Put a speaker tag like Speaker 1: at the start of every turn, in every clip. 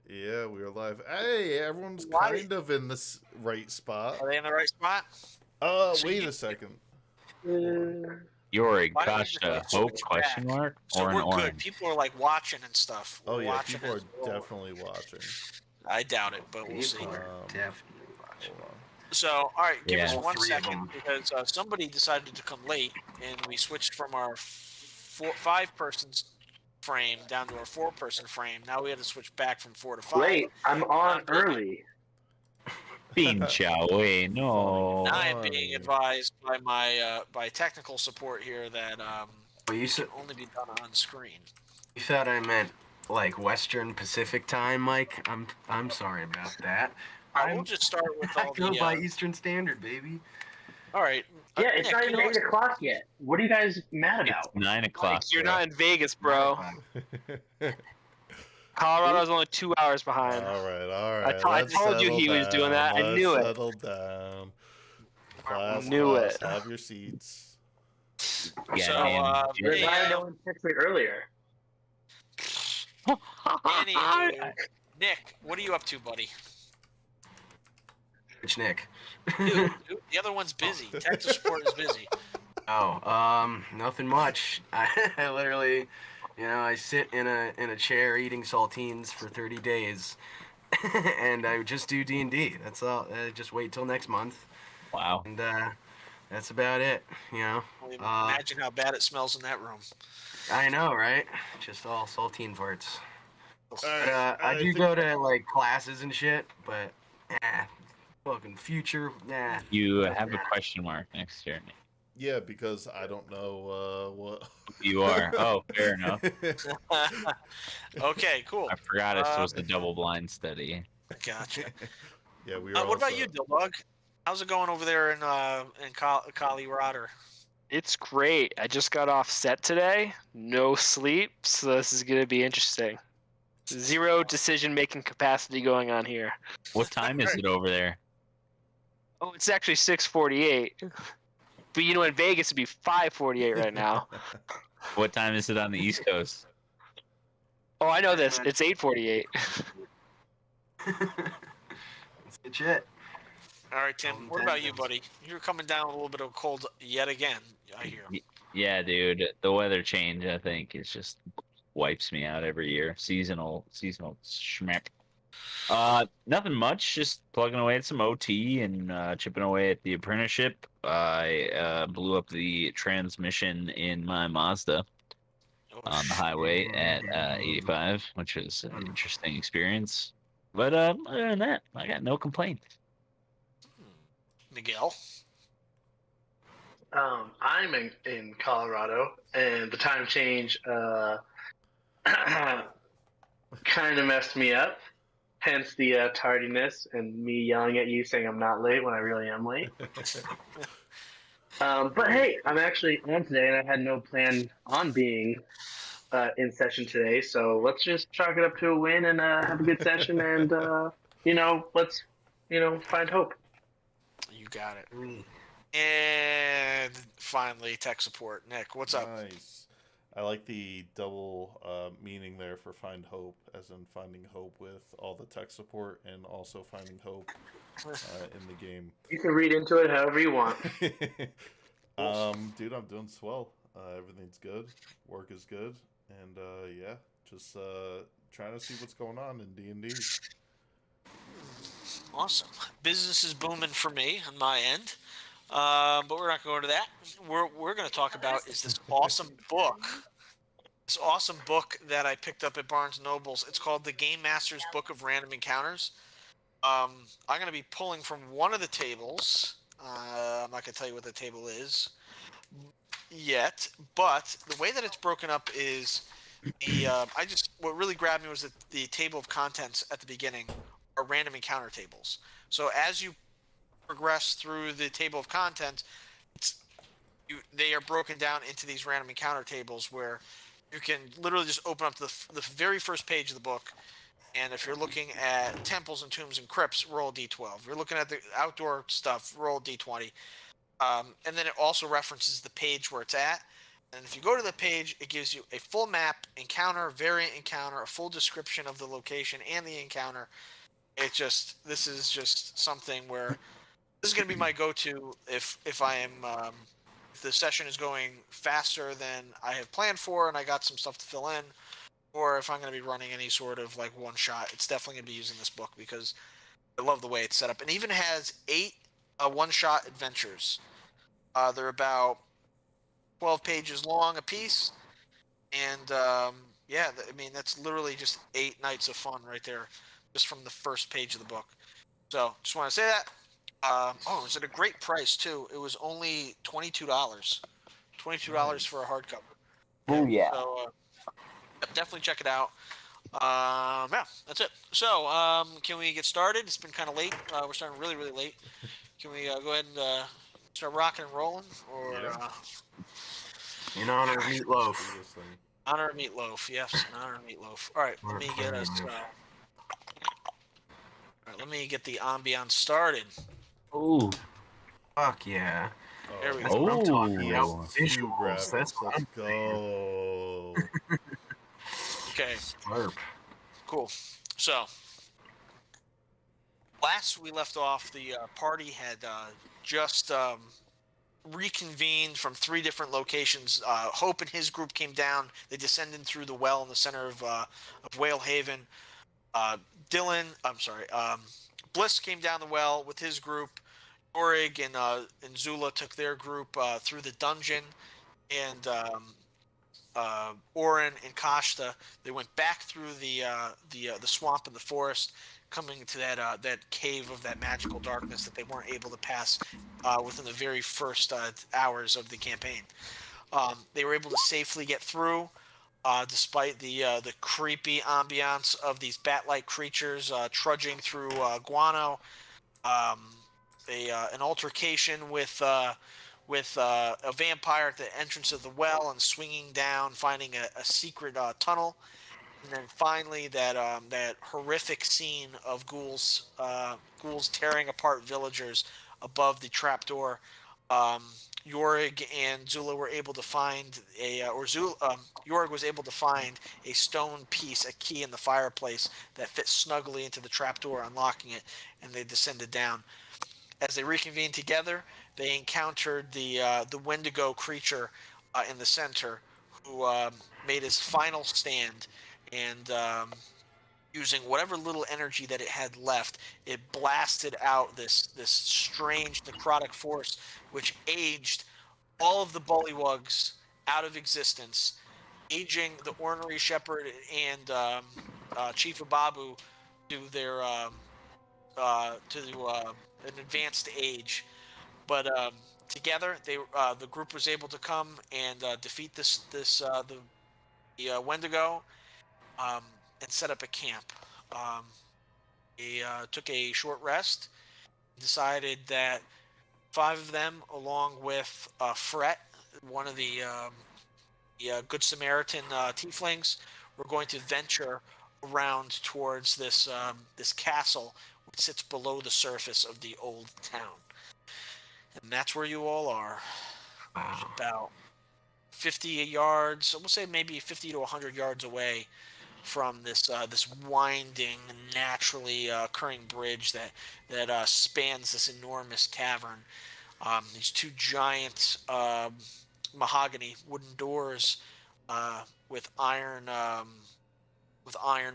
Speaker 1: Yeah, we are live. Hey, everyone's
Speaker 2: Why?
Speaker 1: kind of in this right spot.
Speaker 2: Are they in the right spot? So
Speaker 1: Wait a second.
Speaker 3: You're a
Speaker 2: why don't you
Speaker 3: gosh
Speaker 2: just
Speaker 3: hope
Speaker 2: switch
Speaker 3: question
Speaker 2: back?
Speaker 3: mark
Speaker 2: So
Speaker 3: or an
Speaker 2: we're good.
Speaker 3: orange?
Speaker 2: People are like watching and stuff.
Speaker 1: Oh
Speaker 2: We're
Speaker 1: yeah,
Speaker 2: watching
Speaker 1: people are
Speaker 2: as well.
Speaker 1: definitely watching.
Speaker 2: I doubt it, but we'll see.
Speaker 4: People are
Speaker 1: Um,
Speaker 4: definitely watching.
Speaker 1: Hold on.
Speaker 2: So, all right, give us
Speaker 3: Yeah.
Speaker 4: All
Speaker 2: 1
Speaker 4: three of
Speaker 2: second
Speaker 4: them.
Speaker 2: because somebody decided to come late, and we switched from our 5-person frame down to our 4-person frame. Now we had to switch back from 4 to 5.
Speaker 5: Wait, I'm on
Speaker 2: I'm being-
Speaker 5: early.
Speaker 3: Bean chow, wait, no.
Speaker 2: I am
Speaker 1: Funny.
Speaker 2: being advised by my by technical support here that
Speaker 4: Well, you
Speaker 2: it
Speaker 4: said
Speaker 2: can only be done on screen.
Speaker 4: you thought I meant like Western Pacific time, Mike. I'm sorry about that.
Speaker 2: All right, we'll just start with
Speaker 4: I
Speaker 2: all
Speaker 4: go
Speaker 2: the.
Speaker 4: by Eastern Standard, baby.
Speaker 2: All right.
Speaker 5: Yeah, it's
Speaker 2: Nick,
Speaker 5: not
Speaker 2: you
Speaker 5: even
Speaker 2: know
Speaker 5: 8 o'clock yet. What are you guys mad
Speaker 3: It's
Speaker 5: about?
Speaker 3: 9 o'clock.
Speaker 6: You're
Speaker 3: bro.
Speaker 6: not in Vegas, bro.
Speaker 4: Uh,
Speaker 6: Colorado's only 2 hours behind.
Speaker 1: all right.
Speaker 6: I
Speaker 1: Let's
Speaker 6: told you
Speaker 1: settle
Speaker 6: he was doing that. I
Speaker 1: Let's
Speaker 6: knew it.
Speaker 1: settle down. Class,
Speaker 6: Knew
Speaker 1: class,
Speaker 6: it.
Speaker 1: have your seats.
Speaker 3: Yeah,
Speaker 2: So,
Speaker 3: man.
Speaker 5: There's
Speaker 2: hey,
Speaker 5: why no one texted me earlier.
Speaker 2: Anywho, Nick, what are you up to, buddy?
Speaker 4: Which Nick?
Speaker 2: Dude, the other one's busy. Tech support is busy.
Speaker 4: Oh, nothing much. I literally, I sit in a chair eating saltines for 30 days, and I just do D&D. That's all. Just wait till next month,
Speaker 3: Wow.
Speaker 4: and that's about it.
Speaker 2: Imagine how bad it smells in that room.
Speaker 4: I know, right? Just all saltine farts.
Speaker 1: All
Speaker 4: But,
Speaker 1: right,
Speaker 4: I do
Speaker 1: think-
Speaker 4: go to like classes and shit, but fucking future, nah.
Speaker 3: You have a question mark next to your name.
Speaker 1: Yeah, because I don't know what
Speaker 3: You are. Oh, fair enough.
Speaker 2: Okay, cool.
Speaker 3: I forgot it was a double blind study.
Speaker 2: Gotcha.
Speaker 1: Yeah, we are.
Speaker 2: What about
Speaker 1: also-
Speaker 2: you, Dillbug? How's it going over there in Colorado?
Speaker 6: It's great. I just got off set today. No sleep, so this is going to be interesting. Zero decision-making capacity going on here.
Speaker 3: What time is it over there?
Speaker 6: Oh, it's actually 6:48. But in Vegas it'd be 5:48 right now.
Speaker 3: What time is it on the East Coast?
Speaker 6: Oh, I know this. It's 8:48.
Speaker 4: That's good shit.
Speaker 2: All right, Tim. What about you, buddy? You're coming down a little bit of cold yet again. I hear.
Speaker 3: Yeah, dude. The weather change, I think, is just wipes me out every year. Seasonal schmeck. Nothing much. Just plugging away at some OT and chipping away at the apprenticeship. I blew up the transmission in my Mazda on the highway at 85, which was an interesting experience. But other than that, I got no complaints.
Speaker 2: Miguel.
Speaker 5: I'm in Colorado, and the time change kind of messed me up. Hence the tardiness and me yelling at you saying I'm not late when I really am late. But hey, I'm actually on today, and I had no plan on being in session today. So let's just chalk it up to a win and have a good session, and let's find hope.
Speaker 2: You got it. And finally, tech support. Nick, what's up?
Speaker 1: Nice. I like the double meaning there for find hope, as in finding hope with all the tech support and also finding hope in the game.
Speaker 5: You can read into it however you want.
Speaker 1: Dude, I'm doing swell. Everything's good. Work is good, and yeah, just trying to see what's going on in D&D.
Speaker 2: Awesome. Business is booming for me on my end. But we're not going to that. We're going to talk about is this awesome book. This awesome book that I picked up at Barnes & Noble's. It's called The Game Master's Book of Random Encounters. I'm going to be pulling from one of the tables. I'm not going to tell you what the table is yet, but the way that it's broken up is what really grabbed me was that the table of contents at the beginning are random encounter tables. So as you progress through the table of contents, they are broken down into these random encounter tables where you can literally just open up the very first page of the book, and if you're looking at temples and tombs and crypts, roll a d12. If you're looking at the outdoor stuff, roll a d20. And then it also references the page where it's at, And if you go to the page, it gives you a full map, encounter, variant encounter, a full description of the location and the encounter. This is just something where this is going to be my go-to if I am if the session is going faster than I have planned for and I got some stuff to fill in, or if I'm going to be running any sort of like one shot. It's definitely going to be using this book because I love the way it's set up. And even has 8 one-shot adventures. They're about 12 pages long a piece, and yeah, I mean that's literally just 8 nights of fun right there, just from the first page of the book. So just want to say that. Oh, it was at a great price too. It was only $22. $22
Speaker 1: Nice.
Speaker 2: for a hardcover.
Speaker 3: Oh yeah.
Speaker 2: So definitely check it out. Yeah, that's it. So can we get started? It's been kind of late. We're starting really, really late. Can we go ahead and start rocking and rolling? Or
Speaker 1: Yeah.
Speaker 4: In honor of
Speaker 1: Do
Speaker 4: Meatloaf.
Speaker 1: this thing.
Speaker 2: honor of Meatloaf? Yes, in honor of Meatloaf. All right, let me get us. All right, let me get the ambiance started.
Speaker 3: Ooh.
Speaker 4: Fuck yeah.
Speaker 2: There we
Speaker 4: That's
Speaker 2: go.
Speaker 4: what I'm talking
Speaker 1: He
Speaker 4: about.
Speaker 1: has 2
Speaker 4: Visuals.
Speaker 1: graphics.
Speaker 4: That's what
Speaker 1: Let's
Speaker 4: I'm saying.
Speaker 1: go.
Speaker 2: Okay,
Speaker 4: Slurp.
Speaker 2: cool. So last we left off, the party had just reconvened from 3 different locations. Hope and his group came down. They descended through the well in the center of Whale Haven. Bliss came down the well with his group. Orig and Zula took their group through the dungeon, and Orin and Kashta, they went back through the swamp and the forest, coming to that cave of that magical darkness that they weren't able to pass within the very first hours of the campaign. They were able to safely get through, despite the creepy ambiance of these bat-like creatures trudging through guano. An altercation with a vampire at the entrance of the well and swinging down, finding a secret tunnel, and then finally that horrific scene of ghouls tearing apart villagers above the trapdoor. Yorig and Zula were able to find Yorig was able to find a stone piece, a key in the fireplace that fit snugly into the trapdoor, unlocking it, and they descended down. As they reconvened together, they encountered the Wendigo creature in the center, who made his final stand, and using whatever little energy that it had left, it blasted out this strange necrotic force, which aged all of the bullywugs out of existence, aging the ornery shepherd and Chief Ababu to their an advanced age. But together, the group was able to come and defeat the Wendigo, and set up a camp. They took a short rest, decided that 5 of them, along with Fret, one of the Good Samaritan tieflings, were going to venture around towards this castle, which sits below the surface of the old town. And that's where you all are.
Speaker 4: Wow.
Speaker 2: About 50 yards, we'll say maybe 50 to 100 yards away from this winding, naturally occurring bridge that spans this enormous cavern. These 2 giant mahogany wooden doors with iron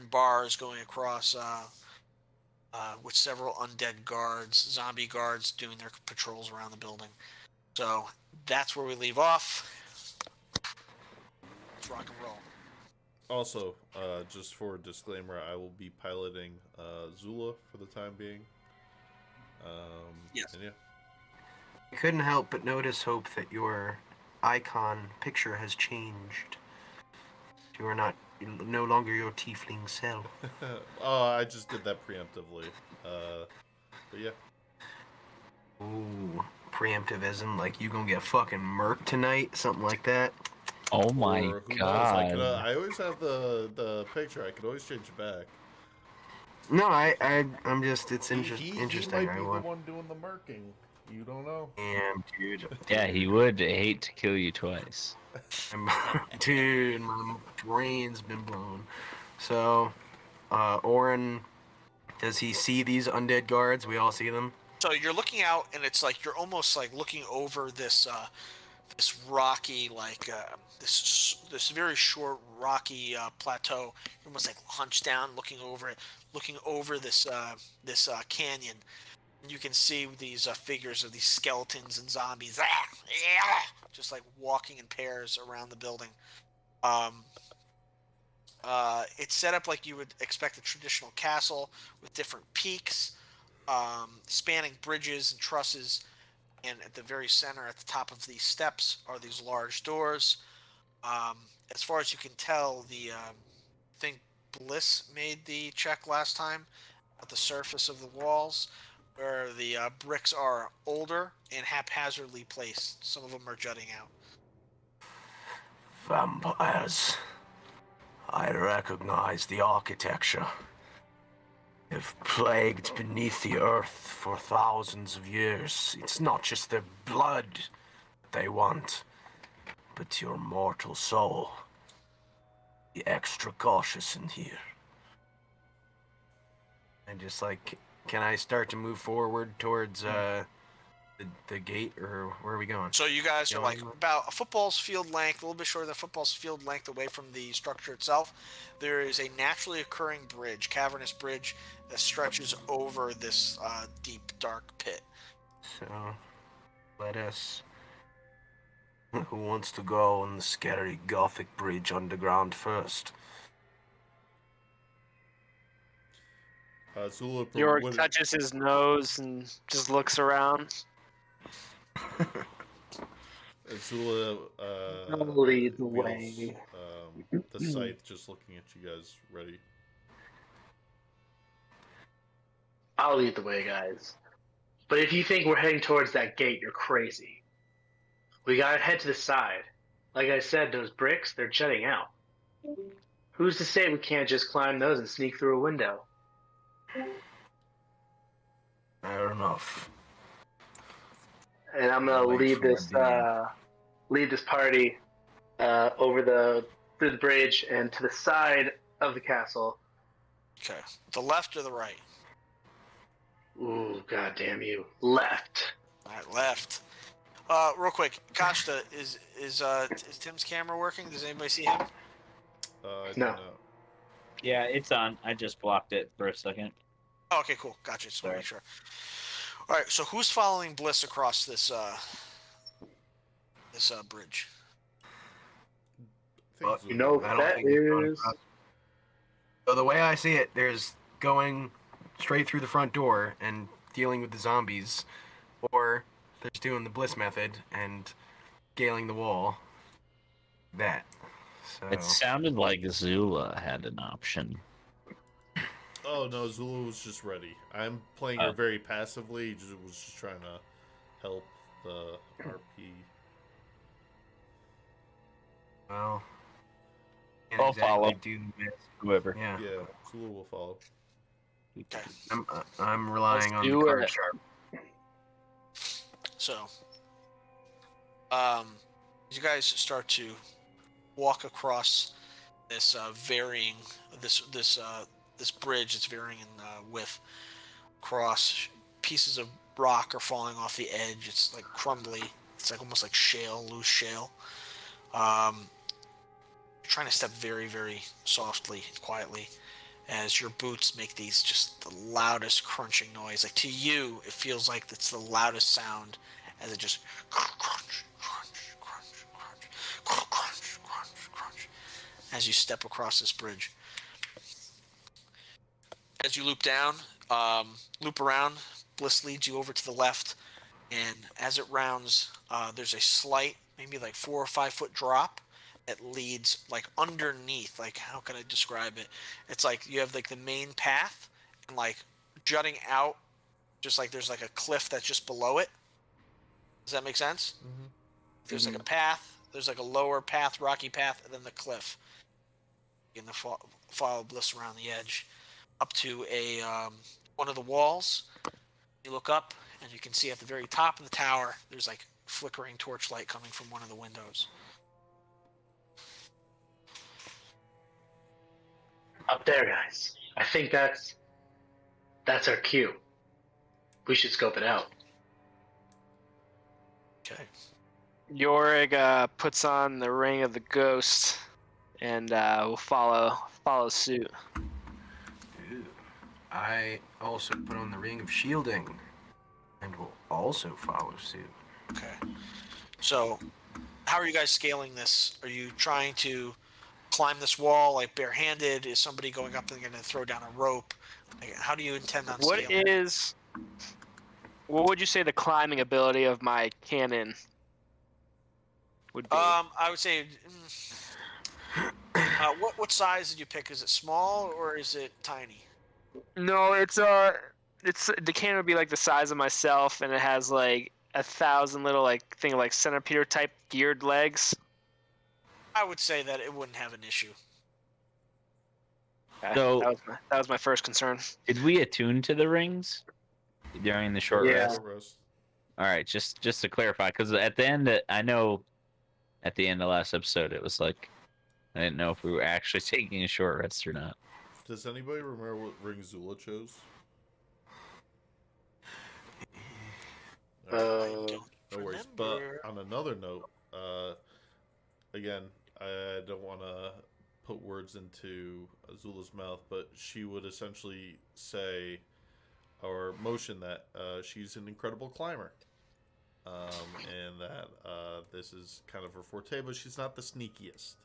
Speaker 2: bars going across, with several undead guards, zombie guards, doing their patrols around the building. So that's where we leave off. Let's rock and roll.
Speaker 1: Also, just for a disclaimer, I will be piloting Zula for the time being.
Speaker 2: Yes.
Speaker 1: And yeah.
Speaker 4: I couldn't help but notice, Hope, that your icon picture has changed. You are no longer your tiefling self.
Speaker 1: Oh, I just did that preemptively. But yeah.
Speaker 4: Ooh, preemptive as in like you gonna get fucking murked tonight, something like that.
Speaker 3: Oh my
Speaker 1: Or who
Speaker 3: god.
Speaker 1: knows? I always have the picture. I could always change it back.
Speaker 4: No, I'm just it's interesting.
Speaker 1: He might be the one doing the murking. You don't know.
Speaker 4: Damn, dude.
Speaker 3: Yeah, he would hate to kill you twice.
Speaker 4: Dude, my brain's been blown. So, Orin, does he see these undead guards? We all see them?
Speaker 2: So you're looking out, and it's like you're almost like looking over this this rocky, like this very short rocky plateau. You're almost like hunched down, looking over it, looking over this canyon. And you can see these figures of these skeletons and zombies, just like walking in pairs around the building. Um, it's set up like you would expect a traditional castle with different peaks, spanning bridges and trusses, and at the very center, at the top of these steps, are these large doors. As far as you can tell, I think Bliss made the check last time at the surface of the walls, where the bricks are older and haphazardly placed. Some of them are jutting out.
Speaker 4: Vampires. I recognize the architecture. They've plagued beneath the earth for thousands of years. It's not just their blood they want, but your mortal soul. Be extra cautious in here. And just like, can I start to move forward towards the gate, or where are we going?
Speaker 2: So you guys are like
Speaker 4: Going-
Speaker 2: about a football's field length, a little bit shorter than a football's field length away from the structure itself. There is a naturally occurring bridge, cavernous bridge, that stretches over this deep, dark pit.
Speaker 4: So, let us. Who wants to go on the scary gothic bridge underground first?
Speaker 1: Zula,
Speaker 6: York
Speaker 1: what-
Speaker 6: touches his nose and just looks around.
Speaker 1: Zula
Speaker 5: Lead the
Speaker 1: wheels,
Speaker 5: way.
Speaker 1: the scythe just looking at you guys ready.
Speaker 5: I'll lead the way, guys. But if you think we're heading towards that gate, you're crazy. We gotta head to the side. Like I said, those bricks, they're jutting out. Who's to say we can't just climb those and sneak through a window?
Speaker 4: Fair enough.
Speaker 5: And I'm gonna
Speaker 4: Wait
Speaker 5: lead
Speaker 4: for my
Speaker 5: this party through the bridge and to the side of the castle.
Speaker 2: Okay. The left or the right?
Speaker 5: Ooh, goddamn you! Left.
Speaker 2: All right, left. Real quick, Costa, is Tim's camera working? Does anybody see him?
Speaker 1: I
Speaker 5: No.
Speaker 1: don't know.
Speaker 3: Yeah, it's on. I just blocked it for a second.
Speaker 2: Oh, okay, cool. Gotcha. Just want to
Speaker 3: Sorry.
Speaker 2: make sure. All right, so who's following Bliss across this bridge?
Speaker 1: I think
Speaker 4: Well,
Speaker 1: Zula-
Speaker 5: You know
Speaker 4: I don't
Speaker 5: that
Speaker 4: think it's going
Speaker 5: is.
Speaker 4: across. So the way I see it, there's going straight through the front door and dealing with the zombies, or there's doing the Bliss method and scaling the wall. That. So
Speaker 3: It sounded like Zula had an option.
Speaker 1: Oh no, Zula was just ready. I'm playing her
Speaker 3: Oh.
Speaker 1: very passively. Was just trying to help the RP.
Speaker 4: well. Can't
Speaker 3: I'll
Speaker 4: exactly
Speaker 3: follow.
Speaker 4: do this.
Speaker 3: Whoever.
Speaker 4: Yeah.
Speaker 1: Yeah, Zula will follow.
Speaker 2: Okay.
Speaker 4: I'm relying
Speaker 6: Let's
Speaker 4: on the
Speaker 6: do
Speaker 4: card
Speaker 6: it.
Speaker 4: sharp.
Speaker 2: So, you guys start to walk across this varying this bridge. It's varying in width. Across pieces of rock are falling off the edge. It's like crumbly. It's like almost like shale, loose shale. Trying to step very, very softly, quietly, as your boots make these just the loudest crunching noise. Like to you, it feels like it's the loudest sound as it just crunch, crunch, crunch, crunch, crunch, crunch, crunch, as you step across this bridge. As you loop down, loop around, Bliss leads you over to the left, and as it rounds, there's a slight, maybe like 4 or 5 foot drop that leads like underneath. Like, how can I describe it? It's like you have like the main path, and like jutting out, just like there's like a cliff that's just below it. Does that make sense?
Speaker 1: Mm-hmm.
Speaker 2: There's like a path, there's like a lower path, rocky path, and then the cliff. You can follow Bliss around the edge up to a one of the walls You look up, and you can see at the very top of the tower, there's like flickering torchlight coming from one of the windows.
Speaker 5: Up there, guys. I think that's our cue. We should scope it out.
Speaker 2: Okay.
Speaker 6: Yorick puts on the ring of the ghost, and will follow suit.
Speaker 4: Ooh. I also put on the ring of shielding, and will also follow suit.
Speaker 2: Okay. So, how are you guys scaling this? Are you trying to climb this wall like barehanded? Is somebody going up and going to throw down a rope? Like, how do you intend on scaling?
Speaker 6: What would you say the climbing ability of my cannon would be?
Speaker 2: I would say, what size did you pick? Is it small or is it tiny?
Speaker 6: No, it's the cannon would be like the size of myself, and it has like 1,000 little like centipede type geared legs.
Speaker 2: I would say that it wouldn't have an issue.
Speaker 6: Okay,
Speaker 3: So-
Speaker 6: that was my first concern.
Speaker 3: Did we attune to the rings during the short
Speaker 5: Yeah.
Speaker 3: rest? All right, just to clarify, because at the end, I know at the end of last episode, it was like I didn't know if we were actually taking a short rest or not.
Speaker 1: Does anybody remember what ring Zula chose?
Speaker 2: I don't
Speaker 1: No worries. But
Speaker 2: remember.
Speaker 1: on another note, again, I don't want to put words into Zula's mouth, but she would essentially say or motion that she's an incredible climber. And that this is kind of her forte, but she's not the sneakiest.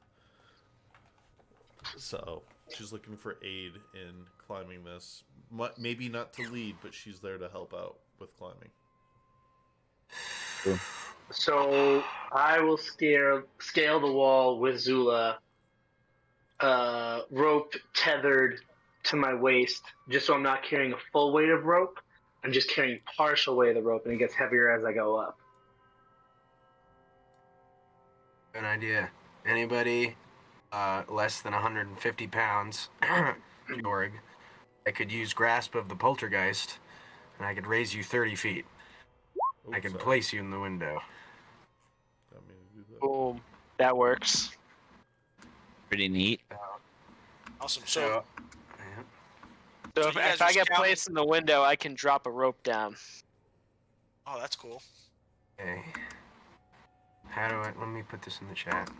Speaker 1: So she's looking for aid in climbing this. Maybe not to lead, but she's there to help out with climbing.
Speaker 5: So I will scale the wall with Zula, rope tethered to my waist, just so I'm not carrying a full weight of rope. I'm just carrying partial weight of the rope, and it gets heavier as I go up.
Speaker 4: Good idea. Anybody less than 150 pounds, Jorg, I could use grasp of the poltergeist, and I could raise you 30 feet. I can place you in the window.
Speaker 1: Got me to do that.
Speaker 6: Boom, that works.
Speaker 3: Pretty neat.
Speaker 2: Awesome. So,
Speaker 4: Yeah.
Speaker 6: So
Speaker 2: So
Speaker 6: if
Speaker 2: you guys
Speaker 6: I
Speaker 2: are
Speaker 6: get
Speaker 2: scouting-
Speaker 6: placed in the window, I can drop a rope down.
Speaker 2: oh, that's cool.
Speaker 4: Okay. Let me put this in the chat.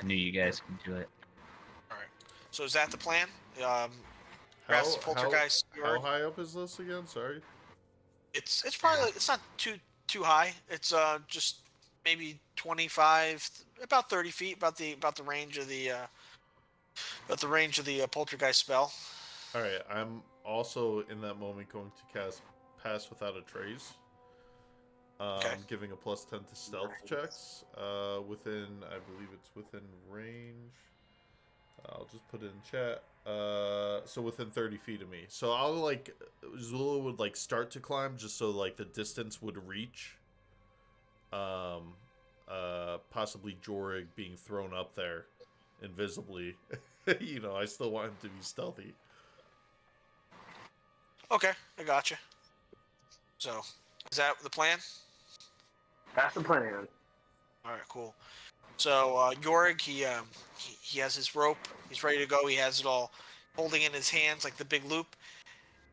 Speaker 3: I knew you guys could do it.
Speaker 2: All right. So is that the plan? Grasp the poltergeist.
Speaker 1: How high up is this again? Sorry.
Speaker 2: It's probably it's not too high. It's just maybe 25, about 30 feet, about the range of the poltergeist spell.
Speaker 1: All right. I'm also in that moment going to cast Pass Without a Trace.
Speaker 2: Okay.
Speaker 1: Giving a +10 to stealth checks. Within, I believe it's within range. I'll just put it in chat. So within 30 feet of me. So I'll Zula would start to climb just so the distance would reach. Possibly Jorig being thrown up there invisibly. I still want him to be stealthy.
Speaker 2: Okay, I gotcha. So, is that the plan?
Speaker 5: That's the plan.
Speaker 2: All right, cool. So Jorg, he has his rope. He's ready to go. He has it all holding in his hands like the big loop.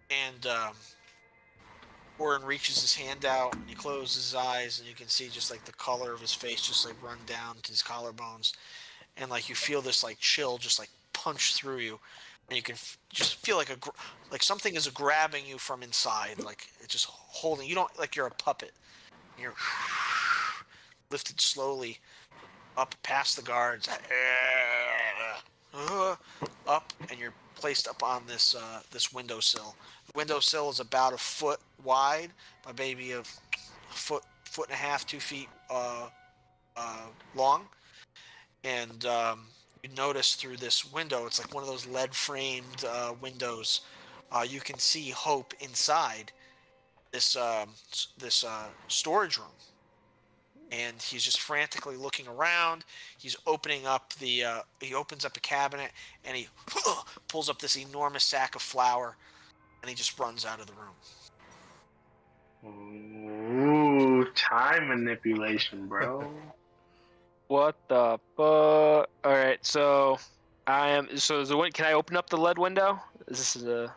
Speaker 2: And Orin reaches his hand out and he closes his eyes, and you can see just the color of his face just run down to his collarbones, and you feel this chill just punch through you, and you can just feel like something is grabbing you from inside, it's just holding you. Don't you're a puppet. You're lifted slowly up past the guards, up, and you're placed up on this windowsill. The windowsill is about a foot wide by maybe a foot and a half, 2 feet long, and you notice through this window, it's one of those lead framed windows. You can see Hope inside this storage room, and he's just frantically looking around. He's opening up he opens up a cabinet, and he pulls up this enormous sack of flour, and he just runs out of the room.
Speaker 5: Ooh, time manipulation, bro.
Speaker 6: What the fuck? All right, so I am. So is the win- Can I open up the lead window? Is this a?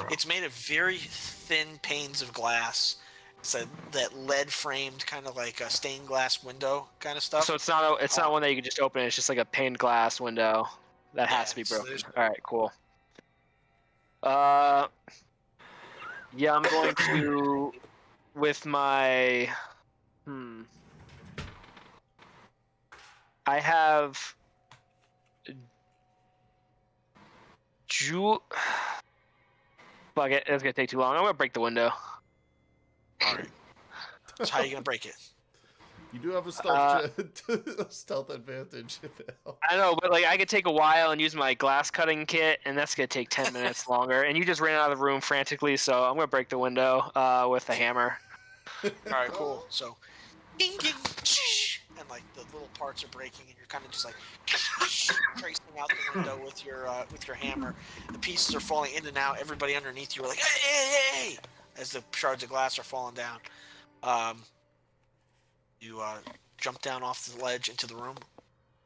Speaker 2: It's made of very thin panes of glass. It's that lead framed kind of like a stained glass window kind of stuff.
Speaker 6: So it's not. It's not one that you can just open. It's just like a paned glass window that has to be
Speaker 2: so
Speaker 6: broken. All right, cool. Yeah, I'm going to with my. I have. Fuck it, it's gonna take too long. I'm gonna break the window.
Speaker 2: All right. So how are you gonna break it?
Speaker 1: You do have a stealth stealth advantage.
Speaker 6: I know, but like I could take a while and use my glass cutting kit, and that's gonna take 10 minutes longer. And you just ran out of the room frantically, so I'm gonna break the window with a hammer.
Speaker 2: All right, cool. So, ding ding, and like the little parts are breaking, and you're kind of just like tracing out the window with your hammer. The pieces are falling in and out. Everybody underneath you are like, hey, hey, hey, as the shards of glass are falling down. You jump down off the ledge into the room.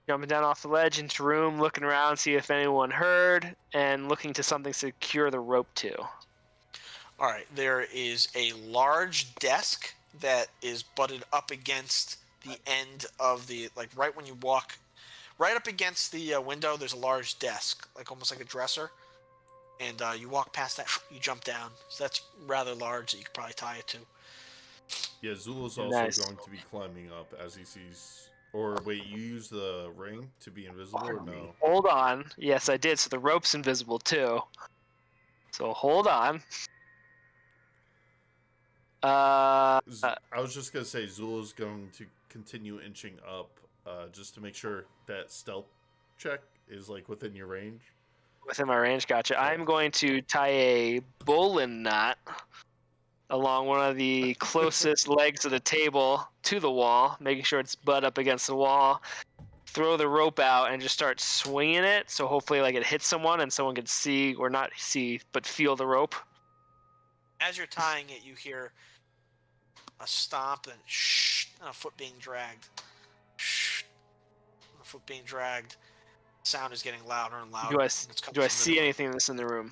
Speaker 6: Jumping down off the ledge into room, looking around, see if anyone heard, and looking to something to secure the rope to.
Speaker 2: All right, there is a large desk that is butted up against the end of the, like right when you walk, right up against the window, there's a large desk, like almost like a dresser. And you walk past that, you jump down. So that's rather large that you could probably tie it to.
Speaker 1: Yeah, Zula's also
Speaker 6: Nice.
Speaker 1: going to be climbing up as he sees. Or wait, you use the ring to be invisible or no?
Speaker 6: Hold on. Yes, I did. So the rope's invisible too. So hold on.
Speaker 1: I was just gonna say Zula's going to continue inching up, just to make sure that stealth check is like within your range.
Speaker 6: Within my range, gotcha. I'm going to tie a bowline knot along one of the closest legs of the table to the wall, making sure it's butt up against the wall. Throw the rope out and just start swinging it. So hopefully, like it hits someone and someone can see or not see, but feel the rope.
Speaker 2: As you're tying it, you hear a stomp and and a foot being dragged. A foot being dragged. Sound is getting louder and louder.
Speaker 6: Do I
Speaker 2: and it's coming
Speaker 6: do I
Speaker 2: from the
Speaker 6: see
Speaker 2: door.
Speaker 6: anything that's in the room?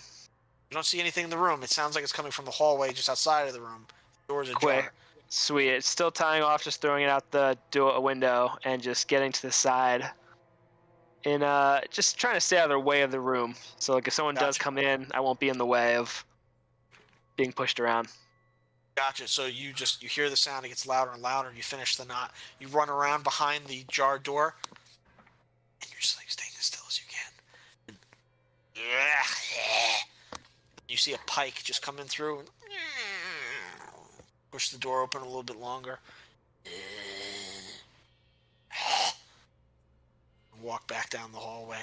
Speaker 2: You don't see anything in the room. It sounds like it's coming from the hallway just outside of the room. The door's ajar.
Speaker 6: Quick. Sweet. It's still tying off, just throwing it out the door window and just getting to the side. And just trying to stay out of their way of the room. So like if someone does
Speaker 2: Gotcha.
Speaker 6: come in, I won't be in the way of being pushed around.
Speaker 2: Gotcha. So you hear the sound. It gets louder and louder. You finish the knot. You run around behind the jar door, and you're just like staying as still as you can. You see a pike just coming through. And push the door open a little bit longer. Walk back down the hallway.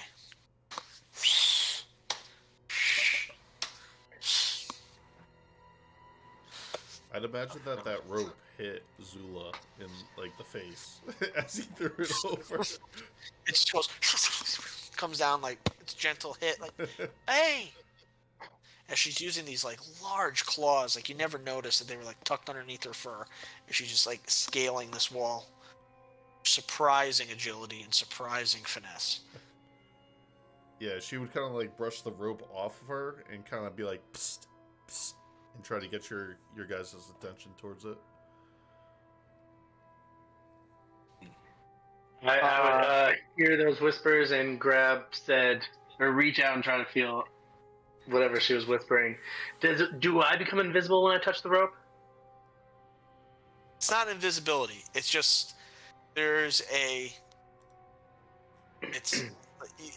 Speaker 1: I'd imagine that rope hit Zula in like the face as he threw it over.
Speaker 2: It just goes, comes down like it's a gentle hit, like hey. And she's using these like large claws, like you never noticed that they were like tucked underneath her fur, and she's just like scaling this wall. Surprising agility and surprising finesse.
Speaker 1: Yeah, she would kind of like brush the rope off of her and kind of be like, psst, psst, and try to get your guys' attention towards it.
Speaker 5: I would hear those whispers and grab said, or reach out and try to feel whatever she was whispering. Do I become invisible when I touch the rope?
Speaker 2: It's not invisibility. It's just it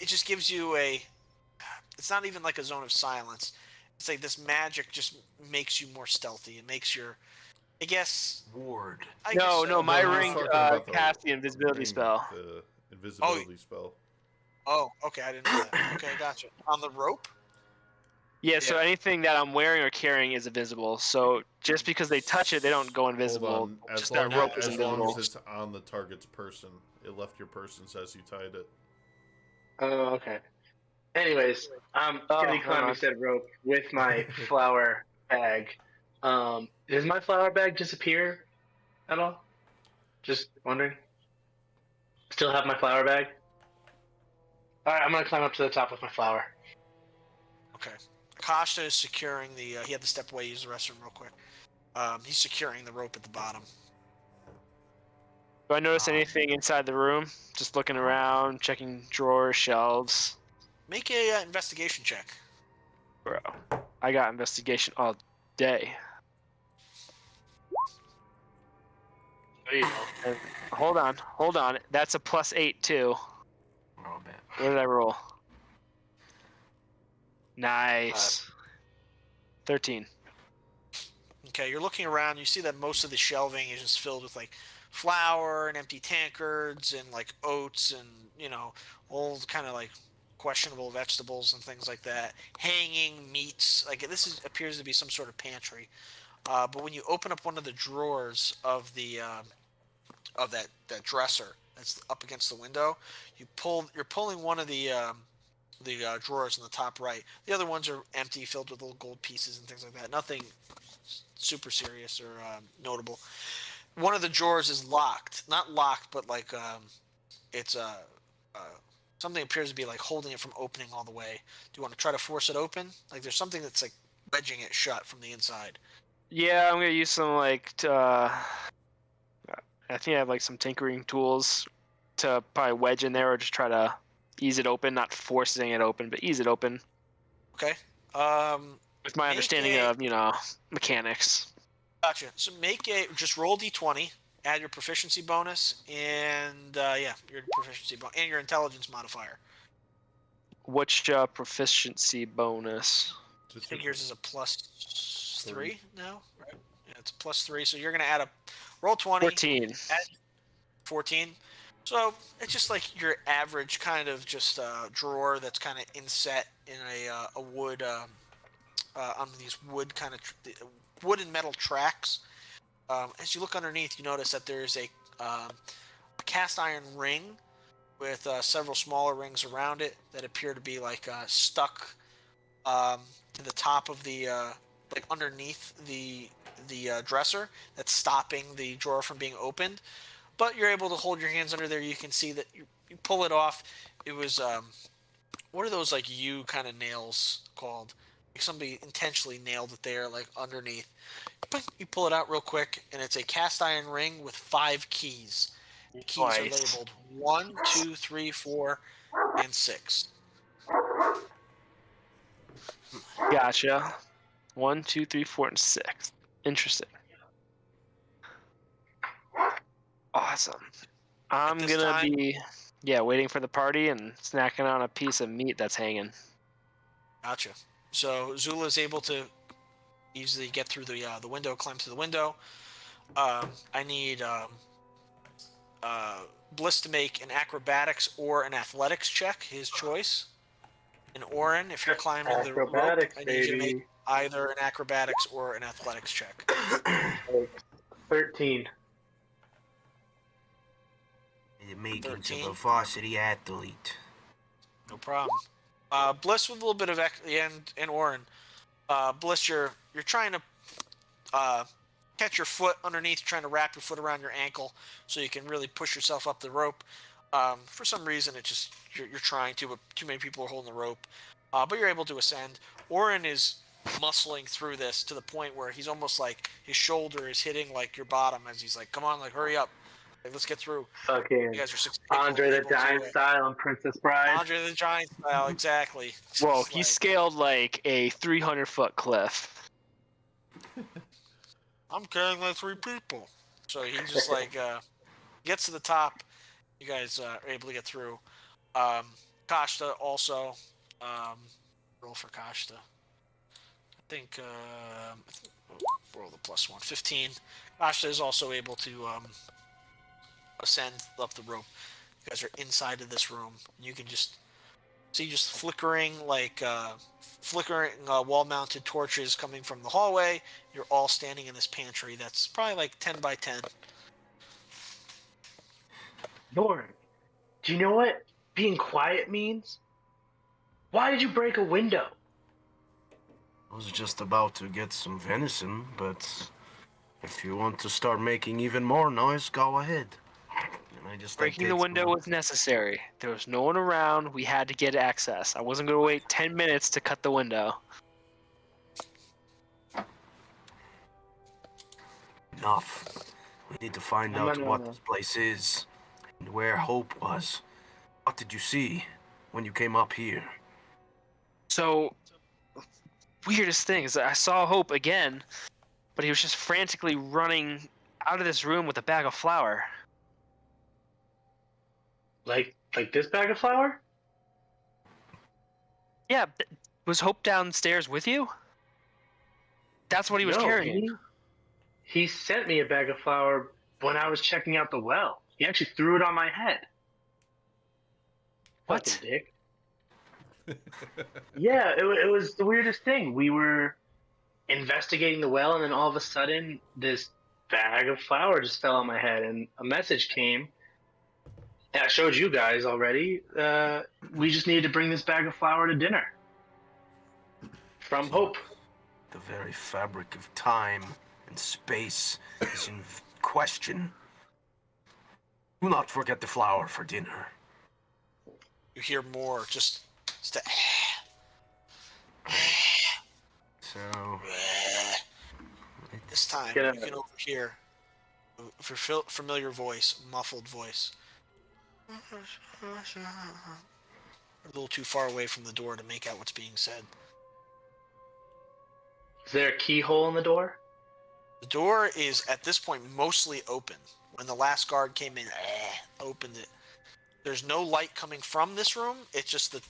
Speaker 2: just gives you it's not even like a zone of silence. It's like this magic just makes you more stealthy. It makes your, I guess.
Speaker 4: Ward.
Speaker 2: I guess
Speaker 6: No,
Speaker 2: so.
Speaker 6: my
Speaker 1: No, he was
Speaker 6: ring
Speaker 1: talking about
Speaker 6: cast the invisibility
Speaker 1: ring,
Speaker 6: spell.
Speaker 1: The invisibility spell.
Speaker 2: Oh, okay, I didn't know that. Okay, gotcha. On the rope?
Speaker 6: Yeah, so
Speaker 2: Yeah.
Speaker 6: anything that I'm wearing or carrying is invisible. So just because they touch it, they don't go invisible.
Speaker 1: Hold on.
Speaker 6: Just that rope is
Speaker 1: as long
Speaker 6: invisible.
Speaker 1: as it's on the target's person, it left your person as you tied it.
Speaker 5: Oh, okay. Anyways, I'm
Speaker 6: Oh,
Speaker 5: gonna
Speaker 6: never
Speaker 5: climb
Speaker 6: mind.
Speaker 5: said rope with my flour bag. Does my flour bag disappear at all? Just wondering. Still have my flour bag? Alright, I'm gonna climb up to the top with my flour.
Speaker 2: Okay. Costa is securing the. He had to step away, use the restroom real quick. He's securing the rope at the bottom.
Speaker 6: Do I notice anything inside the room? Just looking around, checking drawers, shelves.
Speaker 2: Make a investigation check.
Speaker 6: Bro, I got investigation all day. And hold on. That's a +8 too.
Speaker 4: Oh, bad.
Speaker 6: What did I roll? Nice. 13.
Speaker 2: Okay, you're looking around. You see that most of the shelving is just filled with like flour and empty tankards and like oats and old kind of like questionable vegetables and things like that. Hanging meats. Like this appears to be some sort of pantry. But when you open up one of the drawers of the of that dresser that's up against the window, you're pulling one of the drawers in the top right. The other ones are empty, filled with little gold pieces and things like that. Nothing super serious or notable. One of the drawers is locked. Not locked, but like it's something appears to be like holding it from opening all the way. Do you want to try to force it open? Like there's something that's like wedging it shut from the inside.
Speaker 6: Yeah, I'm gonna use some like I think I have like some tinkering tools to probably wedge in there or just try to ease it open, not forcing it open, but ease it open.
Speaker 2: Okay.
Speaker 6: With my understanding of mechanics.
Speaker 2: Gotcha. So just roll d20, add your proficiency bonus, and your proficiency bonus and your intelligence modifier.
Speaker 6: What's proficiency bonus?
Speaker 2: I think yours is a +3 now, right? Yeah, it's a +3. So you're gonna add a roll 20.
Speaker 6: 14.
Speaker 2: Add 14. So it's just like your average kind of just drawer that's kind of inset in a wood on these wood kind of wood and metal tracks. As you look underneath, you notice that there's a cast iron ring with several smaller rings around it that appear to be like stuck to the top of the like underneath the dresser that's stopping the drawer from being opened. But you're able to hold your hands under there. You can see that you pull it off. It was what are those like U kind of nails called? Like somebody intentionally nailed it there, like underneath. You pull it out real quick, and it's a cast iron ring with 5 keys. The keys are labeled 1, 2, 3, 4, and 6.
Speaker 6: Gotcha. 1, 2, 3, 4, and 6. Interesting. Awesome. I'm gonna be waiting for the party and snacking on a piece of meat that's hanging.
Speaker 2: Gotcha. So Zula is able to easily get through the window, climb through the window. I need Bliss to make an acrobatics or an athletics check, his choice. And Oren, if you're climbing the rope, I need you to make either an acrobatics or an athletics check.
Speaker 5: 13.
Speaker 4: The makings of a varsity athlete.
Speaker 2: No problem. Bliss with a little bit of and Oren. Bliss, you're trying to catch your foot underneath, trying to wrap your foot around your ankle so you can really push yourself up the rope. For some reason, it just you're trying to, but too many people are holding the rope. But you're able to ascend. Oren is muscling through this to the point where he's almost like his shoulder is hitting like your bottom as he's like, "Come on, like hurry up, like, let's get through."
Speaker 5: Fucking
Speaker 2: You guys are
Speaker 5: Andre the Giant style and Princess Bride.
Speaker 2: Andre the Giant style, exactly.
Speaker 6: Whoa, he scaled like a 300-foot cliff.
Speaker 2: I'm carrying like 3 people. So he just like gets to the top. You guys are able to get through. Kashta also. Roll for Kashta. I think roll the +1. 15. Kashta is also able to ascend up the rope. You guys are inside of this room. You can just see just flickering wall-mounted torches coming from the hallway. You're all standing in this pantry that's probably like 10 by 10.
Speaker 5: Norm, do you know what being quiet means? Why did you break a window?
Speaker 4: I was just about to get some venison, but If you want to start making even more noise, go ahead. And I just
Speaker 6: Breaking the window was necessary. There was no one around. We had to get access. I wasn't going to wait 10 minutes to cut the window.
Speaker 4: Enough. We need to find
Speaker 5: No,
Speaker 4: out
Speaker 5: no,
Speaker 4: what
Speaker 5: no.
Speaker 4: this place is and where Hope was. What did you see when you came up here?
Speaker 6: So, weirdest thing is that I saw Hope again, but he was just frantically running out of this room with a bag of flour.
Speaker 5: Like this bag of flour?
Speaker 6: Yeah, was Hope downstairs with you? That's what he was
Speaker 5: No,
Speaker 6: carrying.
Speaker 5: he sent me a bag of flour when I was checking out the well. He actually threw it on my head.
Speaker 6: What?
Speaker 5: Fucking dick. Yeah, it was the weirdest thing. We were investigating the well, and then all of a sudden, this bag of flour just fell on my head, and a message came. And I showed you guys already. We just needed to bring this bag of flour to dinner. From Hope.
Speaker 4: The very fabric of time and space is in question. Do not forget the flour for dinner.
Speaker 2: You hear more, just a
Speaker 4: So,
Speaker 2: this time
Speaker 5: Get
Speaker 2: you can overhear a familiar voice, muffled voice. A little too far away from the door to make out what's being said.
Speaker 5: Is there a keyhole in the door?
Speaker 2: The door is at this point mostly open. When the last guard came in, opened it. There's no light coming from this room. It's just the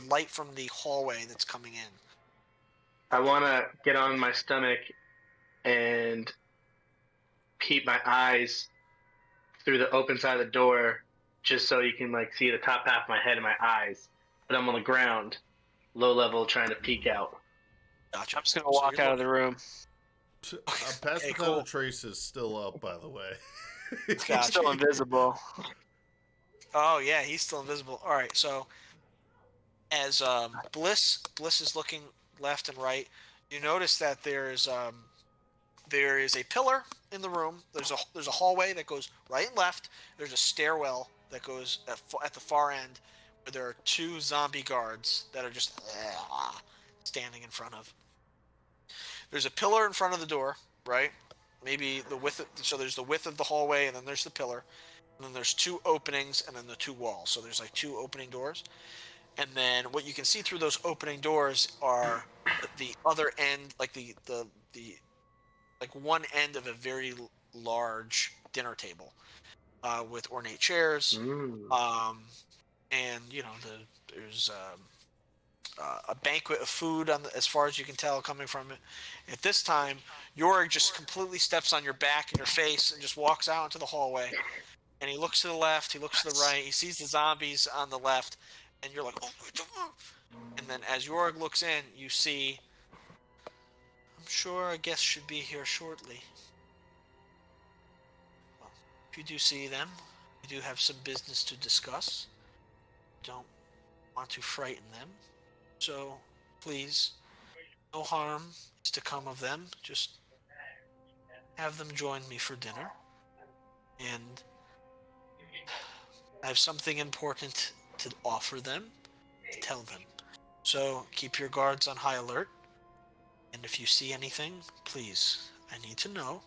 Speaker 2: light from the hallway that's coming in.
Speaker 5: I want to get on my stomach and peep my eyes through the open side of the door, just so you can like see the top half of my head and my eyes. But I'm on the ground, low level, trying to peek out.
Speaker 2: Gotcha.
Speaker 6: I'm just going to walk out of the room.
Speaker 1: Pass
Speaker 2: Okay,
Speaker 1: Without
Speaker 2: cool.
Speaker 1: a Trace is still up, by the way.
Speaker 6: I'm
Speaker 2: Gotcha.
Speaker 6: still invisible.
Speaker 2: Oh yeah, he's still invisible. All right, so as Bliss is looking left and right, you notice that there is a pillar in the room. There's a hallway that goes right and left. There's a stairwell that goes at the far end, where there are two zombie guards that are just standing in front of. There's a pillar in front of the door, right? Maybe the width. So there's the width of the hallway, and then there's the pillar, and then there's two openings, and then the two walls. So there's like two opening doors, and then what you can see through those opening doors are the other end, like the like one end of a very large dinner table with ornate chairs, and there's a banquet of food as far as you can tell coming from it. At this time, Yorick just completely steps on your back and your face and just walks out into the hallway. And he looks to the left, he looks to the right, he sees the zombies on the left, and you're like, oh. And then as Yorick looks in, you see, I'm sure a guest should be here shortly. Well, if you do see them, we do have some business to discuss. Don't want to frighten them. So, please, no harm is to come of them. Just have them join me for dinner. And I have something important to offer them, to tell them. So, keep your guards on high alert. And if you see anything, please, I need to know.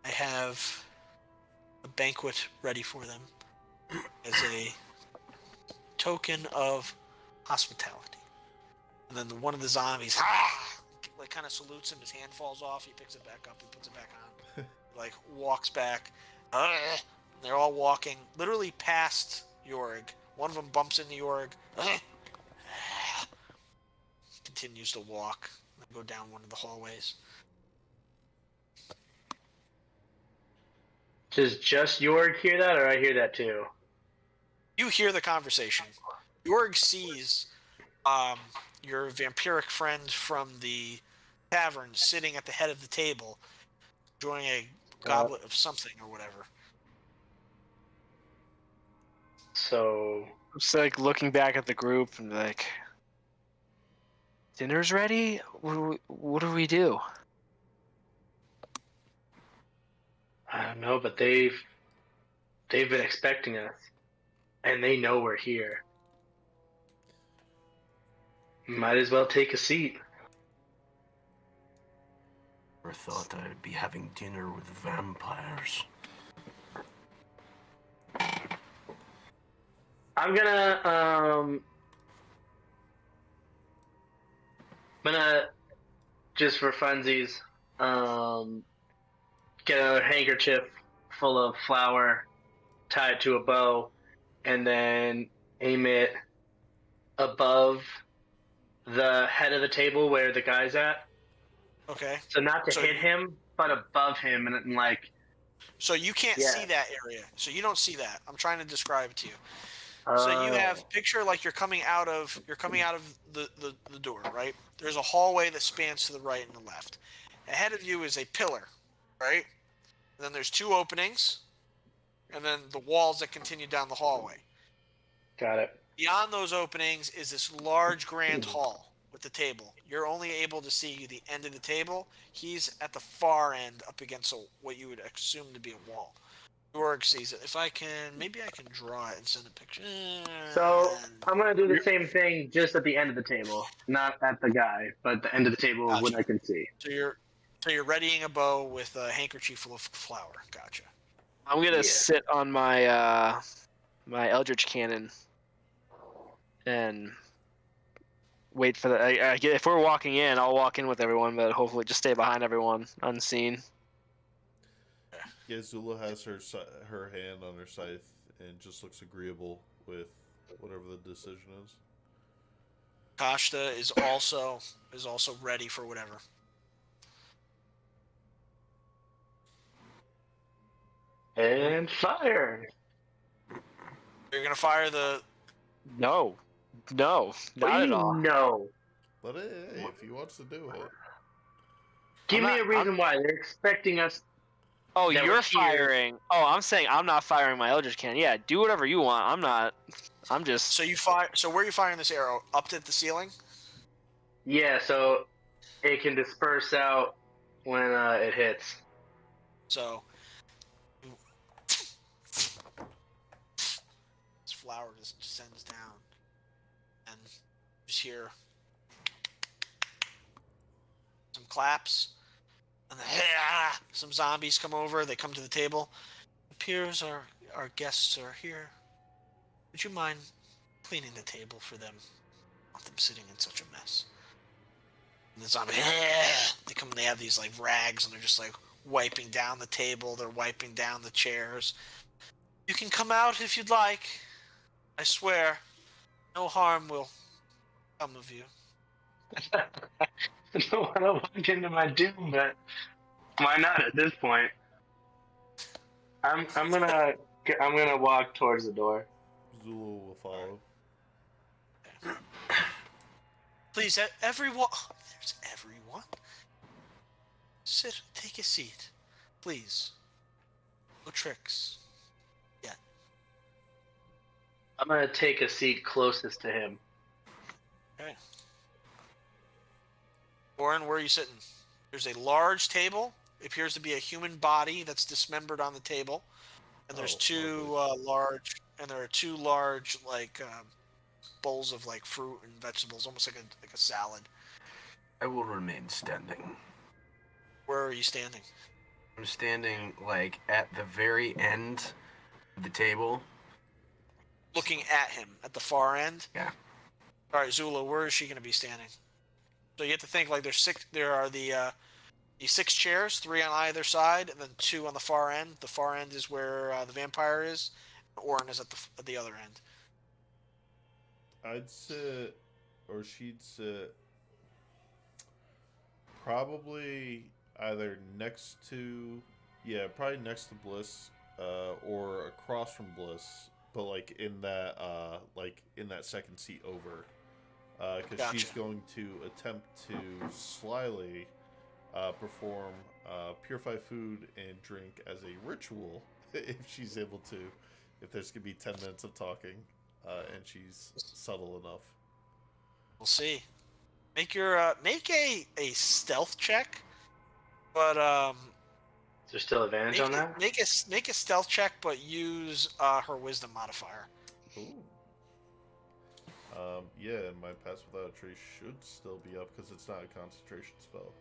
Speaker 2: I have a banquet ready for them as a token of hospitality. And then one of the zombies, like, kind of salutes him. His hand falls off. He picks it back up. He puts it back on. Like, walks back. They're all walking literally past Jorg. One of them bumps into Jorg. Continues to walk. And go down one of the hallways.
Speaker 5: Does just Jorg hear that, or I hear that too?
Speaker 2: You hear the conversation. Jorg sees your vampiric friend from the tavern sitting at the head of the table, enjoying a goblet of something or whatever.
Speaker 5: So
Speaker 6: I'm just like looking back at the group and like, dinner's ready? What do we do?
Speaker 5: know, but they've been expecting us, and they know we're here. Might as well take a seat.
Speaker 4: Never thought I would be having dinner with vampires.
Speaker 5: I'm gonna just for funsies, get a handkerchief full of flour, tie it to a bow, and then aim it above the head of the table where the guy's at.
Speaker 2: Okay.
Speaker 5: So not to
Speaker 2: So
Speaker 5: hit him, but above him, and like.
Speaker 2: So you can't
Speaker 5: Yeah.
Speaker 2: see that area. So you don't see that. I'm trying to describe it to you. So you have picture like you're coming out of the door, right? There's a hallway that spans to the right and the left. Ahead of you is a pillar, right? And then there's two openings, and then the walls that continue down the hallway.
Speaker 5: Got it.
Speaker 2: Beyond those openings is this large grand hall with the table. You're only able to see the end of the table. He's at the far end up against what you would assume to be a wall. Org sees it. If I can, maybe I can draw it and send a picture.
Speaker 5: So I'm gonna do the same thing, just at the end of the table, not at the guy, but the end of the table
Speaker 2: Gotcha.
Speaker 5: when I can see.
Speaker 2: So you're readying a bow with a handkerchief full of flour. Gotcha.
Speaker 6: I'm gonna
Speaker 5: Yeah.
Speaker 6: sit on my my Eldritch Cannon and wait for the. If we're walking in, I'll walk in with everyone, but hopefully just stay behind everyone unseen.
Speaker 1: Yeah, Zula has her hand on her scythe and just looks agreeable with whatever the decision is.
Speaker 2: Kashta is also ready for whatever.
Speaker 5: And fire.
Speaker 2: You're gonna fire the.
Speaker 6: No, not at all.
Speaker 5: No.
Speaker 1: But hey, if he wants to do it.
Speaker 5: Give
Speaker 6: I'm
Speaker 5: me
Speaker 6: not-
Speaker 5: a reason why they're expecting us.
Speaker 6: Oh,
Speaker 5: that
Speaker 6: you're
Speaker 5: we're here.
Speaker 6: firing. Oh, I'm saying I'm not firing my Eldritch Cannon. Yeah, do whatever you want. I'm not. I'm just.
Speaker 2: So you fire. So where are you firing this arrow? Up at the ceiling?
Speaker 5: Yeah, so it can disperse out when it hits.
Speaker 2: So this flower just descends down, and you just hear some claps, and then some zombies come over. They come to the table. It appears our guests are here. Would you mind cleaning the table for them? I want them sitting in such a mess. And the zombie, they come and they have these like rags, and they're just like wiping down the table. They're wiping down the chairs. You can come out if you'd like. I swear, no harm will come of you.
Speaker 5: I don't want to walk into my doom, but why not at this point? I'm gonna walk towards the door.
Speaker 1: Zula will follow.
Speaker 2: Please, everyone. Oh, there's everyone. Sit. Take a seat, please. No tricks. Yeah.
Speaker 5: I'm gonna take a seat closest to him.
Speaker 2: Okay. Warren, where are you sitting? There's a large table. It appears to be a human body that's dismembered on the table, and there's there are two large like bowls of like fruit and vegetables, almost like a salad.
Speaker 4: I will remain standing.
Speaker 2: Where are you standing?
Speaker 4: I'm standing like at the very end of the table.
Speaker 2: Looking at him at the far end.
Speaker 4: Yeah.
Speaker 2: All right, Zula, where is she going to be standing? So you have to think like there's six. There are the 6 chairs, 3 on either side, and then 2 on the far end. The far end is where the vampire is. Orin is at the other end.
Speaker 1: I'd sit, or she'd sit, probably either next to, probably next to Bliss, or across from Bliss, but like in that second seat over, because she's
Speaker 2: Gotcha.
Speaker 1: going to attempt to slyly perform purify food and drink as a ritual if she's able to. If there's gonna be 10 minutes of talking, and she's subtle enough.
Speaker 2: We'll see. Make a stealth check, but
Speaker 5: Is there still advantage on that?
Speaker 2: Make a stealth check, but use her wisdom modifier.
Speaker 1: Ooh. Yeah, and my pass without a trace should still be up because it's not a concentration spell.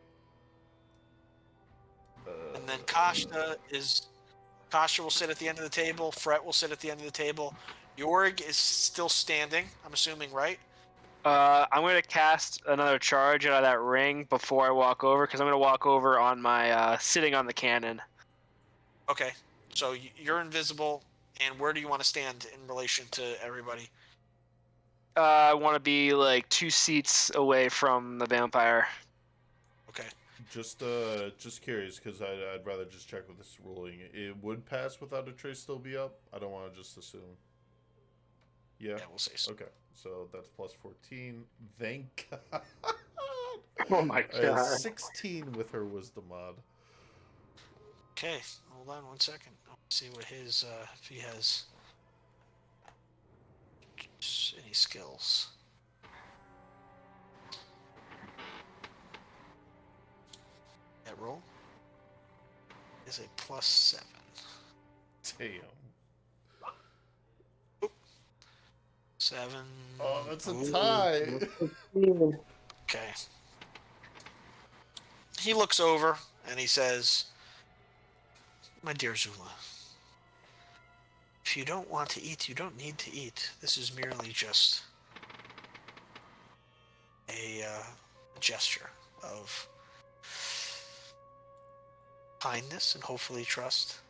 Speaker 2: And then Kashta will sit at the end of the table. Fret will sit at the end of the table. Jorg is still standing, I'm assuming, right?
Speaker 6: I'm going to cast another charge out of that ring before I walk over, because I'm going to walk over on my sitting on the cannon.
Speaker 2: Okay, so you're invisible, and where do you want to stand in relation to everybody?
Speaker 6: I want to be like 2 seats away from the vampire.
Speaker 2: Okay.
Speaker 1: Just curious because I'd rather just check with this ruling. It would pass without a trace still be up. I don't want to just assume. Yeah.
Speaker 2: Yeah, we'll say so.
Speaker 1: Okay, so that's plus 14. Thank God.
Speaker 5: Oh my god.
Speaker 1: 16 with her wisdom mod.
Speaker 2: Okay, hold on 1 second. I'll see what his if he has any skills. That roll is a +7.
Speaker 1: Damn.
Speaker 2: 7.
Speaker 1: Oh, that's a tie.
Speaker 2: Okay. He looks over and he says, "My dear Zula, if you don't want to eat, you don't need to eat. This is merely just a gesture of kindness and hopefully trust.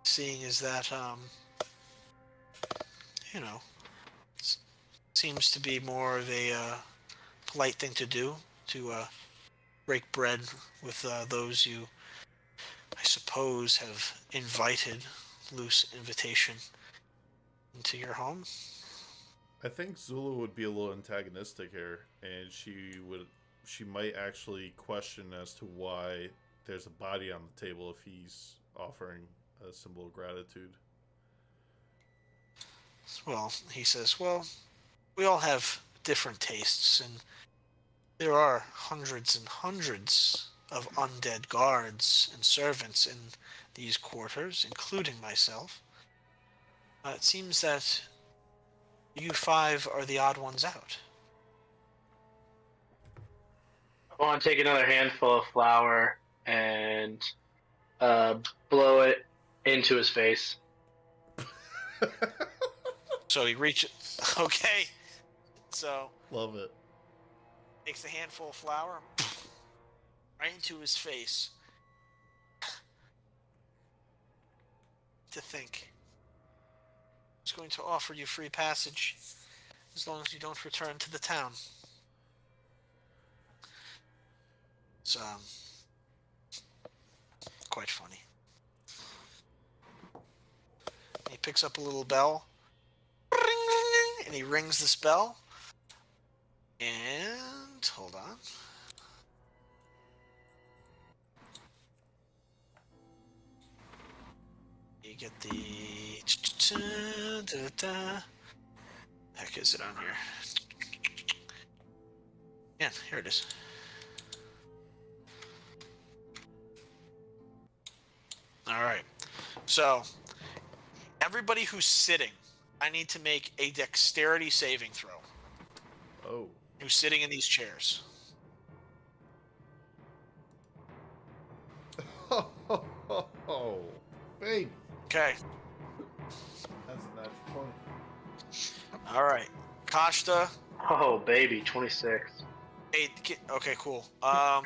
Speaker 2: Seeing as that, you know, seems to be more of a polite thing to do, to break bread with those you, I suppose, have invited, loose invitation into your home."
Speaker 1: I think Zula would be a little antagonistic here, and she might actually question as to why there's a body on the table if he's offering a symbol of gratitude.
Speaker 2: Well, he says, "Well, we all have different tastes, and there are hundreds and hundreds of undead guards and servants in these quarters, including myself. It seems that you 5 are the odd ones out."
Speaker 5: I want to take another handful of flour and blow it into his face.
Speaker 2: So he reaches. Okay. So
Speaker 1: Love it.
Speaker 2: takes a handful of flour right into his face. To think. He's going to offer you free passage as long as you don't return to the town. It's quite funny. He picks up a little bell, and he rings this bell. And hold on. You get the heck is it on here? Yeah, here it is. All right. So, everybody who's sitting, I need to make a dexterity saving throw.
Speaker 1: Oh.
Speaker 2: Who's sitting in these chairs?
Speaker 1: Oh, babe.
Speaker 2: Okay.
Speaker 1: That's a natural 20.
Speaker 2: All right. Kashta.
Speaker 5: Oh, baby, 26.
Speaker 2: Okay, cool. Yeah,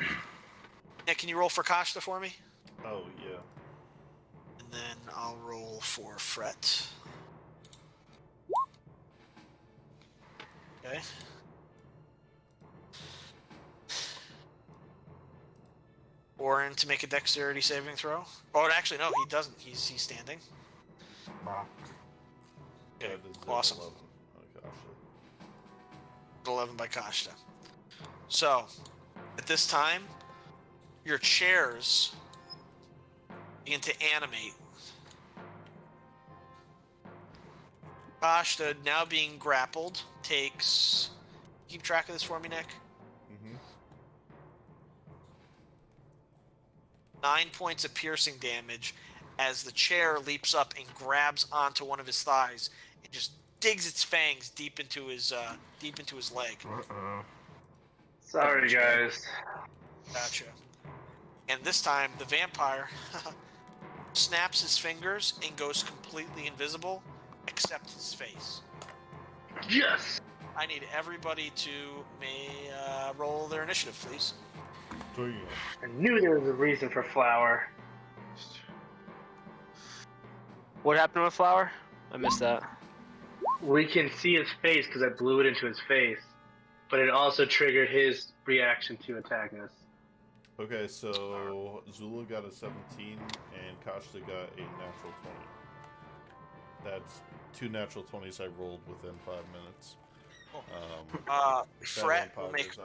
Speaker 2: can you roll for Kashta for me?
Speaker 1: Oh, yeah.
Speaker 2: And then I'll roll for Fret. Okay. Orin to make a dexterity saving throw. Oh, actually, no, he doesn't. He's standing.
Speaker 5: Wow.
Speaker 2: Okay,
Speaker 1: That is
Speaker 2: awesome.
Speaker 1: 11. Oh, gosh.
Speaker 2: 11 by Kashta. So, at this time, your chairs begin to animate. Kashta, now being grappled, takes... Keep track of this for me, Nick.
Speaker 1: Mm-hmm.
Speaker 2: 9 points of piercing damage as the chair leaps up and grabs onto one of his thighs and just digs its fangs deep into his leg.
Speaker 4: Uh-oh.
Speaker 5: Sorry, guys.
Speaker 2: Gotcha. And this time, the vampire snaps his fingers and goes completely invisible, except his face.
Speaker 5: Yes.
Speaker 2: I need everybody to roll their initiative, please.
Speaker 1: 3.
Speaker 5: I knew there was a reason for Flower.
Speaker 6: What happened with Flower? I missed that.
Speaker 5: We can see his face because I blew it into his face, but it also triggered his reaction to attack us.
Speaker 1: Okay, so Zula got a 17 and Kashta got a natural 20. That's 2 natural 20s I rolled within 5 minutes.
Speaker 2: Fret will make.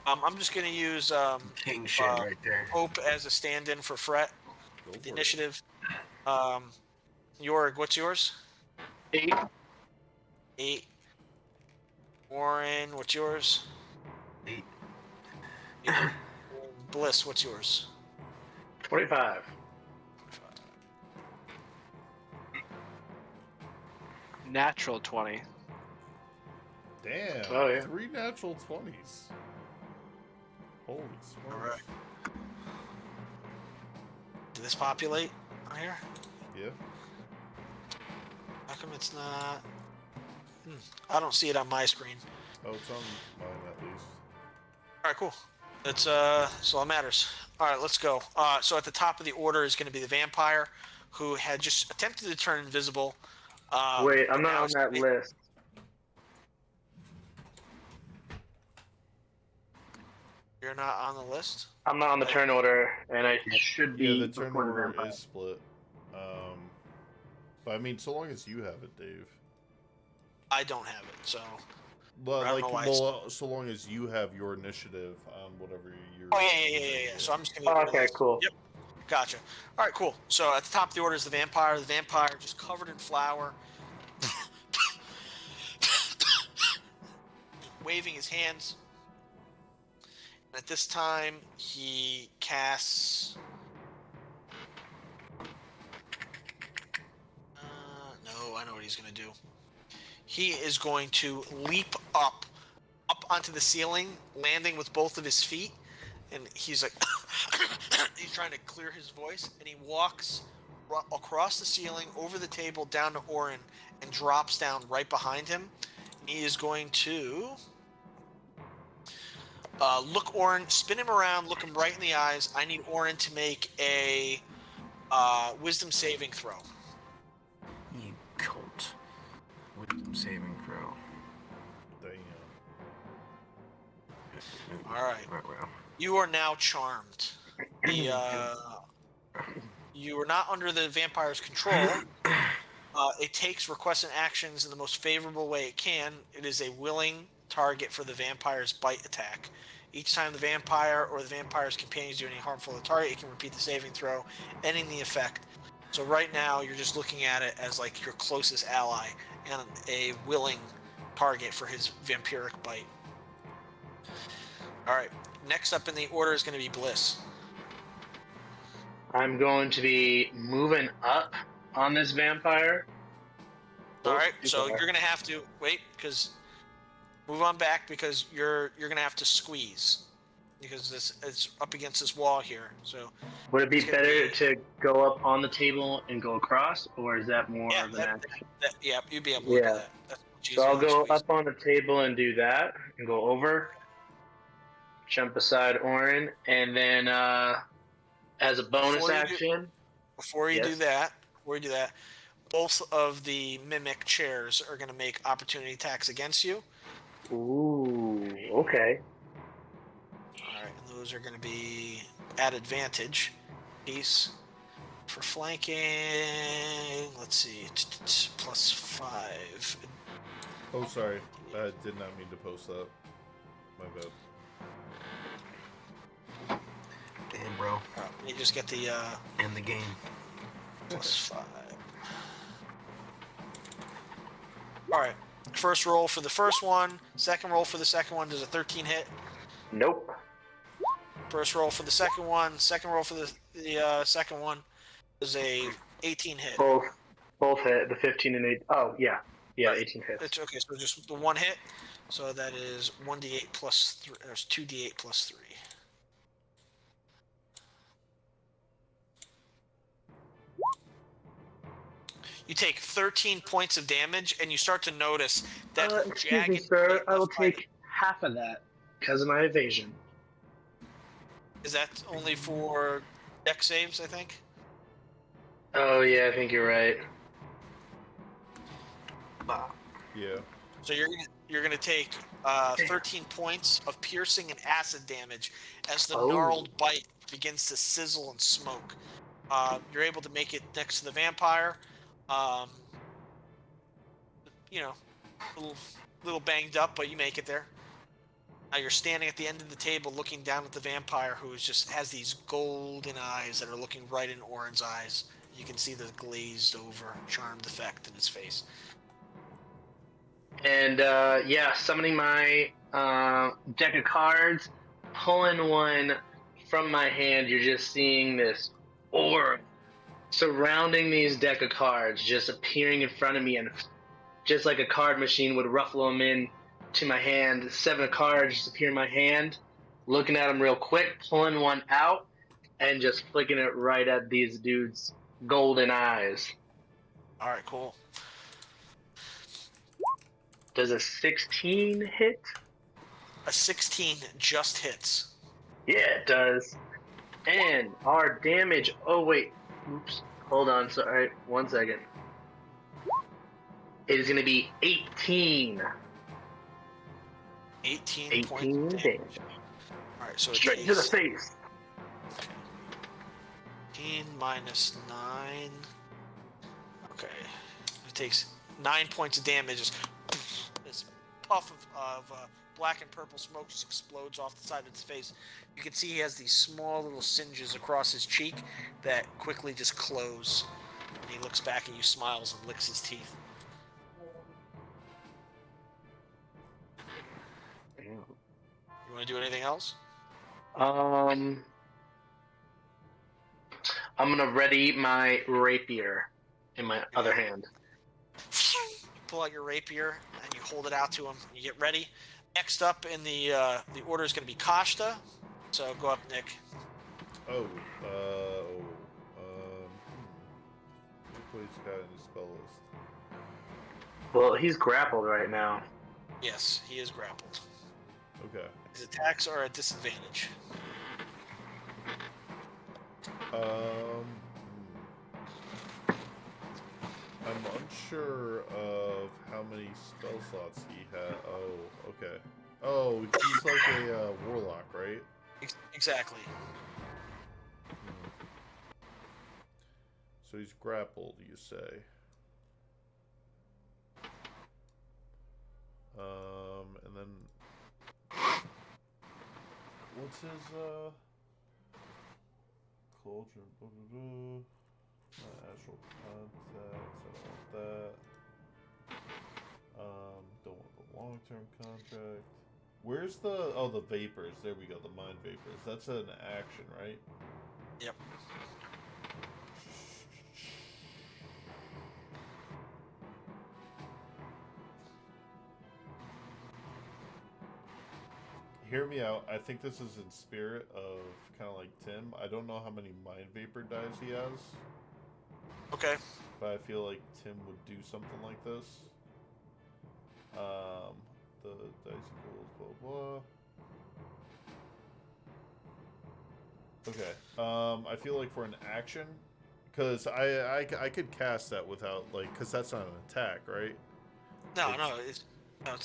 Speaker 2: I'm just gonna use
Speaker 4: King shit right there.
Speaker 2: Hope as a stand-in for Fret.
Speaker 1: Go
Speaker 2: The
Speaker 1: for it.
Speaker 2: initiative. Jorg, what's yours?
Speaker 6: 8.
Speaker 2: 8. Warren, what's yours?
Speaker 4: 8.
Speaker 2: 8. Bliss, what's yours?
Speaker 5: 25.
Speaker 6: Natural 20.
Speaker 1: Damn.
Speaker 5: Oh, yeah.
Speaker 1: 3 natural 20s. Holy smokes.
Speaker 2: Alright. Did this populate on here?
Speaker 1: Yeah.
Speaker 2: How come it's not? I don't see it on my screen.
Speaker 1: Oh, it's on mine at least.
Speaker 2: All right, cool. That's all that matters. All right, let's go. So at the top of the order is going to be the vampire, who had just attempted to turn invisible.
Speaker 5: Wait, I'm not
Speaker 2: now
Speaker 5: on that list.
Speaker 2: You're not on the list.
Speaker 5: I'm not on the turn order, and I should be.
Speaker 1: Yeah, the turn
Speaker 5: before the
Speaker 1: order
Speaker 5: vampire.
Speaker 1: is split. But I mean, so long as you have it, Dave.
Speaker 2: I don't have it, so.
Speaker 1: Well,
Speaker 2: I don't know why it's-
Speaker 1: so long as you have your initiative on whatever you're.
Speaker 2: Oh yeah. So I'm just gonna.
Speaker 5: Oh, okay, cool.
Speaker 2: Yep. Gotcha. All right, cool. So at the top of the order is the vampire. The vampire just covered in flour, waving his hands. And at this time, he casts. No, I know what he's going to do. He is going to leap up onto the ceiling, landing with both of his feet, and he's like, he's trying to clear his voice, and he walks across the ceiling, over the table, down to Orin, and drops down right behind him. And he is going to look Orin, spin him around, look him right in the eyes. I need Orin to make a wisdom saving throw.
Speaker 4: You cunt. Wisdom saving throw.
Speaker 1: Damn.
Speaker 2: All right.
Speaker 4: Well.
Speaker 2: You are now charmed. You are not under the vampire's control. It takes requests and actions in the most favorable way it can. It is a willing target for the vampire's bite attack. Each time the vampire or the vampire's companions do any harmful to the target, it can repeat the saving throw, ending the effect. So right now, you're just looking at it as like your closest ally and a willing target for his vampiric bite. All right. Next up in the order is going to be Bliss.
Speaker 5: I'm going to be moving up on this vampire.
Speaker 2: All right.
Speaker 5: too
Speaker 2: So
Speaker 5: far.
Speaker 2: you're going to have to wait because move on back because you're going to have to squeeze because it's up against this wall here. So
Speaker 5: Would it be
Speaker 2: It's gonna
Speaker 5: better
Speaker 2: be-
Speaker 5: to go up on the table and go across, or is that more
Speaker 2: yeah,
Speaker 5: of an action?
Speaker 2: yeah, you'd be able to look
Speaker 5: Yeah.
Speaker 2: at that. That's what
Speaker 5: So I'll
Speaker 2: usually
Speaker 5: go
Speaker 2: squeeze.
Speaker 5: up on the table and do that, and go over, jump beside Orin, and then as a bonus
Speaker 2: Before you do-
Speaker 5: action,
Speaker 2: Before you do
Speaker 5: Yes.
Speaker 2: that, both of the mimic chairs are going to make opportunity attacks against you.
Speaker 5: ooh, okay.
Speaker 2: All right, and those are going to be at advantage. Piece for flanking. Let's see, +5.
Speaker 1: Oh, sorry. I did not mean to post that. My bad.
Speaker 4: Damn, bro.
Speaker 2: You just get the
Speaker 4: End the game.
Speaker 2: +5. All right. First roll for the first one. Second roll for the second one. Does a 13 hit?
Speaker 5: Nope.
Speaker 2: First roll for the second one. Second roll for the second one is a 18 hit.
Speaker 5: Both hit the 15 and 8. Oh yeah,
Speaker 2: Right.
Speaker 5: 18 hits.
Speaker 2: It's okay. So just the one hit. So that is 1d8 plus 3. There's 2d8 plus 3. You take 13 points of damage, and you start to notice that
Speaker 5: Excuse me,
Speaker 2: jagged
Speaker 5: sir.
Speaker 2: point
Speaker 5: I will
Speaker 2: left by
Speaker 5: take half of that because of my evasion.
Speaker 2: Is that only for deck saves, I think?
Speaker 5: Oh yeah, I think you're right.
Speaker 1: Yeah.
Speaker 2: So you're gonna take 13 points of piercing and acid damage as the
Speaker 5: Oh.
Speaker 2: gnarled bite begins to sizzle and smoke. You're able to make it next to the vampire. You know, little banged up, but you make it there. Now you're standing at the end of the table, looking down at the vampire, who just has these golden eyes that are looking right in Orin's eyes. You can see the glazed over, charmed effect in his face.
Speaker 5: And yeah, summoning my deck of cards, pulling one from my hand. You're just seeing this aura surrounding these deck of cards, just appearing in front of me, and just like a card machine would ruffle them in to my hand. 7 of cards just appear in my hand. Looking at them real quick, pulling one out, and just flicking it right at these dudes' golden eyes.
Speaker 2: All right, cool.
Speaker 5: Does a 16 hit?
Speaker 2: A 16 just hits.
Speaker 5: Yeah, it does. And our damage. Oh, wait. Oops. Hold on. Sorry. 1 second. It is going to be 18.
Speaker 2: 18
Speaker 5: 18
Speaker 2: points of
Speaker 5: damage.
Speaker 2: damage. All right, so it
Speaker 5: Straight to the
Speaker 2: takes
Speaker 5: face.
Speaker 2: 18 minus 9. Okay. It takes 9 points of damage. This puff of black and purple smoke just explodes off the side of his face. You can see he has these small little singes across his cheek that quickly just close. And he looks back at you, smiles, and licks his teeth. You want to do anything else?
Speaker 5: I'm gonna ready my rapier in my other hand.
Speaker 2: You pull out your rapier and you hold it out to him. You get ready. Next up in the order is going to be Kashta. So go up, Nick.
Speaker 1: What he's got in his spell list?
Speaker 5: Well, he's grappled right now.
Speaker 2: Yes, he is grappled.
Speaker 1: Okay.
Speaker 2: His attacks are at disadvantage.
Speaker 1: I'm unsure of how many spell slots he had. Oh, okay. Oh, he's like a warlock, right?
Speaker 2: Exactly.
Speaker 1: So he's grappled, you say. And then what's his cauldron? Astral contacts. I don't want that. Don't want the long-term contract. Where's the vapors? There we go. The mind vapors. That's an action, right?
Speaker 2: Yep.
Speaker 1: Hear me out. I think this is in spirit of kind of like Tim. I don't know how many mind vapor dice he has.
Speaker 2: Okay.
Speaker 1: But I feel like Tim would do something like this. The dice equals blah blah. Okay. I feel like for an action, because I could cast that without because that's not an attack, right?
Speaker 2: No, it's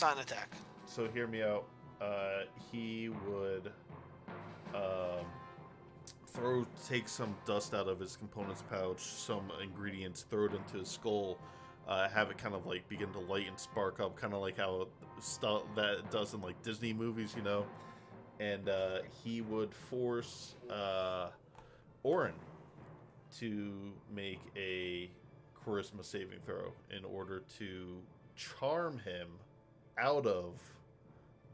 Speaker 2: not an attack.
Speaker 1: So hear me out. He would take some dust out of his components pouch, some ingredients, throw it into his skull, have it kind of like begin to light and spark up, kind of like how stuff that does in like Disney movies, you know. And he would force Orin to make a charisma saving throw in order to charm him out of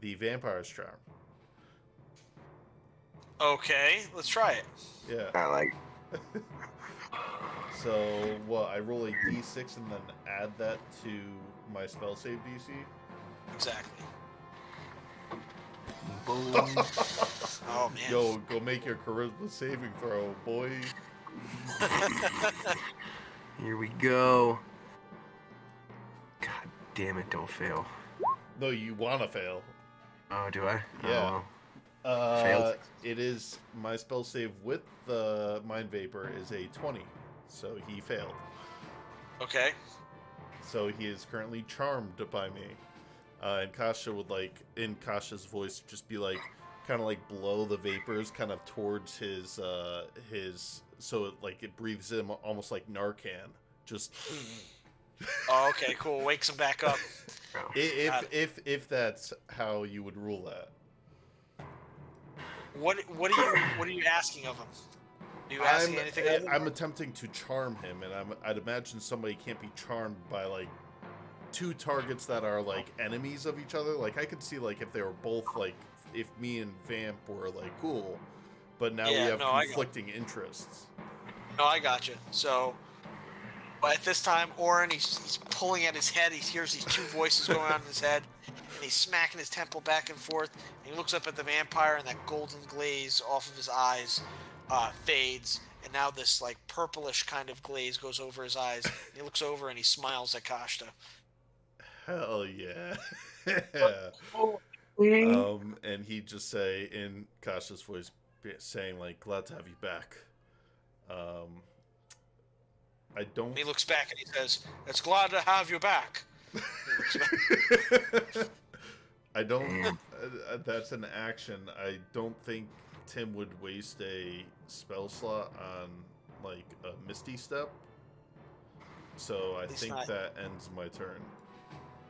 Speaker 1: the vampire's charm.
Speaker 2: Okay, let's try it.
Speaker 1: Yeah.
Speaker 4: I like.
Speaker 1: So what? I roll a d6 and then add that to my spell save DC.
Speaker 2: Exactly.
Speaker 4: Boom.
Speaker 2: Oh man.
Speaker 1: Yo, go make your charisma saving throw, boy.
Speaker 4: Here we go. God damn it! Don't fail.
Speaker 1: No, you wanna fail.
Speaker 4: Oh, do I?
Speaker 1: Yeah.
Speaker 4: Oh, Failed.
Speaker 1: It is my spell save with the mind vapor is a 20, so he failed.
Speaker 2: Okay.
Speaker 1: So he is currently charmed by me. And Kasha would in Kasha's voice, just be like, kind of like blow the vapors kind of towards his, so it breathes in almost like Narcan. Just
Speaker 2: Oh, okay, cool. Wakes him back up.
Speaker 4: Oh.
Speaker 1: if that's how you would rule that.
Speaker 2: What are you asking of him? Are you asking anything of him?
Speaker 1: I'm attempting to charm him, and I'd imagine somebody can't be charmed by two targets that are enemies of each other. I could see if they were both if me and Vamp were cool, but now we have conflicting interests.
Speaker 2: No, I gotcha. So, but at this time, Orin, he's pulling at his head. He hears these two voices going on in his head, and he's smacking his temple back and forth. And he looks up at the vampire, and that golden glaze off of his eyes fades, and now this purplish kind of glaze goes over his eyes. And he looks over and he smiles at Kashta.
Speaker 1: Hell yeah. And he just say in Kasha's voice, saying glad to have you back. I don't.
Speaker 2: And he looks back and he says, "It's glad to have you back."
Speaker 1: I don't. That's an action. I don't think Tim would waste a spell slot on a Misty Step. So I think that ends my turn.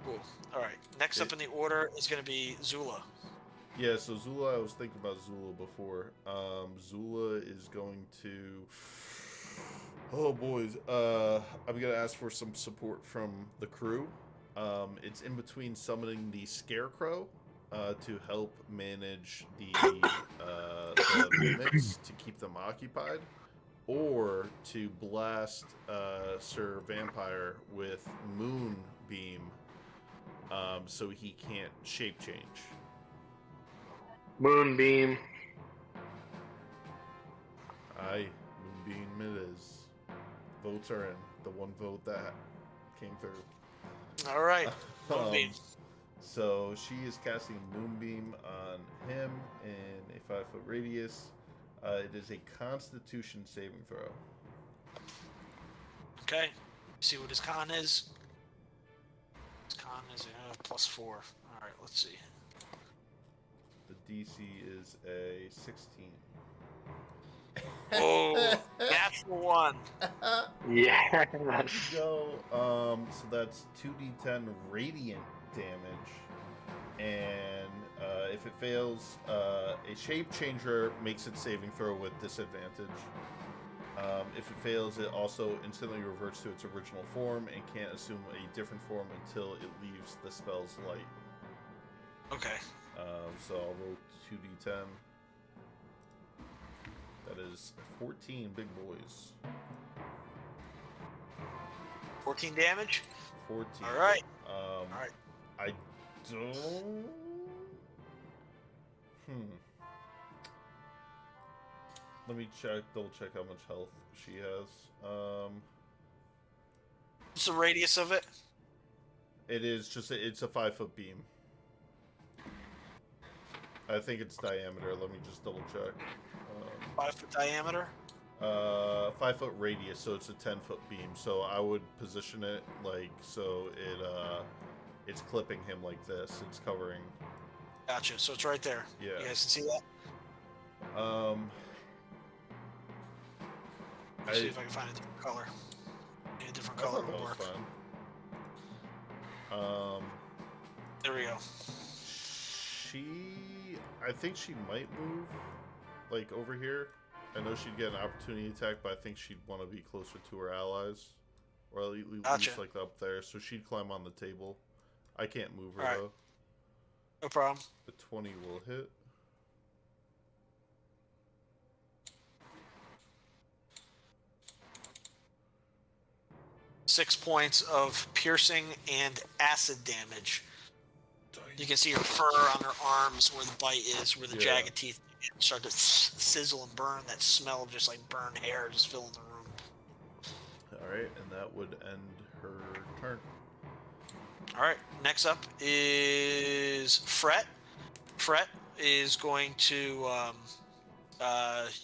Speaker 2: Cool. All right. Next up in the order is going to be Zula.
Speaker 1: Yeah. So Zula, I was thinking about Zula before. Zula is going to. Oh boys. I'm gonna ask for some support from the crew. It's in between summoning the Scarecrow to help manage the mimics to keep them occupied, or to blast Sir Vampire with Moonbeam so he can't shape change.
Speaker 5: Moonbeam.
Speaker 1: Aye, Moonbeam it is. Votes are in. The one vote that came through.
Speaker 2: All right. Moonbeam.
Speaker 1: So she is casting Moonbeam on him in a 5-foot radius. It is a Constitution saving throw.
Speaker 2: Okay. See what his con is. His con is +4. All right. Let's see.
Speaker 1: The DC is a 16.
Speaker 2: Oh, natural 1.
Speaker 5: Yeah.
Speaker 1: Go. So that's 2d10 radiant damage, and if it fails, a shape changer makes its saving throw with disadvantage. If it fails, it also instantly reverts to its original form and can't assume a different form until it leaves the spell's light.
Speaker 2: Okay.
Speaker 1: So I'll roll 2d10. That is 14 big boys.
Speaker 2: 14 damage.
Speaker 1: 14.
Speaker 2: All right.
Speaker 1: All
Speaker 2: right.
Speaker 1: I don't. Let me double check how much health she has.
Speaker 2: What's the radius of it?
Speaker 1: It is it's a 5-foot beam. I think it's diameter. Let me just double check.
Speaker 2: 5-foot diameter.
Speaker 1: 5-foot radius, so it's a 10-foot beam. So I would position it so it's clipping him like this. It's covering.
Speaker 2: Gotcha. So it's right there.
Speaker 1: Yeah.
Speaker 2: You guys can see that. Let's see if I can find a different color. Maybe a different color would work. There we go.
Speaker 1: I think she might move over here. I know she'd get an opportunity attack, but I think she'd want to be closer to her allies, or at least
Speaker 2: Gotcha.
Speaker 1: up there. So she'd climb on the table. I can't move her
Speaker 2: All right.
Speaker 1: though.
Speaker 2: No problem.
Speaker 1: The 20 will hit.
Speaker 2: 6 points of piercing and acid damage. You can see her fur on her arms where the bite is, where the
Speaker 1: Yeah.
Speaker 2: jagged teeth start to sizzle and burn. That smell of just like burned hair just filling the room.
Speaker 1: All right, and that would end her turn.
Speaker 2: All right, next up is Fret. Fret is going to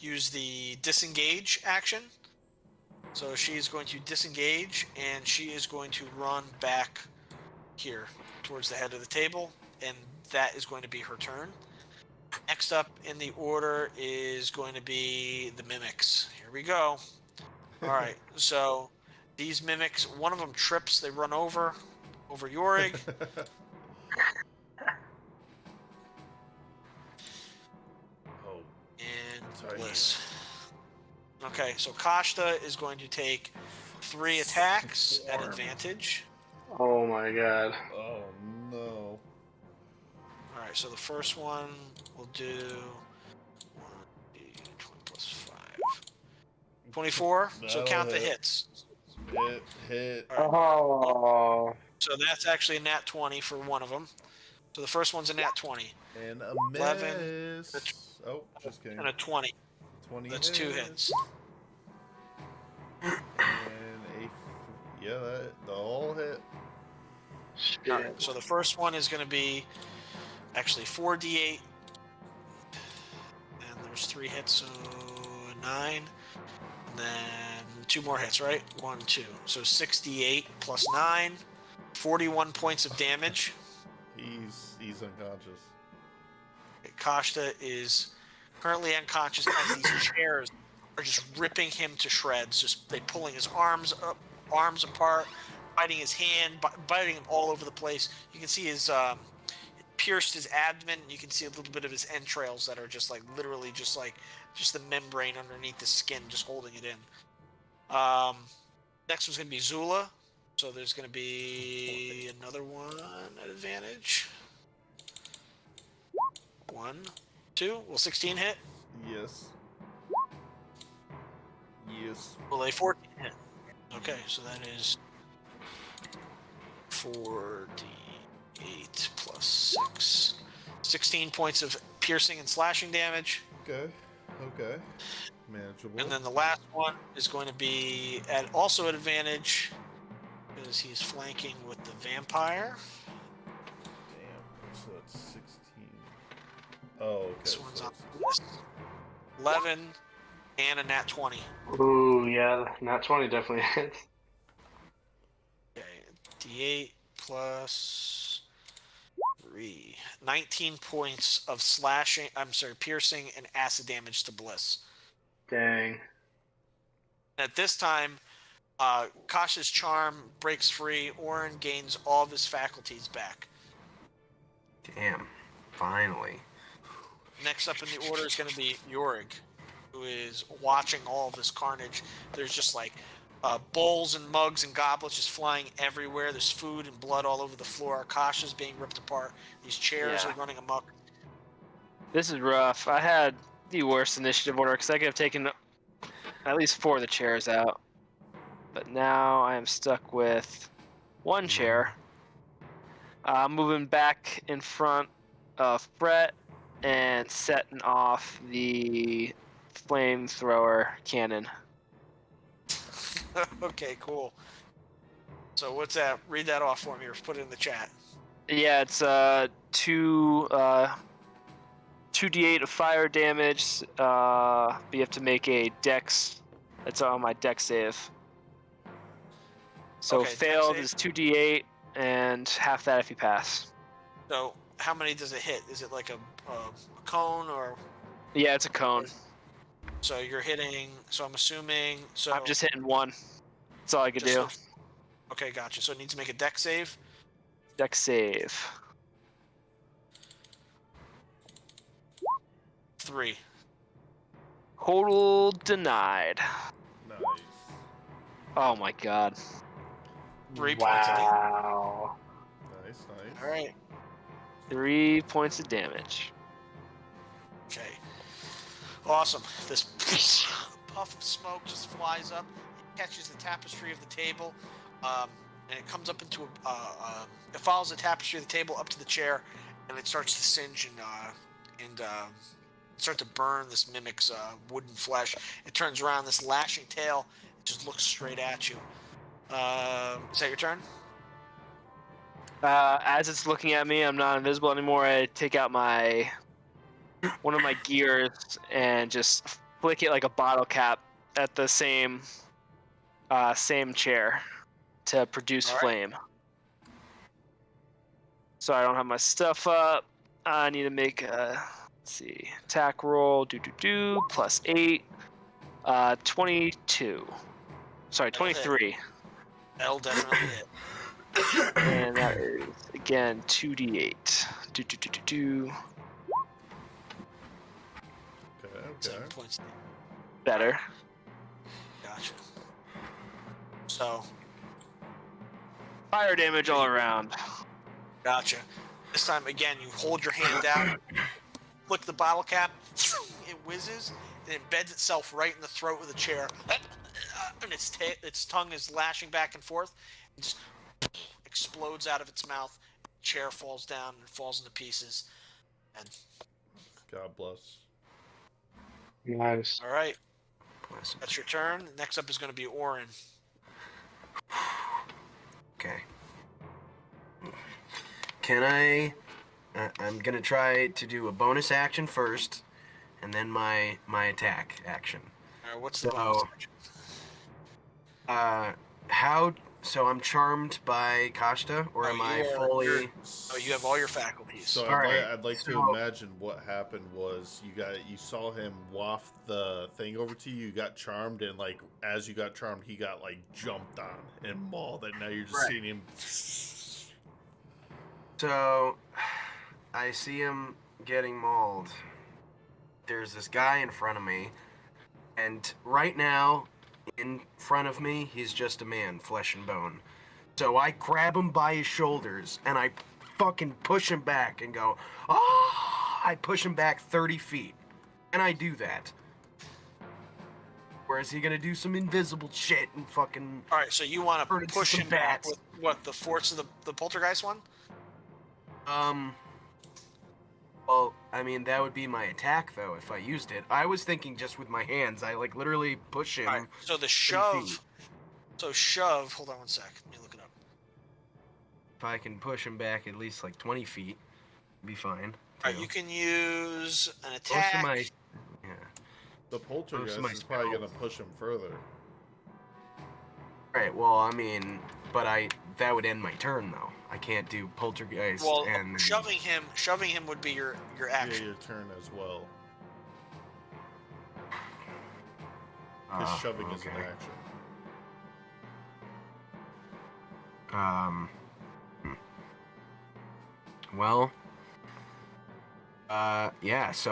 Speaker 2: use the disengage action. So she's going to disengage, and she is going to run back here towards the head of the table, and that is going to be her turn. Next up in the order is going to be the mimics. Here we go. All right, so these mimics, one of them trips, they run over Yorig.
Speaker 1: Oh,
Speaker 2: And
Speaker 1: sorry.
Speaker 2: Bliss. Okay, so Kashta is going to take 3 attacks at
Speaker 1: Swarm.
Speaker 2: advantage.
Speaker 5: Oh my god.
Speaker 1: Oh no.
Speaker 2: Alright, so the first one we'll do 20 plus 5. 24. So
Speaker 1: That'll
Speaker 2: count the
Speaker 1: hit.
Speaker 2: hits.
Speaker 1: Hit.
Speaker 5: Oh.
Speaker 2: So that's actually a nat 20 for one of them. So the first one's a nat 20.
Speaker 1: And a
Speaker 2: 11.
Speaker 1: miss. Oh, just kidding.
Speaker 2: And a 20.
Speaker 1: 20
Speaker 2: That's 2 hits.
Speaker 1: And yeah, the all hit.
Speaker 5: Shit.
Speaker 2: Alright, so the first one is going to be actually 4d8. And there's 3 hits, so 9. And then 2 more hits, right? 1, 2. So 68 plus 9. 41 points of damage.
Speaker 1: He's unconscious.
Speaker 2: Kashta is currently unconscious as these chairs are just ripping him to shreds. Just they pulling his arms apart, biting his hand, biting him all over the place. You can see his pierced his abdomen. And you can see a little bit of his entrails that are just like literally just the membrane underneath the skin, just holding it in. Next one's gonna be Zula. So there's gonna be another one at advantage. 1, 2. Will 16 hit?
Speaker 1: Yes. Yes.
Speaker 2: Will a 14 hit? Okay, so that is 4d8 plus 6. 16 points of piercing and slashing damage.
Speaker 1: Okay. Manageable.
Speaker 2: And then the last one is going to be also at advantage because he's flanking with the vampire.
Speaker 1: Damn. So that's 16. Oh, okay.
Speaker 2: This one's
Speaker 1: so
Speaker 2: on
Speaker 1: it's-
Speaker 2: 11 and a nat 20.
Speaker 5: Ooh, yeah, nat 20 definitely hits.
Speaker 2: Okay, d8 plus 3. 19 points of piercing and acid damage to Bliss.
Speaker 5: Dang.
Speaker 2: At this time, Kasha's charm breaks free. Orin gains all of his faculties back.
Speaker 4: Damn. Finally.
Speaker 2: Next up in the order is going to be Yorig, who is watching all of this carnage. There's just like bowls and mugs and goblets just flying everywhere. There's food and blood all over the floor. Kasha's being ripped apart. These chairs
Speaker 6: Yeah.
Speaker 2: are running amok.
Speaker 6: This is rough. I had the worst initiative order because I could have taken at least 4 of the chairs out. But now I am stuck with 1 chair. Moving back in front of Brett and setting off the flamethrower cannon.
Speaker 2: Okay, cool. So what's that? Read that off for me or put it in the chat.
Speaker 6: Yeah, it's 2d8 of fire damage. But you have to make a dex. It's on my dex save. So
Speaker 2: Okay, dex
Speaker 6: failed
Speaker 2: save.
Speaker 6: is 2d8 and half that if you pass.
Speaker 2: So how many does it hit? Is it like a cone or?
Speaker 6: Yeah, it's a cone.
Speaker 2: So you're hitting. So I'm assuming. So
Speaker 6: I'm just hitting 1. That's all I could
Speaker 2: just
Speaker 6: do.
Speaker 2: Okay, gotcha. So it needs to make a dex save.
Speaker 6: Dex save.
Speaker 2: 3.
Speaker 6: Total denied.
Speaker 1: Nice.
Speaker 6: Oh my god.
Speaker 2: 3 points of damage.
Speaker 5: Wow.
Speaker 1: Nice.
Speaker 2: All right.
Speaker 6: 3 points of damage.
Speaker 2: Okay. Awesome. This puff of smoke just flies up, it catches the tapestry of the table. and it comes up into it follows the tapestry of the table up to the chair, and it starts to singe and start to burn. This mimic's wooden flesh. It turns around, this lashing tail. It just looks straight at you. Is that your turn?
Speaker 6: As it's looking at me, I'm not invisible anymore. I take out one of my gears and just flick it like a bottle cap at the same chair to produce
Speaker 2: All right.
Speaker 6: flame. So I don't have my stuff up. I need to make a attack roll. +8. 22. Sorry, 23.
Speaker 2: That'll definitely hit.
Speaker 6: And that is again 2d8.
Speaker 1: Okay.
Speaker 2: 7 points.
Speaker 6: Better.
Speaker 2: Gotcha. So,
Speaker 6: Fire damage all around.
Speaker 2: gotcha. This time, again, you hold your hand out, flick the bottle cap, it whizzes, and embeds itself right in the throat of the chair. And its tongue is lashing back and forth, and just explodes out of its mouth. Chair falls down and falls into pieces. And
Speaker 1: God bless.
Speaker 5: Nice.
Speaker 2: all right, that's your turn. Next up is going to be Orin.
Speaker 4: Okay. Can I'm gonna try to do a bonus action first, and then my attack action.
Speaker 2: All right, what's the bonus action?
Speaker 4: So I'm charmed by Kashta, or am I fully?
Speaker 2: Oh, you have all your faculties.
Speaker 1: So
Speaker 4: Alright,
Speaker 1: I'd like to
Speaker 4: so-
Speaker 1: imagine what happened was you saw him waft the thing over to you. You got charmed, and like as you got charmed, he got like jumped on and mauled. And now you're just
Speaker 4: Right.
Speaker 1: seeing him.
Speaker 4: So I see him getting mauled. There's this guy in front of me, and right now, in front of me, he's just a man, flesh and bone. So I grab him by his shoulders, and I fucking push him back and go, ah! I push him back 30 feet. And I do that. Or is he gonna do some invisible shit and fucking...
Speaker 2: All right, so you want
Speaker 4: Turn
Speaker 2: to
Speaker 4: into
Speaker 2: push
Speaker 4: some
Speaker 2: him back
Speaker 4: bats.
Speaker 2: with what, the force of the poltergeist one?
Speaker 4: Well, I mean, that would be my attack, though, if I used it. I was thinking just with my hands. I, like, literally push him.
Speaker 2: All right, so the
Speaker 4: 30
Speaker 2: shove.
Speaker 4: feet.
Speaker 2: So shove. Hold on one sec. Let me look it up.
Speaker 4: If I can push him back at least, like, 20 feet, be fine.
Speaker 2: All right,
Speaker 4: too.
Speaker 2: you can use an
Speaker 4: Most
Speaker 2: attack.
Speaker 4: of my... Yeah.
Speaker 1: The poltergeist
Speaker 4: my
Speaker 1: is probably
Speaker 4: spells.
Speaker 1: gonna push him further.
Speaker 4: Right, well, I mean, but that would end my turn, though. I can't do poltergeist
Speaker 2: Well,
Speaker 4: and...
Speaker 2: shoving him would be your
Speaker 1: Yeah,
Speaker 2: action.
Speaker 1: your turn as well. Because shoving is an
Speaker 4: okay.
Speaker 1: action.
Speaker 4: Well, yeah, so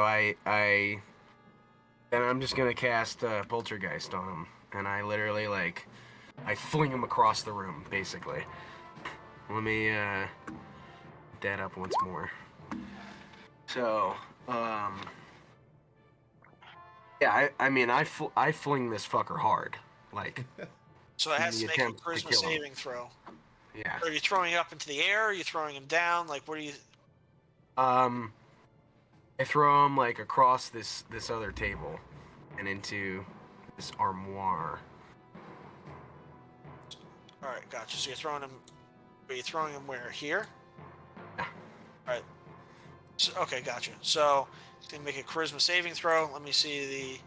Speaker 4: then I'm just gonna cast Poltergeist on him, and I literally, like, I fling him across the room, basically. Let me, that up once more. So, yeah, I mean, I fling this fucker hard, like,
Speaker 2: So it has
Speaker 4: the
Speaker 2: to make a
Speaker 4: attempt to
Speaker 2: charisma
Speaker 4: kill him.
Speaker 2: saving throw.
Speaker 4: yeah.
Speaker 2: Are you throwing it up into the air? Are you throwing him down? Like, what are you?
Speaker 4: I throw him, like, across this other table and into this armoire.
Speaker 2: All right, gotcha. So you're throwing him. Are you throwing him where? Here?
Speaker 4: Yeah.
Speaker 2: All right. So, okay, gotcha. So he's gonna make a charisma saving throw. Let me see the.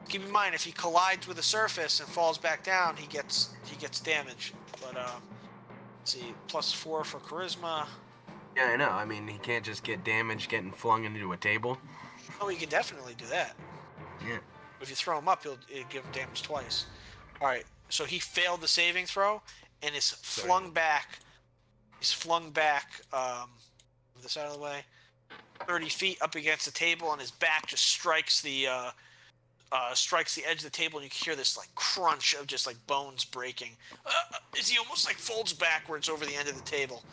Speaker 2: Keep in mind, if he collides with a surface and falls back down, he gets damage. But let's see, +4 for charisma.
Speaker 4: Yeah, I know. I mean, he can't just get damage getting flung into a table.
Speaker 2: Oh, he can definitely do that.
Speaker 4: Yeah.
Speaker 2: If you throw him up, it'll give him damage twice. All right. So he failed the saving throw and is flung back. He's flung back. Move this out of the way. 30 feet up against the table, and his back just strikes the edge of the table, and you can hear this like crunch of just like bones breaking. As he almost like folds backwards over the end of the table,